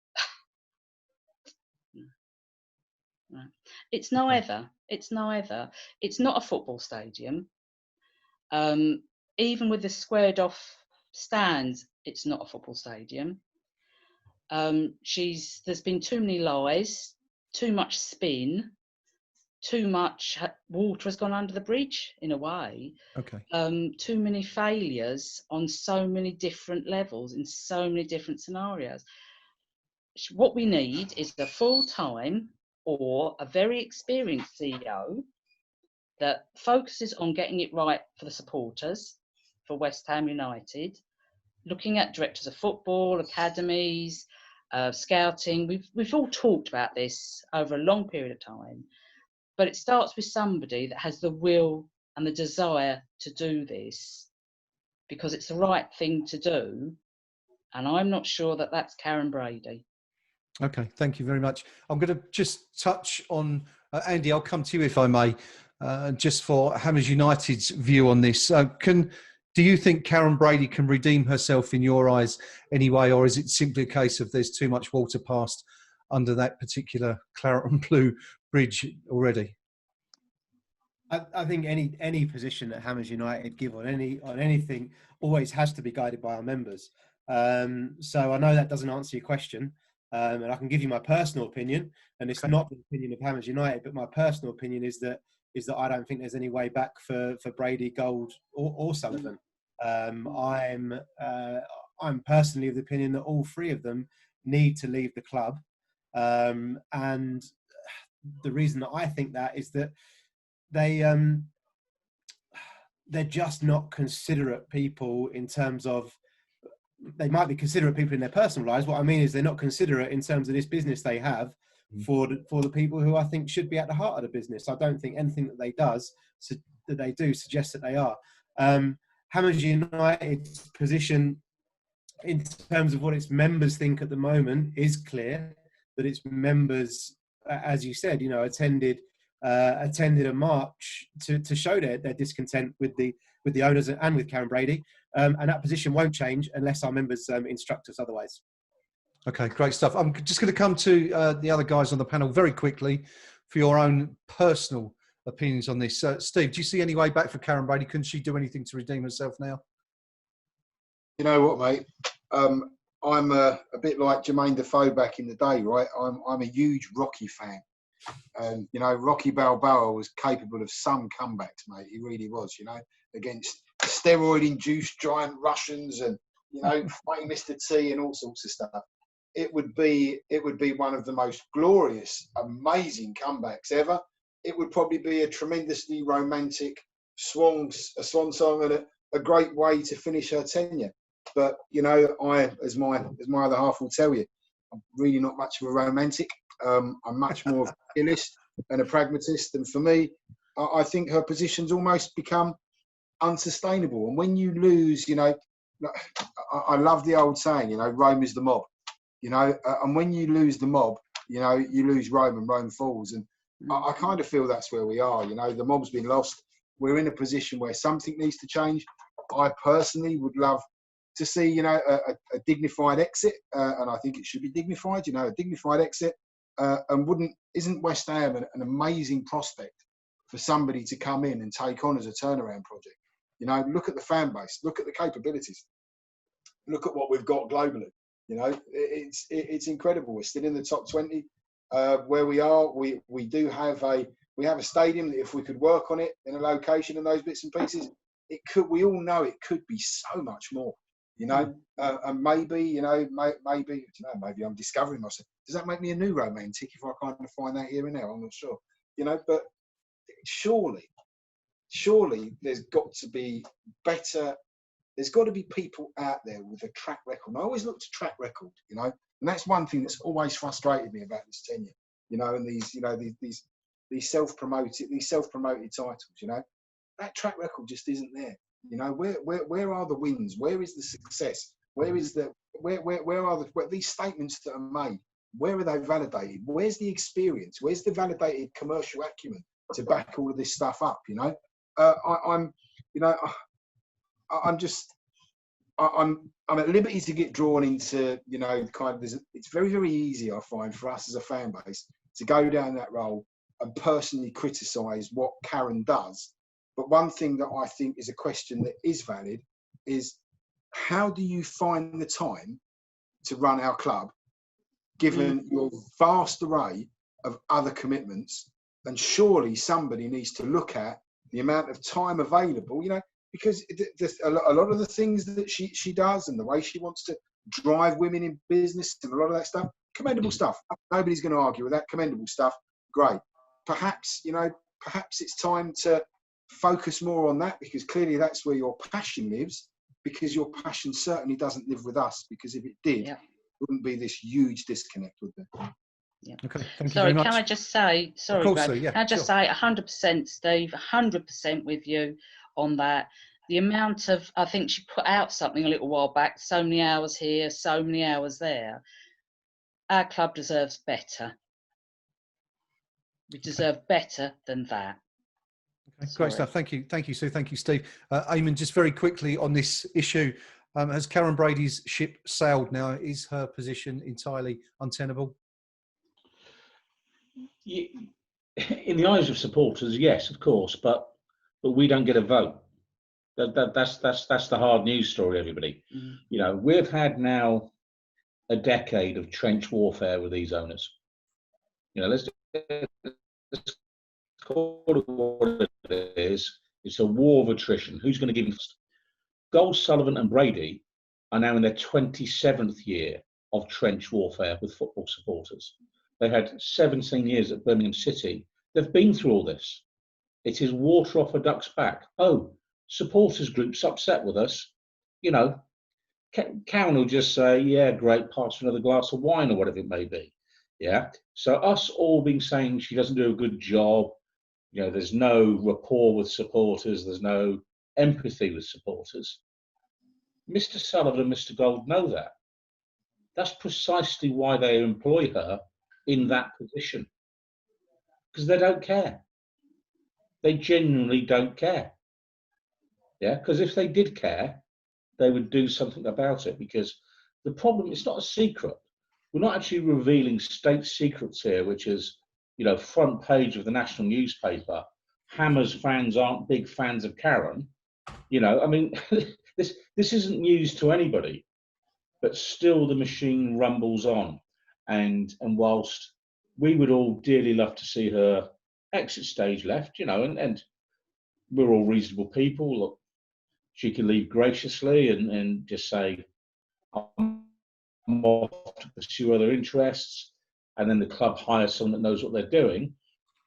It's neither. It's neither. It's not a football stadium. Even with the squared off stands, it's not a football stadium. There's been too many lies, too much spin, too much water has gone under the bridge in a way. Okay. Too many failures on so many different levels in so many different scenarios. What we need is a full-time or a very experienced CEO that focuses on getting it right for the supporters, for West Ham United, looking at directors of football, academies, scouting. We've all talked about this over a long period of time, but it starts with somebody that has the will and the desire to do this because it's the right thing to do, and I'm not sure that that's Karren Brady. Okay, thank you very much. I'm going to just touch on, Andy, I'll come to you if I may, just for Hammers United's view on this. Do you think Karren Brady can redeem herself in your eyes anyway, or is it simply a case of there's too much water passed under that particular claret and blue bridge already? I think any position that Hammers United give on anything always has to be guided by our members. So I know that doesn't answer your question, and I can give you my personal opinion, and it's not the opinion of Hammers United, but my personal opinion is that I don't think there's any way back for Brady, Gold, or Sullivan. I'm personally of the opinion that all three of them need to leave the club, and the reason that I think that is that they're just not considerate people in terms of, they might be considerate people in their personal lives. What I mean is they're not considerate in terms of this business they have for the people who I think should be at the heart of the business. I don't think anything that they do suggests that they are. Hammers United's position in terms of what its members think at the moment is clear, that its members, as you said, attended a march to show their discontent with the owners and with Karren Brady, and that position won't change unless our members instruct us otherwise. Okay, great stuff. I'm just going to come to the other guys on the panel very quickly for your own personal opinions on this. Steve, do you see any way back for Karren Brady? Couldn't she do anything to redeem herself now? You know what, mate? I'm a bit like Jermaine Defoe back in the day, right? I'm a huge Rocky fan. And, Rocky Balboa was capable of some comebacks, mate. He really was, against steroid-induced giant Russians and, fighting Mr. T and all sorts of stuff. It would be one of the most glorious, amazing comebacks ever. It would probably be a tremendously romantic swan song and a great way to finish her tenure. But, I, as my other half will tell you, I'm really not much of a romantic. I'm much more of a realist and a pragmatist. And for me, I think her position's almost become unsustainable. And when you lose, I love the old saying, Rome is the mob, and when you lose the mob, you lose Rome and Rome falls. And I kind of feel that's where we are. The mob's been lost. We're in a position where something needs to change. I personally would love to see, a dignified exit, and I think it should be dignified, a dignified exit. And isn't West Ham an amazing prospect for somebody to come in and take on as a turnaround project? Look at the fan base, look at the capabilities, look at what we've got globally. It's incredible. We're still in the top 20 where we are. We do have a stadium that if we could work on it in a location and those bits and pieces, we all know it could be so much more. And maybe I'm discovering myself. Does that make me a new romantic if I kind of find that here and there? I'm not sure. But surely there's got to be better there's got to be people out there with a track record. And I always look to track record, you know, and that's one thing that's always frustrated me about this tenure, you know, and these, you know, these self-promoted titles, you know, that track record just isn't there. You know, where are the wins? Where is the success? Where are these statements that are made? Where are they validated? Where's the experience? Where's the validated commercial acumen to back all of this stuff up? You know, I'm at liberty to get drawn into, you know, kind of it's very, very easy, I find, for us as a fan base to go down that role and personally criticise what Karren does. But one thing that I think is a question that is valid is, how do you find the time to run our club, given your vast array of other commitments? And surely somebody needs to look at the amount of time available, you know, because a lot of the things that she does and the way she wants to drive women in business and a lot of that stuff, commendable stuff. Nobody's going to argue with that. Commendable stuff. Great. Perhaps, you know, perhaps it's time to focus more on that, because clearly that's where your passion lives, because your passion certainly doesn't live with us, because if it did, it wouldn't be this huge disconnect, would there? Yeah. Okay, thank you Sorry, very much. can I just say, sorry, Of course, Greg, so, yeah, can I just say 100%, Steve, 100% with you on that. The amount of, I think she put out something a little while back, so many hours here, so many hours there. Our club deserves better. We deserve better than that. Okay, great stuff. Thank you, Sue. Thank you, Steve. Eamon, just very quickly on this issue, has Karren Brady's ship sailed now? Is her position entirely untenable? In the eyes of supporters, yes, of course, but we don't get a vote. That's the hard news story, everybody. You know, we've had now a decade of trench warfare with these owners. You know, let's call it what it is. It's a war of attrition. Who's going to give them? Gold, Sullivan and Brady are now in their 27th year of trench warfare with football supporters. They had 17 years at Birmingham City. They've been through all this. It is water off a duck's back. Oh, supporters groups upset with us. You know, Karren will just say, yeah, great, pass another glass of wine or whatever it may be. Yeah. So us all being saying she doesn't do a good job, you know, there's no rapport with supporters, there's no empathy with supporters. Mr. Sullivan and Mr. Gold know that. That's precisely why they employ her in that position. Because they don't care. They genuinely don't care. Yeah, because if they did care, they would do something about it. Because the problem, it's not a secret. We're not actually revealing state secrets here, which is, you know, front page of the national newspaper. Hammers fans aren't big fans of Karren. You know, I mean, this isn't news to anybody. But still the machine rumbles on. And whilst we would all dearly love to see her exit stage left, you know, and we're all reasonable people. Look, she can leave graciously and just say, I'm off to pursue other interests, and then the club hires someone that knows what they're doing.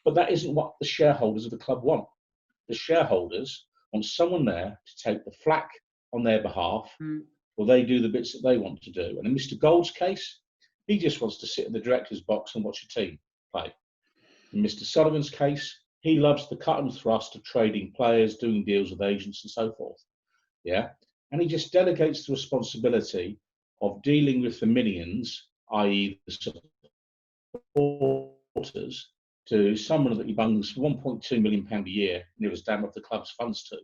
But that isn't what the shareholders of the club want. The shareholders want someone there to take the flak on their behalf, or they do the bits that they want to do. And in Mr. Gold's case, he just wants to sit in the director's box and watch a team play. In Mr. Sullivan's case, he loves the cut and thrust of trading players, doing deals with agents and so forth. Yeah. And he just delegates the responsibility of dealing with the minions, i.e. the supporters, to someone that he bungs £1.2 million a year and it was damn off the club's funds to.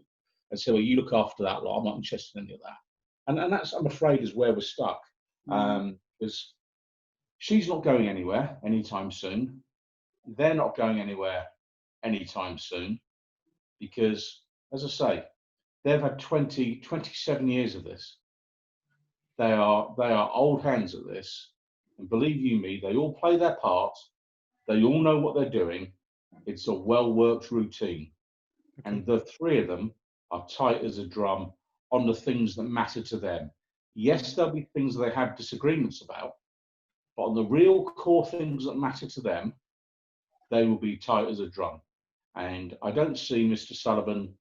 And so, well, you look after that lot, I'm not interested in any of that. And that's, I'm afraid, is where we're stuck. Because she's not going anywhere anytime soon. They're not going anywhere anytime soon. Because, as I say, they've had 27 years of this. They are old hands at this. And believe you me, they all play their part. They all know what they're doing. It's a well-worked routine. And the three of them are tight as a drum on the things that matter to them. Yes, there'll be things they have disagreements about, but on the real core things that matter to them, they will be tight as a drum. And I don't see Mr. Sullivan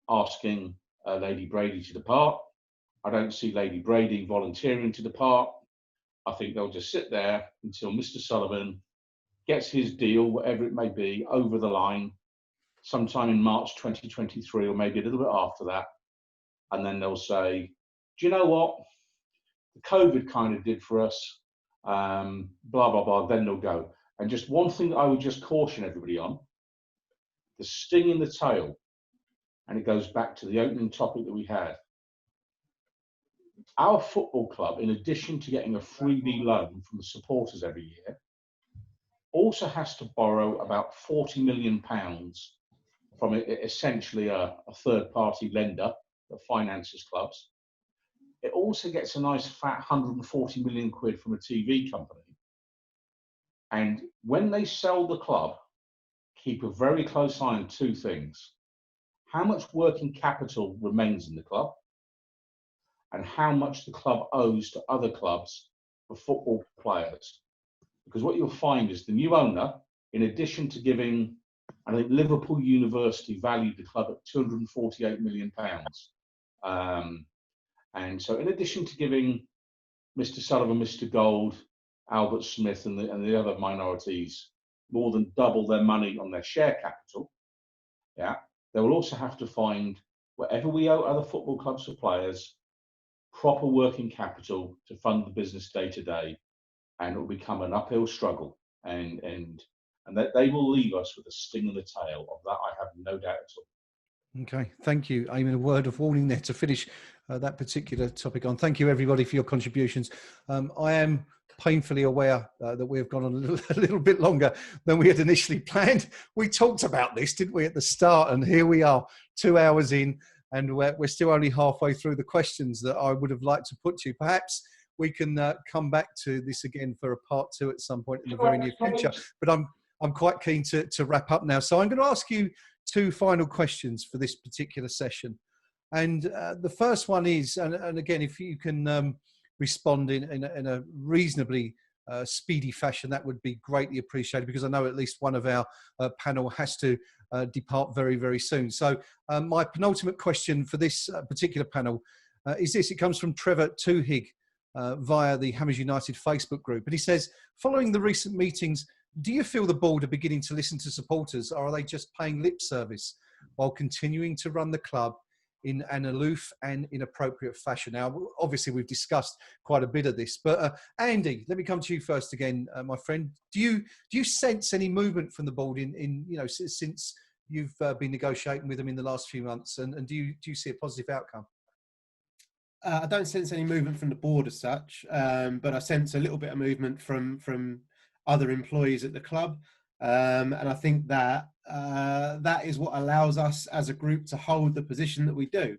asking Lady Brady to depart. I don't see Lady Brady volunteering to depart. I think they'll just sit there until Mr. Sullivan gets his deal, whatever it may be, over the line sometime in March 2023, or maybe a little bit after that. And then they'll say, do you know what? The COVID kind of did for us, blah, blah, blah. Then they'll go. And just one thing that I would just caution everybody on, the sting in the tail, and it goes back to the opening topic that we had. Our football club, in addition to getting a freebie loan from the supporters every year, also has to borrow about £40 million from essentially a third-party lender that finances clubs. It also gets a nice fat 140 million quid from a TV company. And when they sell the club, keep a very close eye on two things. How much working capital remains in the club, and how much the club owes to other clubs for football players. Because what you'll find is the new owner, in addition to giving, I think Liverpool University valued the club at £248 million. And so in addition to giving Mr. Sullivan, Mr. Gold, Albert Smith and the other minorities more than double their money on their share capital, yeah, they will also have to find, wherever we owe other football clubs for players, proper working capital to fund the business day to day, and it will become an uphill struggle. And that they will leave us with a sting in the tail. Of that, I have no doubt at all. Okay, thank you, Eamon. A word of warning there to finish that particular topic on. Thank you, everybody, for your contributions. I am painfully aware that we have gone on a little bit longer than we had initially planned. We talked about this, didn't we, at the start? And here we are, 2 hours in, and we're still only halfway through the questions that I would have liked to put to you. Perhaps we can come back to this again for a part 2 at some point in the very near future. But I'm quite keen to wrap up now. So I'm going to ask you 2 final questions for this particular session. And the first one is, and again, if you can respond in a reasonably speedy fashion, that would be greatly appreciated, because I know at least one of our panel has to depart very, very soon. So my penultimate question for this particular panel is this. It comes from Trevor Toohig via the Hammers United Facebook group. And he says, following the recent meetings, do you feel the board are beginning to listen to supporters, or are they just paying lip service while continuing to run the club in an aloof and inappropriate fashion? Now, obviously, we've discussed quite a bit of this, but Andy, let me come to you first again, my friend. Do you sense any movement from the board in since you've been negotiating with them in the last few months, and do you see a positive outcome? I don't sense any movement from the board as such, but I sense a little bit of movement from other employees at the club, and I think that that is what allows us as a group to hold the position that we do.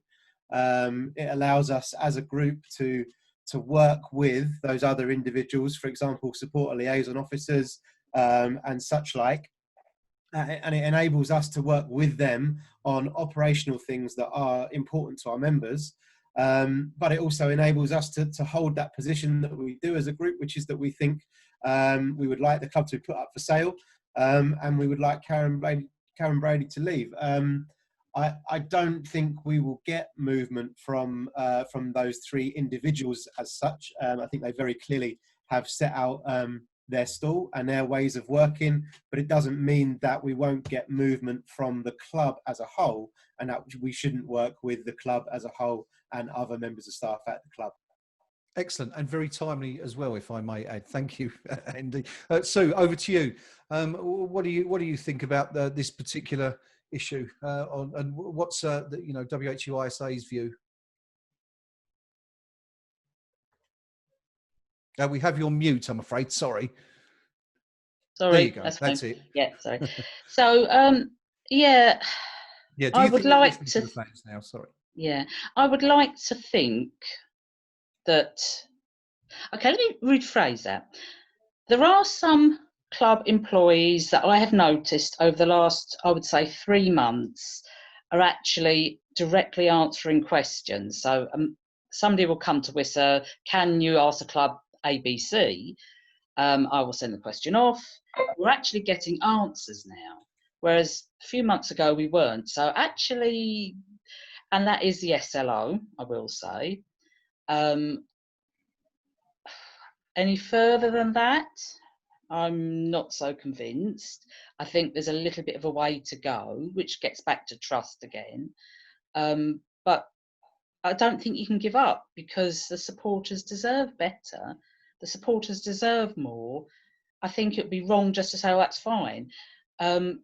It allows us as a group to work with those other individuals, for example, supporter liaison officers and such like, and it enables us to work with them on operational things that are important to our members. But it also enables us to hold that position that we do as a group, which is that we think we would like the club to be put up for sale, and we would like Karren Brady to leave. I don't think we will get movement from those 3 individuals as such. I think they very clearly have set out their stall and their ways of working, but it doesn't mean that we won't get movement from the club as a whole, and that we shouldn't work with the club as a whole and other members of staff at the club. Excellent, and very timely as well, if I may add. Thank you, Andy. Sue, over to you. What do you think about this particular issue, and what's WHUISA's view? We have you on mute, I'm afraid. Sorry. There you go. That's it. Yeah, sorry. So, yeah. Yeah. I would like to. The fans now. Sorry. Yeah, I would like to think that. Okay, let me rephrase that. There are some club employees that I have noticed over the last, I would say, 3 months, are actually directly answering questions. So somebody will come to WHUISA, can you ask the club ABC? I will send the question off. We're actually getting answers now, whereas a few months ago we weren't. So actually, and that is the SLO, I will say. Any further than that, I'm not so convinced. I think there's a little bit of a way to go, which gets back to trust again. But I don't think you can give up, because the supporters deserve better. The supporters deserve more. I think it would be wrong just to say, oh, that's fine. The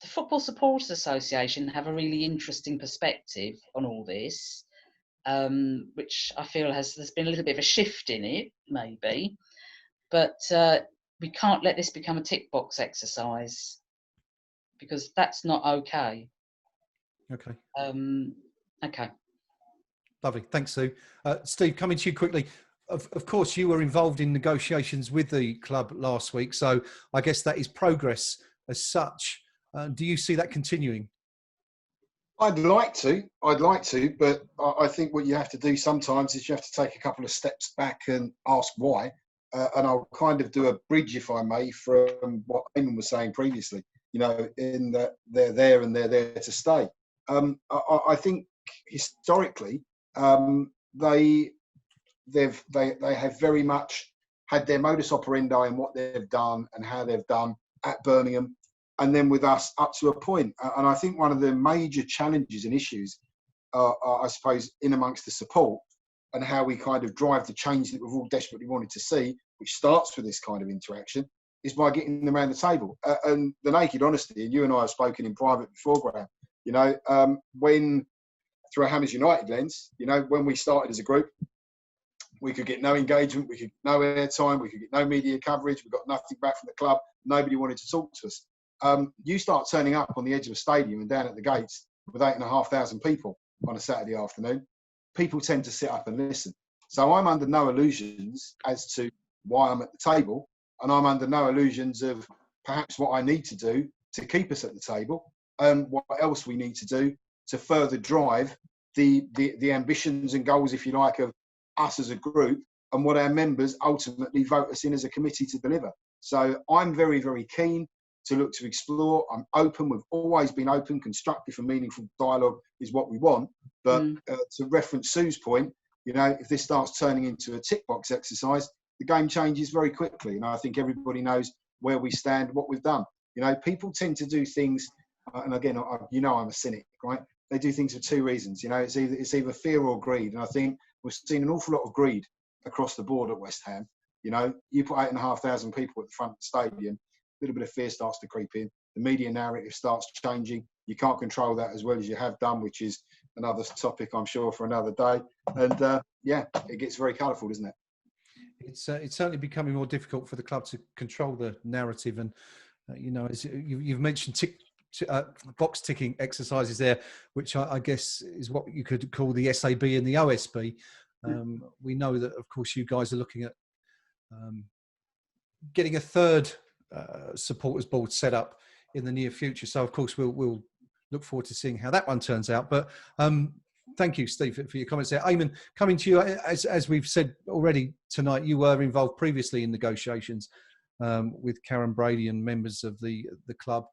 Football Supporters Association have a really interesting perspective on all this, which I feel there's been a little bit of a shift in it, maybe. But we can't let this become a tick box exercise, because that's not okay. Okay. Okay. Lovely. Thanks, Sue. Steve, coming to you quickly. Of course, you were involved in negotiations with the club last week, so I guess that is progress as such. Do you see that continuing? I'd like to, but I think what you have to do sometimes is you have to take a couple of steps back and ask why. And I'll kind of do a bridge, if I may, from what Eamon was saying previously, you know, in that they're there and they're there to stay. I think historically, they have very much had their modus operandi in what they've done and how they've done at Birmingham, and then with us up to a point. And I think one of the major challenges and issues are, I suppose, in amongst the support and how we kind of drive the change that we've all desperately wanted to see, which starts with this kind of interaction, is by getting them around the table. And the naked honesty, and you and I have spoken in private before, Graeme, you know, when through a Hammers United lens, you know, when we started as a group, we could get no engagement, we could get no airtime, we could get no media coverage, we got nothing back from the club, nobody wanted to talk to us. You start turning up on the edge of a stadium and down at the gates with 8,500 people on a Saturday afternoon, people tend to sit up and listen. So I'm under no illusions as to why I'm at the table, and I'm under no illusions of perhaps what I need to do to keep us at the table, and what else we need to do to further drive the ambitions and goals, if you like, of us as a group, and what our members ultimately vote us in as a committee to deliver. So I'm very, very keen to look to explore. I'm open. We've always been open. Constructive and meaningful dialogue is what we want. But to reference Sue's point, you know, if this starts turning into a tick box exercise, the game changes very quickly. And I think everybody knows where we stand, what we've done. You know, people tend to do things, and again, you know, I'm a cynic, right? They do things for two reasons. You know, it's either fear or greed. And I think we've seen an awful lot of greed across the board at West Ham. You know, you put 8,500 people at the front of the stadium, a little bit of fear starts to creep in. The media narrative starts changing. You can't control that as well as you have done, which is another topic, I'm sure, for another day. And yeah, it gets very colourful, doesn't it? It's certainly becoming more difficult for the club to control the narrative. And, you know, as you've mentioned box ticking exercises there, which I guess is what you could call the SAB and the OSB. We know that, of course, you guys are looking at getting a third supporters board set up in the near future. So, of course, we'll look forward to seeing how that one turns out. But thank you, Steve, for your comments there. Eamon, coming to you, as we've said already tonight, you were involved previously in negotiations with Karren Brady and members of the club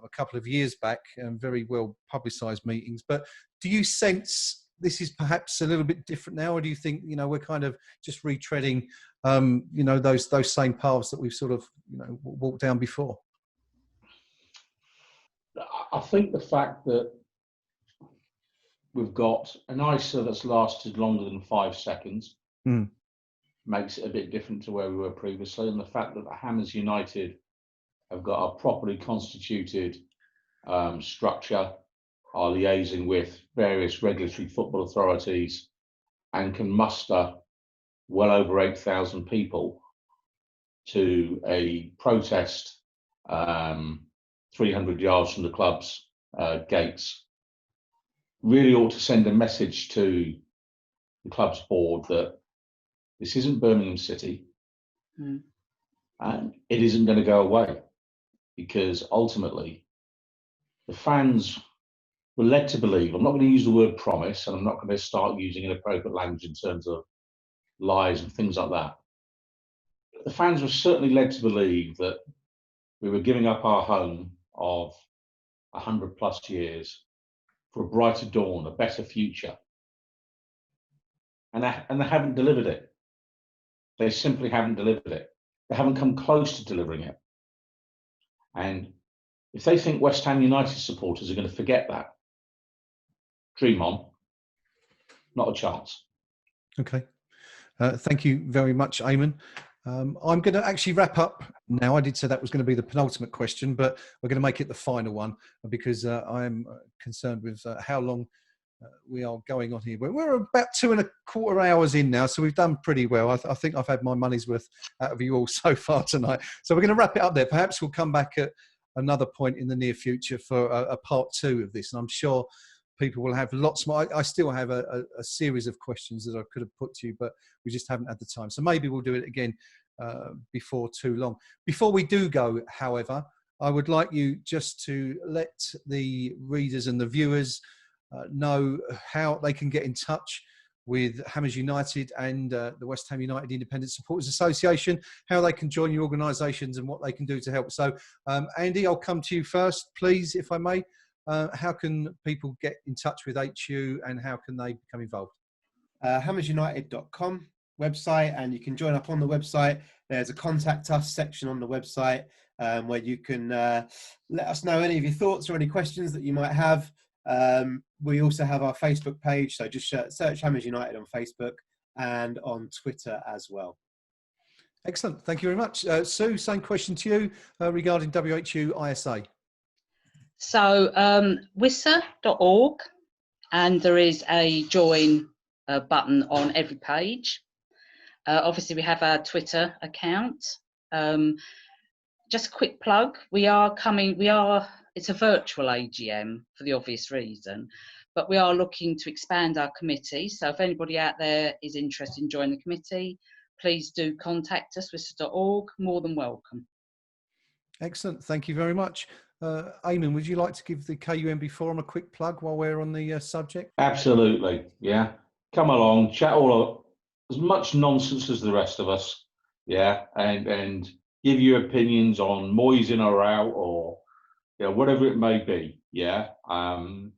a couple of years back, and very well publicised meetings. But do you sense this is perhaps a little bit different now, or do you think, you know, we're kind of just retreading, you know, those same paths that we've sort of, you know, walked down before? I think the fact that we've got an ISA that's lasted longer than 5 seconds makes it a bit different to where we were previously, and the fact that the Hammers United have got a properly constituted structure, are liaising with various regulatory football authorities, and can muster well over 8,000 people to a protest 300 yards from the club's gates, really ought to send a message to the club's board that this isn't Birmingham City, and it isn't going to go away, because ultimately the fans were led to believe, I'm not going to use the word promise, and I'm not going to start using inappropriate language in terms of lies and things like that. The fans were certainly led to believe that we were giving up our home of 100+ years for a brighter dawn, a better future. and they haven't delivered it. They simply haven't delivered it. They haven't come close to delivering it. And if they think West Ham United supporters are going to forget that, dream on. Not a chance. Okay. Thank you very much, Eamon. I'm going to actually wrap up now. I did say that was going to be the penultimate question, but we're going to make it the final one because I am concerned with how long we are going on here. We're about 2.25 hours in now, so we've done pretty well. I think I've had my money's worth out of you all so far tonight. So we're going to wrap it up there. Perhaps we'll come back at another point in the near future for a part 2 of this, and I'm sure people will have lots more. I still have a series of questions that I could have put to you, but we just haven't had the time. So maybe we'll do it again before too long. Before we do go, however, I would like you just to let the readers and the viewers know how they can get in touch with Hammers United and the West Ham United Independent Supporters Association, how they can join your organisations and what they can do to help. So, Andy, I'll come to you first, please, if I may. How can people get in touch with HU and how can they become involved? hammersunited.com website, and you can join up on the website. There's a contact us section on the website where you can let us know any of your thoughts or any questions that you might have. We also have our Facebook page, so just search Hammers United on Facebook and on Twitter as well. Excellent, thank you very much. Sue, same question to you regarding WHUISA. So WHUISA.org, and there is a join button on every page. Obviously, we have our Twitter account. Just a quick plug, it's a virtual AGM for the obvious reason, but we are looking to expand our committee. So if anybody out there is interested in joining the committee, please do contact us, WHUISA.org, more than welcome. Excellent, thank you very much. Eamon, would you like to give the KUMB Forum a quick plug while we're on the subject? Absolutely, yeah. Come along, chat all as much nonsense as the rest of us, yeah, and give your opinions on Moyes in or out, or whatever it may be, yeah.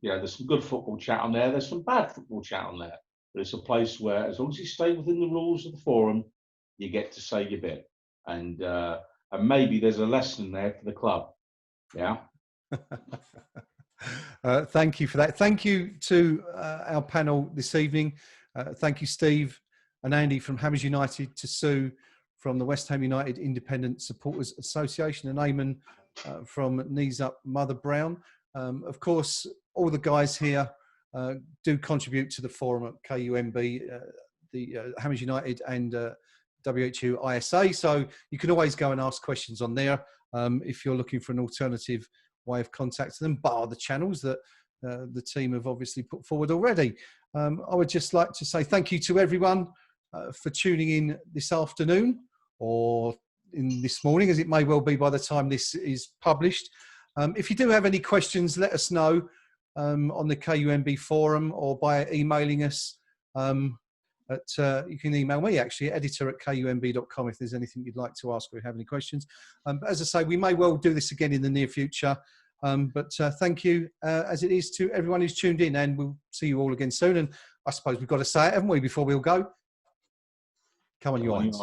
There's some good football chat on there. There's some bad football chat on there, but it's a place where, as long as you stay within the rules of the forum, you get to say your bit, and maybe there's a lesson there for the club. Yeah. Thank you for that. Thank you to our panel this evening. Thank you, Steve and Andy from Hammers United, to Sue from the West Ham United Independent Supporters Association, and Eamon from Knees Up Mother Brown. Of course, all the guys here do contribute to the forum at KUMB, the Hammers United and WHUISA. So you can always go and ask questions on there if you're looking for an alternative way of contacting them, bar the channels that the team have obviously put forward already. I would just like to say thank you to everyone for tuning in this afternoon, or in this morning, as it may well be by the time this is published. If you do have any questions, let us know on the KUMB forum or by emailing us. You can email me, actually, editor@kumb.com, if there's anything you'd like to ask or you have any questions. But as I say, we may well do this again in the near future. But thank you, as it is, to everyone who's tuned in, and we'll see you all again soon. And I suppose we've got to say it, haven't we, before we all go? Come on, you Irons.